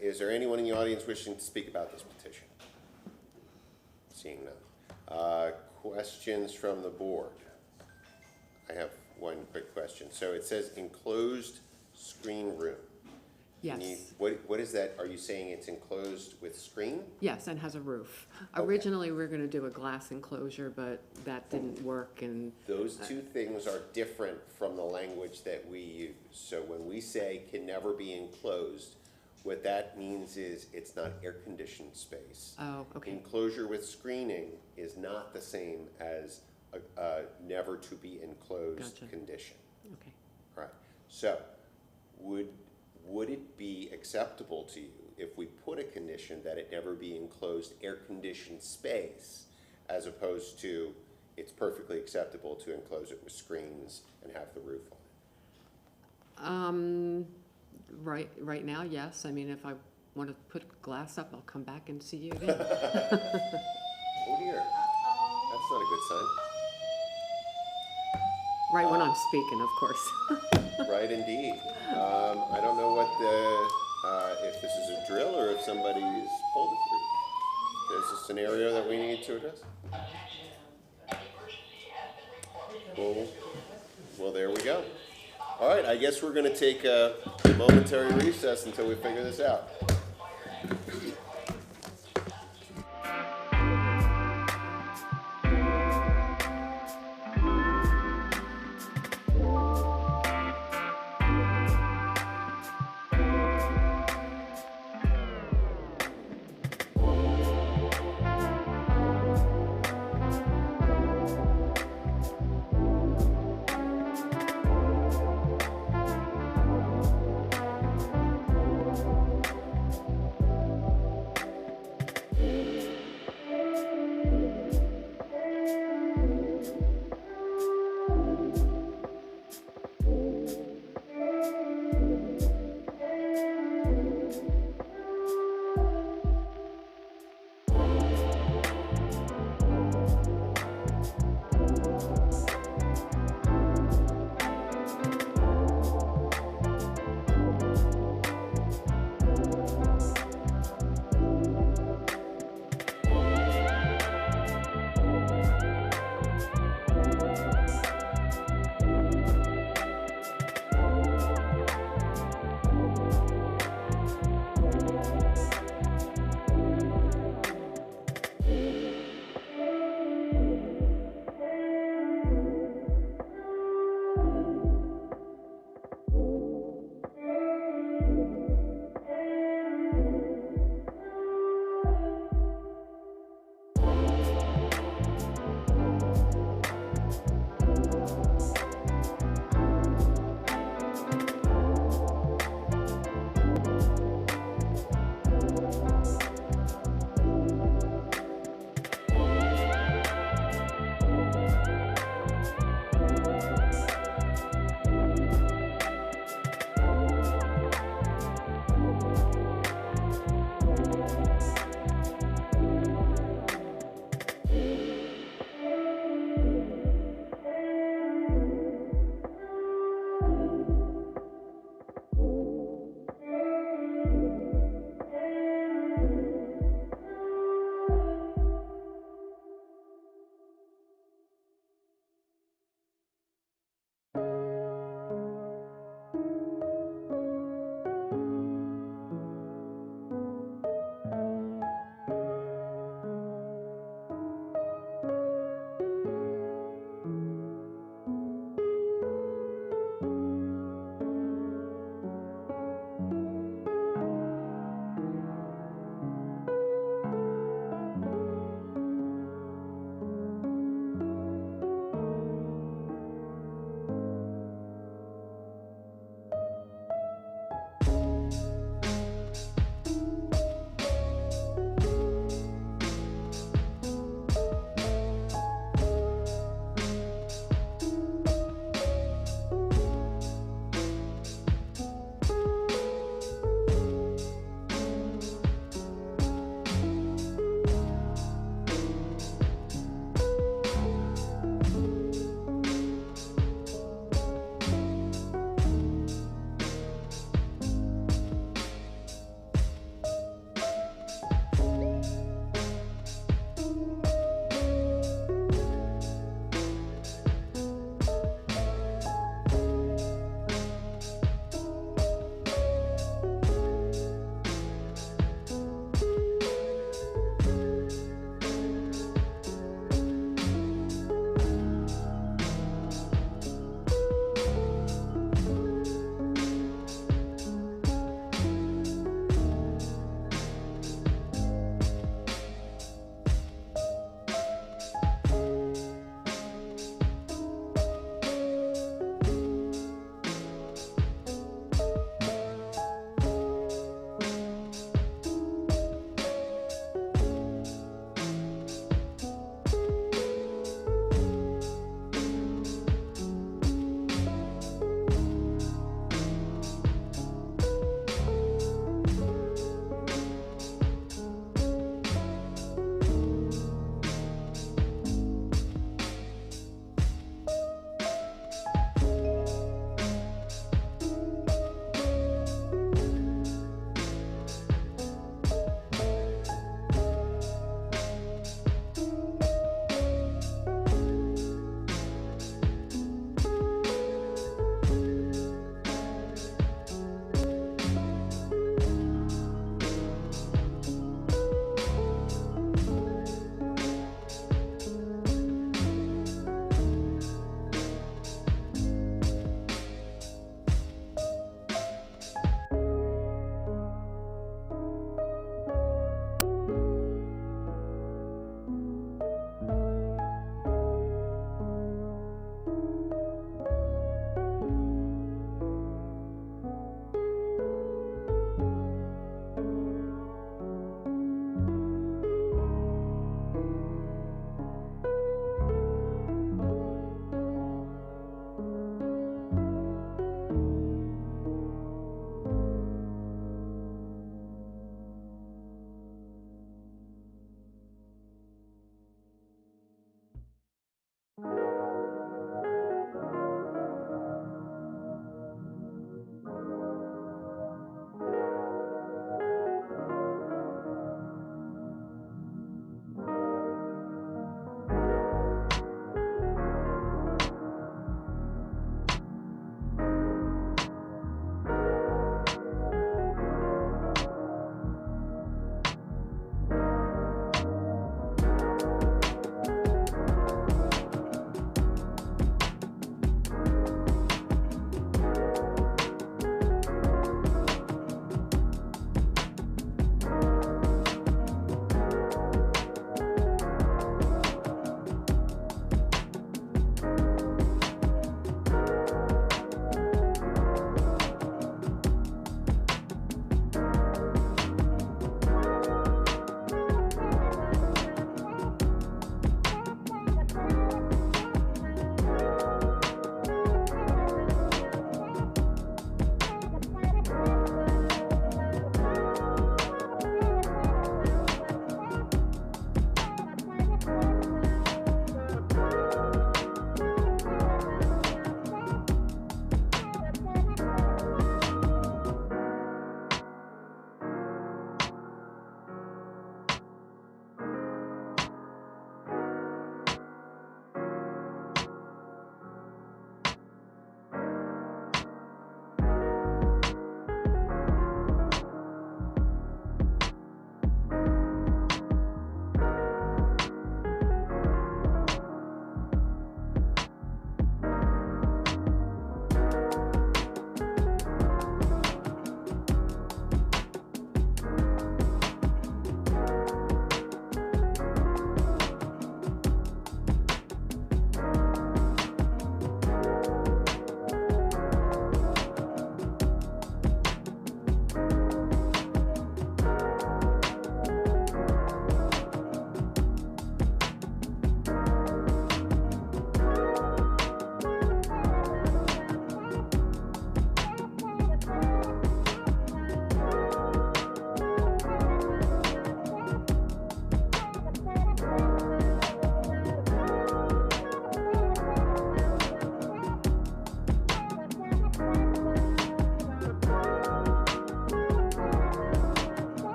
Is there anyone in the audience wishing to speak about this petition? Seeing none. Questions from the board? I have one quick question. So it says enclosed screen room. Yes. What is that? Are you saying it's enclosed with screen? Yes, and has a roof. Okay. Originally, we were going to do a glass enclosure, but that didn't work, and Those two things are different from the language that we use. So when we say can never be enclosed, what that means is it's not air-conditioned space. oh, okay. Enclosure with screening is not the same as a never to be enclosed Gotcha. condition. Okay. All right. So would it be acceptable to you if we put a condition that it never be enclosed air-conditioned space, as opposed to it's perfectly acceptable to enclose it with screens and have the roof on it? Right now, yes. I mean, if I want to put glass up, I'll come back and see you again. Oh dear, that's not a good sign. Right when I'm speaking, of course. Right, indeed. I don't know what if this is a drill or if somebody's pulled it through. There's a scenario that we need to address. Well, there we go. All right, I guess we're gonna take a momentary recess until we figure this out.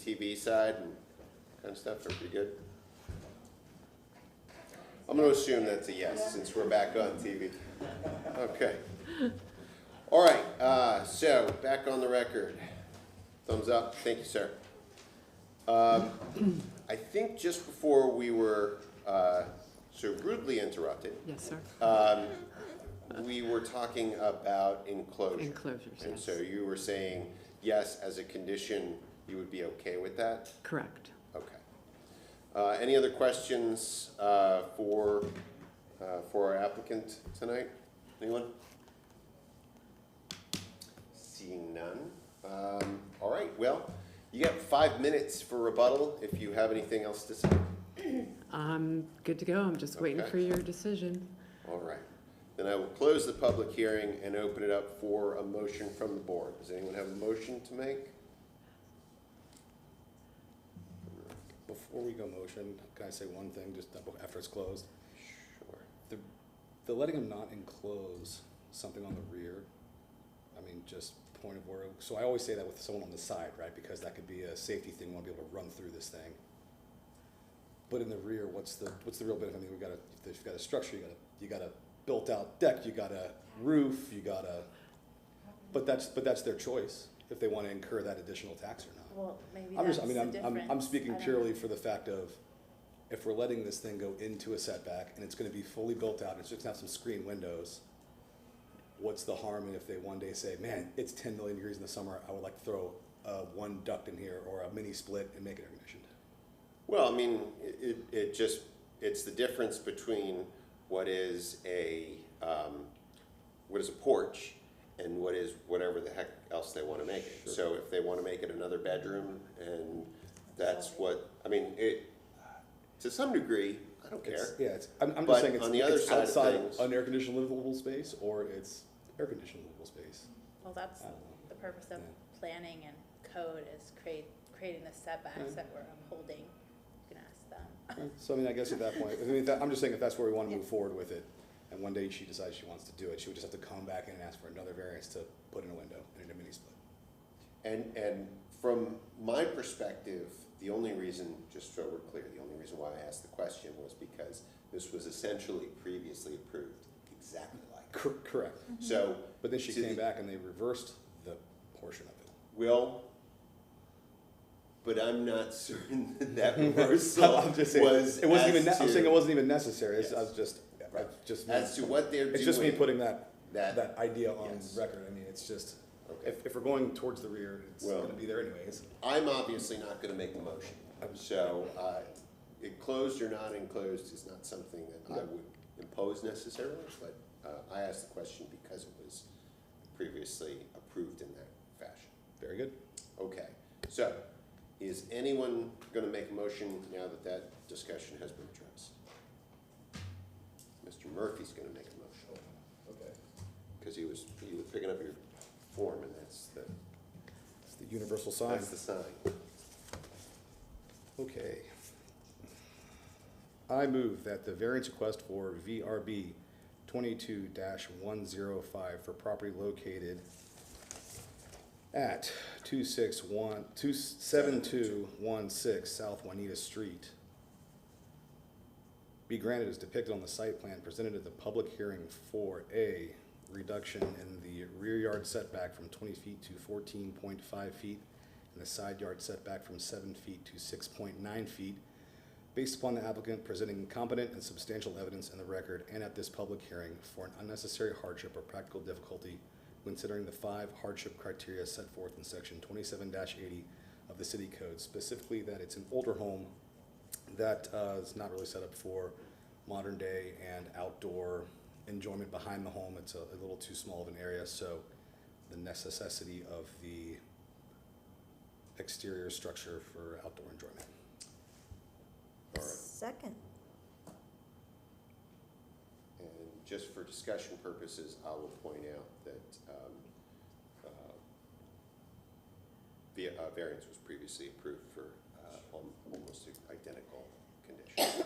CCTV side and kind of stuff are pretty good? I'm gonna assume that's a yes, since we're back on TV. Okay. All right, so back on the record. Thumbs up, thank you, sir. I think just before we were so rudely interrupted, Yes, sir. we were talking about enclosure. Enclosures, And yes. so you were saying, yes, as a condition, you would be okay with that? Correct. Okay. Any other questions for our applicant tonight? Anyone? Seeing none. All right, well, you got 5 minutes for rebuttal if you have anything else to say. I'm good to go. I'm just waiting Okay. for your decision. All right. Then I will close the public hearing and open it up for a motion from the board. Does anyone have a motion to make? Before we go motion, can I say one thing, just after it's closed? Sure. The letting them not enclose something on the rear, I mean, just point of order. So I always say that with someone on the side, right? Because that could be a safety thing, we want to be able to run through this thing. But in the rear, what's the real benefit? I mean, if you've got a structure, you got a built out deck, you got a roof, but that's their choice, if they want to incur that additional tax or not. Well, maybe I'm that's just, the I'm difference. speaking I don't purely know. for the fact of, if we're letting this thing go into a setback and it's gonna be fully built out, and it's just gonna have some screen windows, what's the harm in if they one day say, man, it's 10 million degrees in the summer, I would like to throw one duct in here or a mini split and make it air conditioned? Well, I mean, it's the difference between what is a porch and what is whatever the heck else they want to make it. So if they want to make it another bedroom and that's what, I mean, to some degree, I don't care. I'm But just saying on the other it's side of outside things- an air conditioned livable space, or it's air conditioned livable space. Well, that's I don't know. the purpose of planning and code is creating the setbacks that we're upholding. You can ask them. So I mean, I guess at that point, I mean, I'm just saying if that's where we want to move forward with it, and one day she decides she wants to do it, she would just have to come back in and ask for another variance to put in a window and in a mini split. And from my perspective, the only reason, just so we're clear, the only reason why I asked the question was because this was essentially previously approved exactly like. Correct. So. But then she to came the- back and they reversed the portion of it. Well, but I'm not certain that reversal I'm just saying, was it wasn't even, as I'm saying to- it wasn't even necessary, Yes. I was just As to what they're It's just me doing, putting that that- idea on yes. record, I mean, it's just, Okay. if we're going towards the rear, it's Well- gonna be there anyways. I'm obviously not gonna make the motion. So, it closed or not enclosed is not something that I would impose necessarily, but, I asked the question because it was previously approved in that fashion. Very good. Okay, so, is anyone gonna make a motion now that that discussion has been addressed? Mr. Murphy's gonna make a motion. Okay. Because you was picking up your form, and that's the, It's the universal sign. that's the sign. Okay. I move that the variance request for VRB 22-105 for property located at 27216 South Juanita Street be granted as depicted on the site plan presented at the public hearing for A, reduction in the rear yard setback from 20 feet to 14.5 feet, and the side yard setback from 7 feet to 6.9 feet, based upon the applicant presenting competent and substantial evidence in the record and at this public hearing for an unnecessary hardship or practical difficulty when considering the 5 hardship criteria set forth in section 27-80 of the city code, specifically that it's an older home that is not really set up for modern day and outdoor enjoyment behind the home. It's a little too small of an area, so the necessity of the exterior structure for outdoor enjoyment. All right. Second. And just for discussion purposes, I will point out that variance was previously approved for almost identical conditions.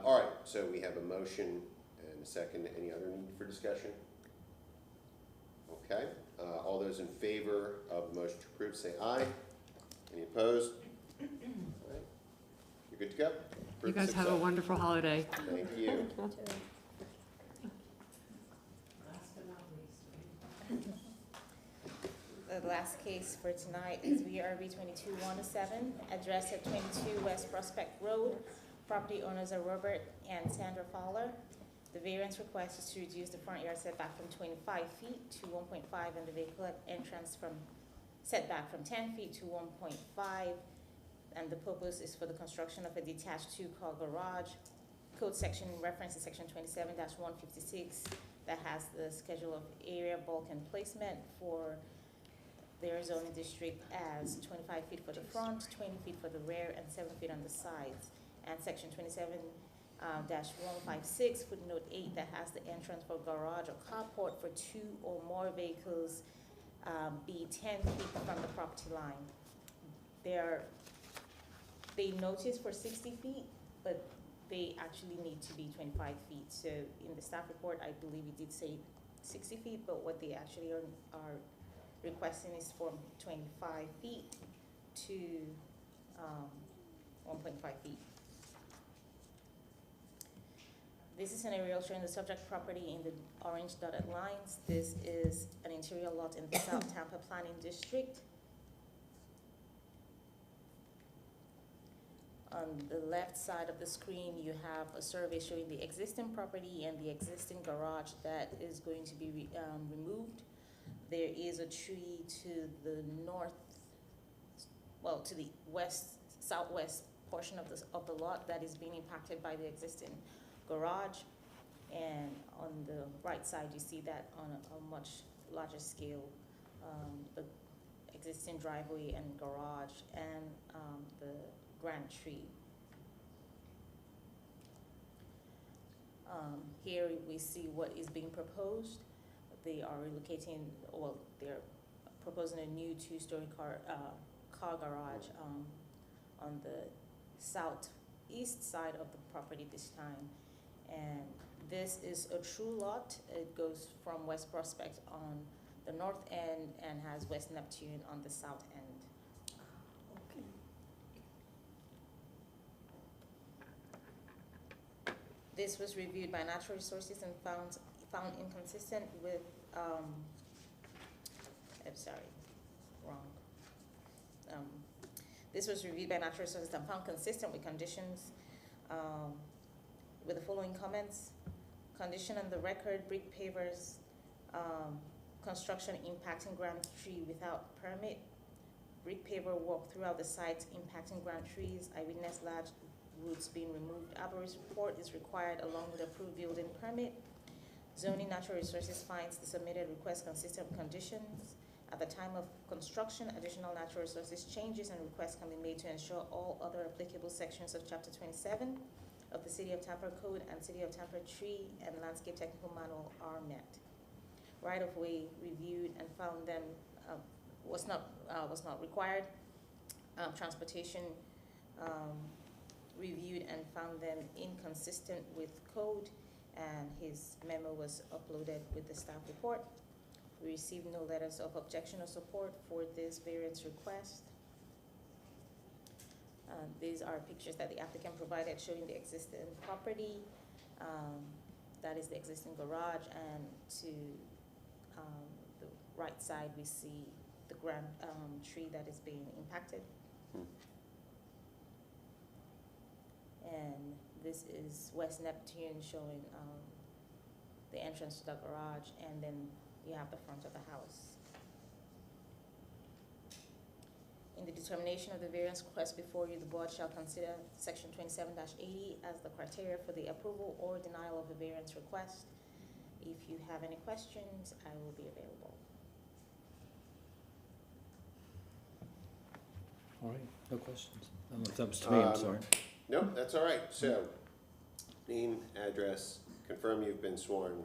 All right, so we have a motion and a second. Any other need for discussion? Okay, all those in favor of the motion to approve, say aye. Any opposed? All right. You're good to go? You guys have a wonderful holiday. Thank you. The last case for tonight is VRB 22-107, address at 22 West Prospect Road. Property owners are Robert and Sandra Fowler. The variance request is to reduce the front yard setback from 25 feet to 1.5 and the vehicle entrance from setback from 10 feet to 1.5. And the purpose is for the construction of a detached two-car garage. Code section reference is section 27-156 that has the schedule of area, bulk, and placement for their zoning district as 25 feet for the front, 20 feet for the rear, and 7 feet on the sides. And section 27-156 footnote 8 that has the entrance for garage or carport for 2 or more vehicles be 10 feet from the property line. They notice for 60 feet, but they actually need to be 25 feet. So in the staff report, I believe it did say 60 feet, but what they actually are requesting is from 25 feet to 1.5 feet. This is an aerial showing the subject property in the orange dotted lines. This is an interior lot in the South Tampa Planning District. On the left side of the screen, you have a survey showing the existing property and the existing garage that is going to be removed. There is a tree to the north, well, to the southwest portion of the lot that is being impacted by the existing garage. And on the right side, you see that on a much larger scale, the existing driveway and garage and the grand tree. Here we see what is being proposed. They are relocating, well, they're proposing a new 2-story car garage on the southeast side of the property this time. And this is a true lot. It goes from West Prospect on the north end and has West Neptune on the south end. This was reviewed by Natural Resources and found inconsistent with, I'm sorry, wrong. This was reviewed by Natural Resources and found consistent with conditions with the following comments. Condition on the record, brick pavers, construction impacting grand tree without permit, brick paver walk throughout the site impacting grand trees. I witnessed large roots being removed. Arborist report is required along with approved building permit. Zoning Natural Resources finds the submitted request consistent with conditions. At the time of construction, additional Natural Resources changes and requests can be made to ensure all other applicable sections of Chapter 27 of the City of Tampa Code and City of Tampa Tree and Landscape Technical Manual are met. Right-of-way reviewed and found them was not required. Transportation reviewed and found them inconsistent with code, and his memo was uploaded with the staff report. We received no letters of objection or support for this variance request. These are pictures that the applicant provided showing the existing property. That is the existing garage, and to the right side we see the grand tree that is being impacted. And this is West Neptune showing the entrance to the garage, and then you have the front of the house. In the determination of the variance request before you, the board shall consider section 27-80 as the criteria for the approval or denial of the variance request. If you have any questions, I will be available. All right, no questions. I don't know if that was to me, I'm sorry. No, that's all right. So, name, address, confirm you've been sworn,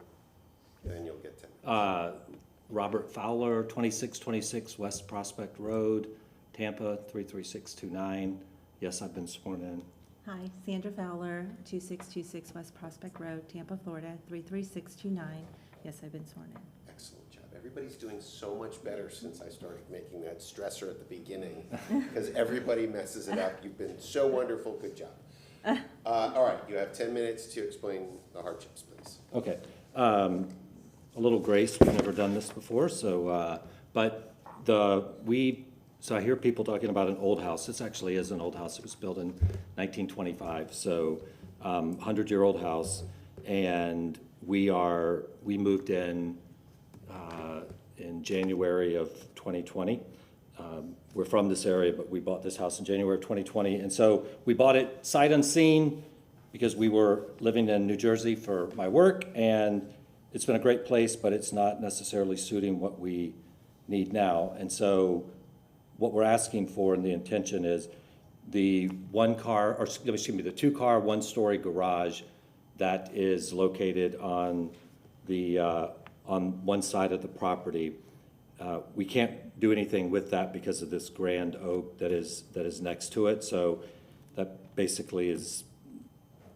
then you'll get 10 minutes. Robert Fowler, 2626 West Prospect Road, Tampa, 33629. Yes, I've been sworn in. Hi, Sandra Fowler, 2626 West Prospect Road, Tampa, Florida, 33629. Yes, I've been sworn in. Excellent job. Everybody's doing so much better since I started making that stressor at the beginning, because everybody messes it up. You've been so wonderful, good job. All right, you have 10 minutes to explain the hardships, please. Okay. A little grace, we've never done this before, so, so I hear people talking about an old house. This actually is an old house. It was built in 1925, so 100-year-old house. And we moved in January of 2020. We're from this area, but we bought this house in January of 2020. And so we bought it sight unseen because we were living in New Jersey for my work, and it's been a great place, but it's not necessarily suiting what we need now. And so what we're asking for, and the intention is the the 2-car, 1-story garage that is located on on one side of the property. We can't do anything with that because of this grand oak that is next to it. So that basically is,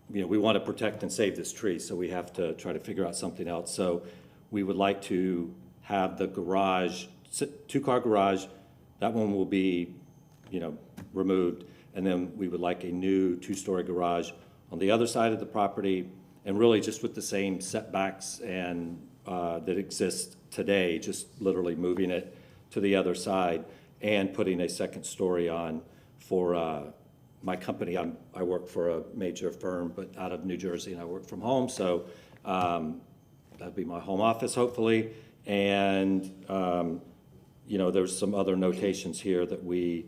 we want to protect and save this tree, so we have to try to figure out something else. So we would like to have the garage, 2-car garage, that one will be, removed, and then we would like a new 2-story garage on the other side of the property, and really just with the same setbacks and that exist today, just literally moving it to the other side and putting a 2nd story on for my company. I work for a major firm, but out of New Jersey, and I work from home, so that'd be my home office, hopefully. And there's some other notations here that we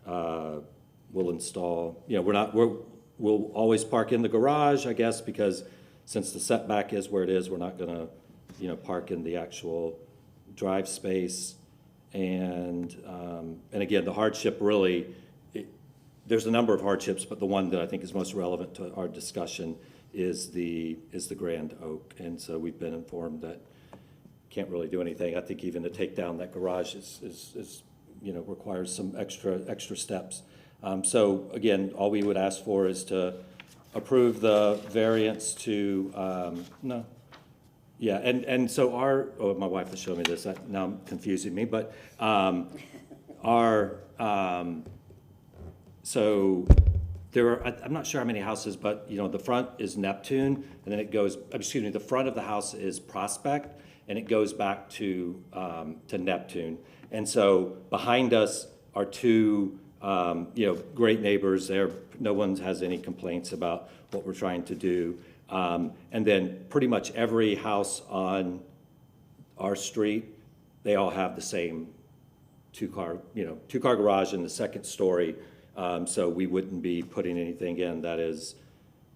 will install. We'll always park in the garage, I guess, because since the setback is where it is, we're not gonna, park in the actual drive space. And again, the hardship really, there's a number of hardships, but the one that I think is most relevant to our discussion is the grand oak. And so we've been informed that can't really do anything. I think even to take down that garage is requires some extra steps. So again, all we would ask for is to approve the variance to, no. Yeah, and so my wife has shown me this, now I'm confusing me, but so there are, I'm not sure how many houses, but the front is Neptune, and then it goes, the front of the house is Prospect, and it goes back to Neptune. And so behind us are 2 great neighbors there. No one has any complaints about what we're trying to do. And then pretty much every house on our street, they all have the same 2-car garage in the 2nd story. So we wouldn't be putting anything in that is,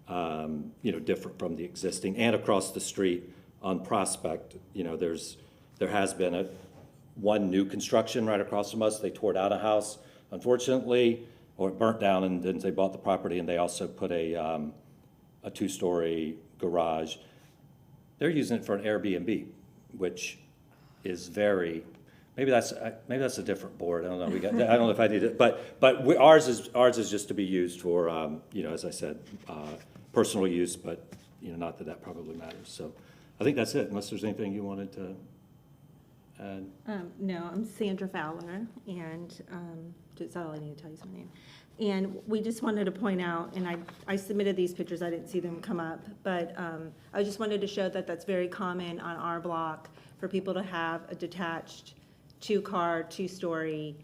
different from the existing. And across the street on Prospect, there has been one new construction right across from us. They tore down a house, unfortunately, or it burnt down, and then they bought the property, and they also put a 2-story garage. They're using it for an Airbnb, which is maybe that's a different board. I don't know. I don't know if I need it, but ours is just to be used for as I said, personal use, but not that probably matters. So I think that's it. Unless there's anything you wanted to add. No, I'm Sandra Fowler, and that's all I need to tell you is my name. And we just wanted to point out, and I submitted these pictures, I didn't see them come up, but I just wanted to show that that's very common on our block for people to have a detached 2-car, 2-story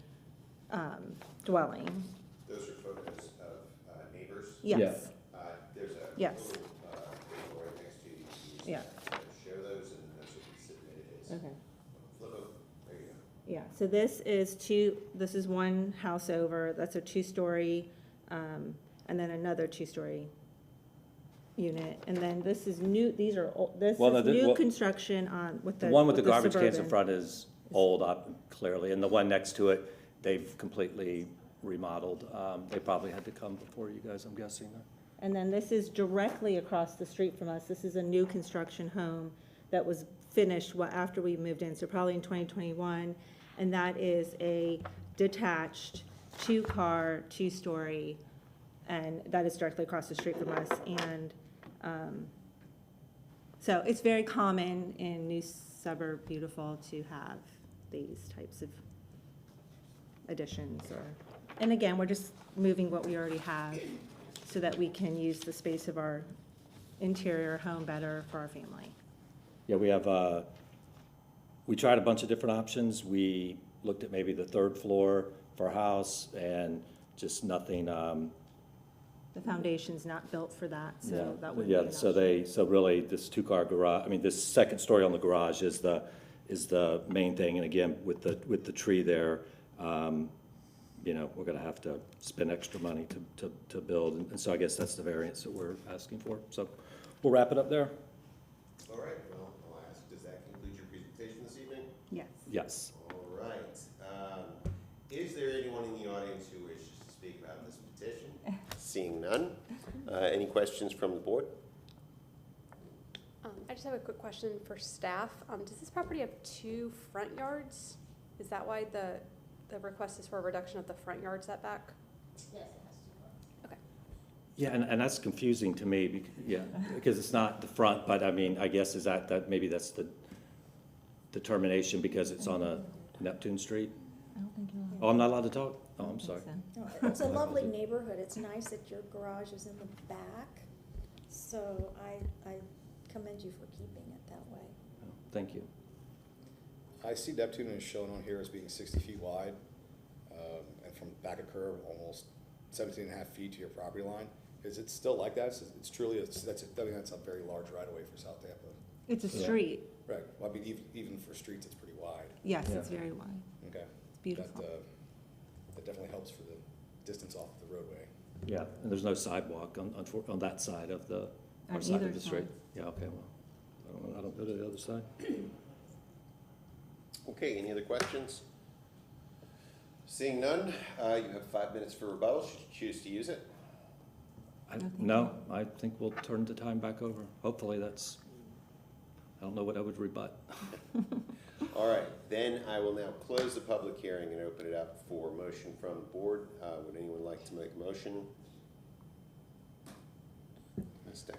dwelling. Those are photos of neighbors? Yes. Yeah. There's a Yes. little table right next to you. Yeah. Share those, and those will be submitted as. Okay. Flip them. There you go. Yeah, so this is one house over, that's a 2-story, and then another 2-story unit. And then this is new, these are, new construction with the. The one with the garbage cans in Suburban. front is old, clearly, and the one next to it, they've completely remodeled. They probably had to come before you guys, I'm guessing. And then this is directly across the street from us. This is a new construction home that was finished after we moved in, so probably in 2021. And that is a detached 2-car, 2-story, and that is directly across the street from us. And So it's very common in New Suburb Beautiful to have these types of additions and again, we're just moving what we already have so that we can use the space of our interior home better for our family. Yeah, we have, we tried a bunch of different options. We looked at maybe the third floor for a house and just nothing, The foundation's not built for that, so that wouldn't be yeah, an so really this two-car garage, I mean, this second story on the garage is the main thing. And again, with the tree there, you know, we're gonna have to spend extra money to build. And so I guess that's the variance that we're asking for. So we'll wrap it up there. All right, well, I'll ask, does that conclude your presentation this evening? Yes. Yes. All right. Is there anyone in the audience who wishes to speak about this petition? Seeing none. Any questions from the board? I just have a quick question for staff. Does this property have 2 front yards? Is that why the request is for a reduction of the front yard setback? Yes, it has to. Okay. Yeah, and that's confusing to me, because it's not the front, but I mean, I guess is that maybe that's the determination because it's on a Neptune Street? I don't think you'll have. Oh, I'm not allowed to talk? Oh, I'm sorry. No, it's a lovely neighborhood. It's nice that your garage is in the back. So I commend you for keeping it that way. Thank you. I see Neptune is shown on here as being 60 feet wide, and from back of curb, almost 17 and a half feet to your property line. Is it still like that? It's truly, I mean, that's a very large right of way for South Tampa. It's a street. Right, well, I mean, even for streets, it's pretty wide. Yes, it's very wide. Okay. It's beautiful. That definitely helps for the distance off the roadway. Yeah, and there's no sidewalk on that side of the, On our side either of the street. side. Yeah, okay, well, I don't go to the other side. Okay, any other questions? Seeing none, you have 5 minutes for rebuttal, should you choose to use it. No, I think we'll turn the time back over. Hopefully that's, I don't know what I would rebut. All right, then I will now close the public hearing and open it up for motion from the board. Would anyone like to make a motion? Ms. Deck.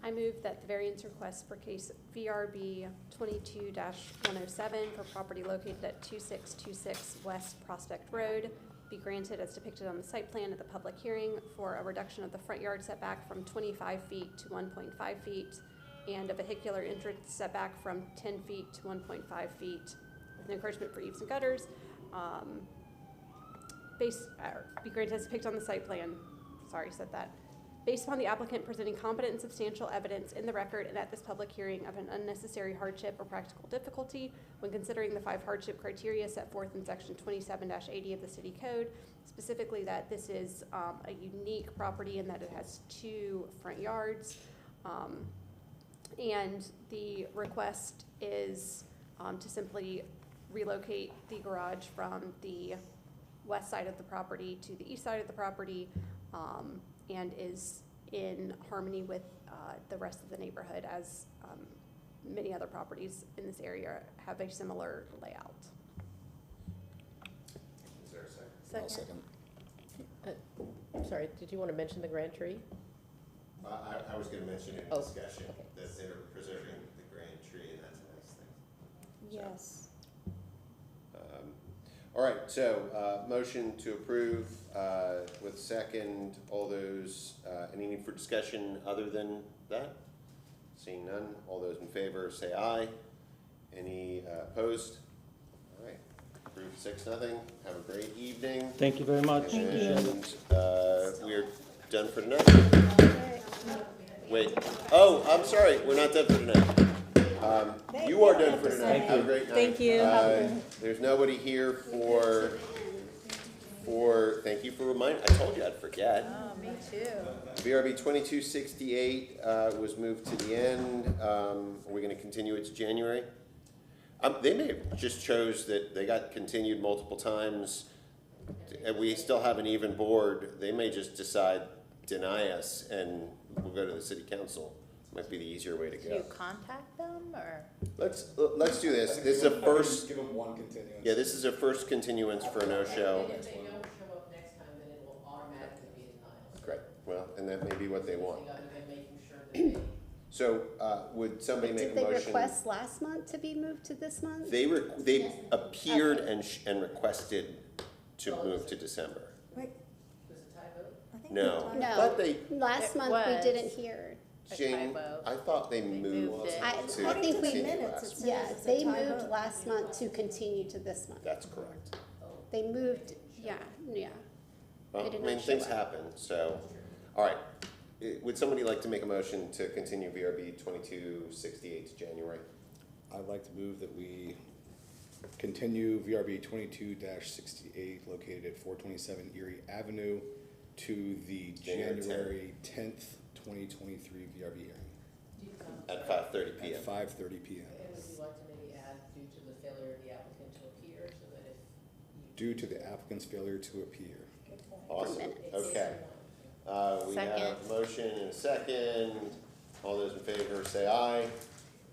I move that the variance request for case VRB 22-107 for property located at 2626 West Prospect Road be granted as depicted on the site plan at the public hearing for a reduction of the front yard setback from 25 feet to 1.5 feet and a vehicular entrance setback from 10 feet to 1.5 feet with an encouragement for eaves and gutters. Be granted as depicted on the site plan. Sorry, said that. Based upon the applicant presenting competent and substantial evidence in the record and at this public hearing of an unnecessary hardship or practical difficulty when considering the 5 hardship criteria set forth in section 27-80 of the city code, specifically that this is a unique property in that it has 2 front yards. And the request is to simply relocate the garage from the west side of the property to the east side of the property, and is in harmony with the rest of the neighborhood, as many other properties in this area have a similar layout. Is there a second? I'll second. I'm sorry, did you want to mention the grand tree? I was going to mention it in Oh, discussion, okay. that they're preserving the grand tree, and that's a nice thing. Yes. All right, so motion to approve with second. All those, any need for discussion other than that? Seeing none, all those in favor say aye. Any opposed? All right, approved 6-0. Have a great evening. Thank you very much. And we are done for tonight. Wait, oh, I'm sorry, we're not done for tonight. You are done for tonight. Have a great night. Thank you. There's nobody here for, thank you for reminding, I told you I'd forget. Oh, me too. VRB 2268 was moved to the end. Are we going to continue it to January? They may have just chose that they got continued multiple times, and we still have an even board. They may just decide, deny us, and we'll go to the city council. Might be the easier way to Do go. you contact them, or? Let's do this. This is a first, Give them one continuance. yeah, this is a first continuance for a no-show. If they don't show up next time, then it will automatically be denied. Great. Well, and that may be what they want. Other than making sure that they So, would somebody make a Did motion? they request last month to be moved to this month? They appeared and requested to move to December. Wait, I think No. we I No, thought they, last It month we was. didn't hear. Jane, typo. I thought they moved it. I to think we, continue minutes, last. it yeah, says it's a they typo. moved last month to continue to this month. That's correct. They moved, yeah. Well, They did I mean, not show things up. happen, so, all right. Would somebody like to make a motion to continue VRB 2268 to January? I'd like to move that we continue VRB 22-68 located at 427 Erie Avenue to the January 10th. January 10th, 2023 VRB hearing At 5:30 PM. at 5:30 PM. And would you like to maybe add due to the failure of the applicant to appear, so that if Due to the applicant's failure to appear. Awesome, minutes. okay. We have Second. a motion and a second. All those in favor say aye.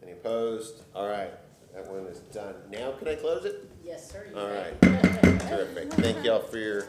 Any opposed? All right, that one is done. Now can I close it? Yes, sir. All right, terrific. Thank y'all for your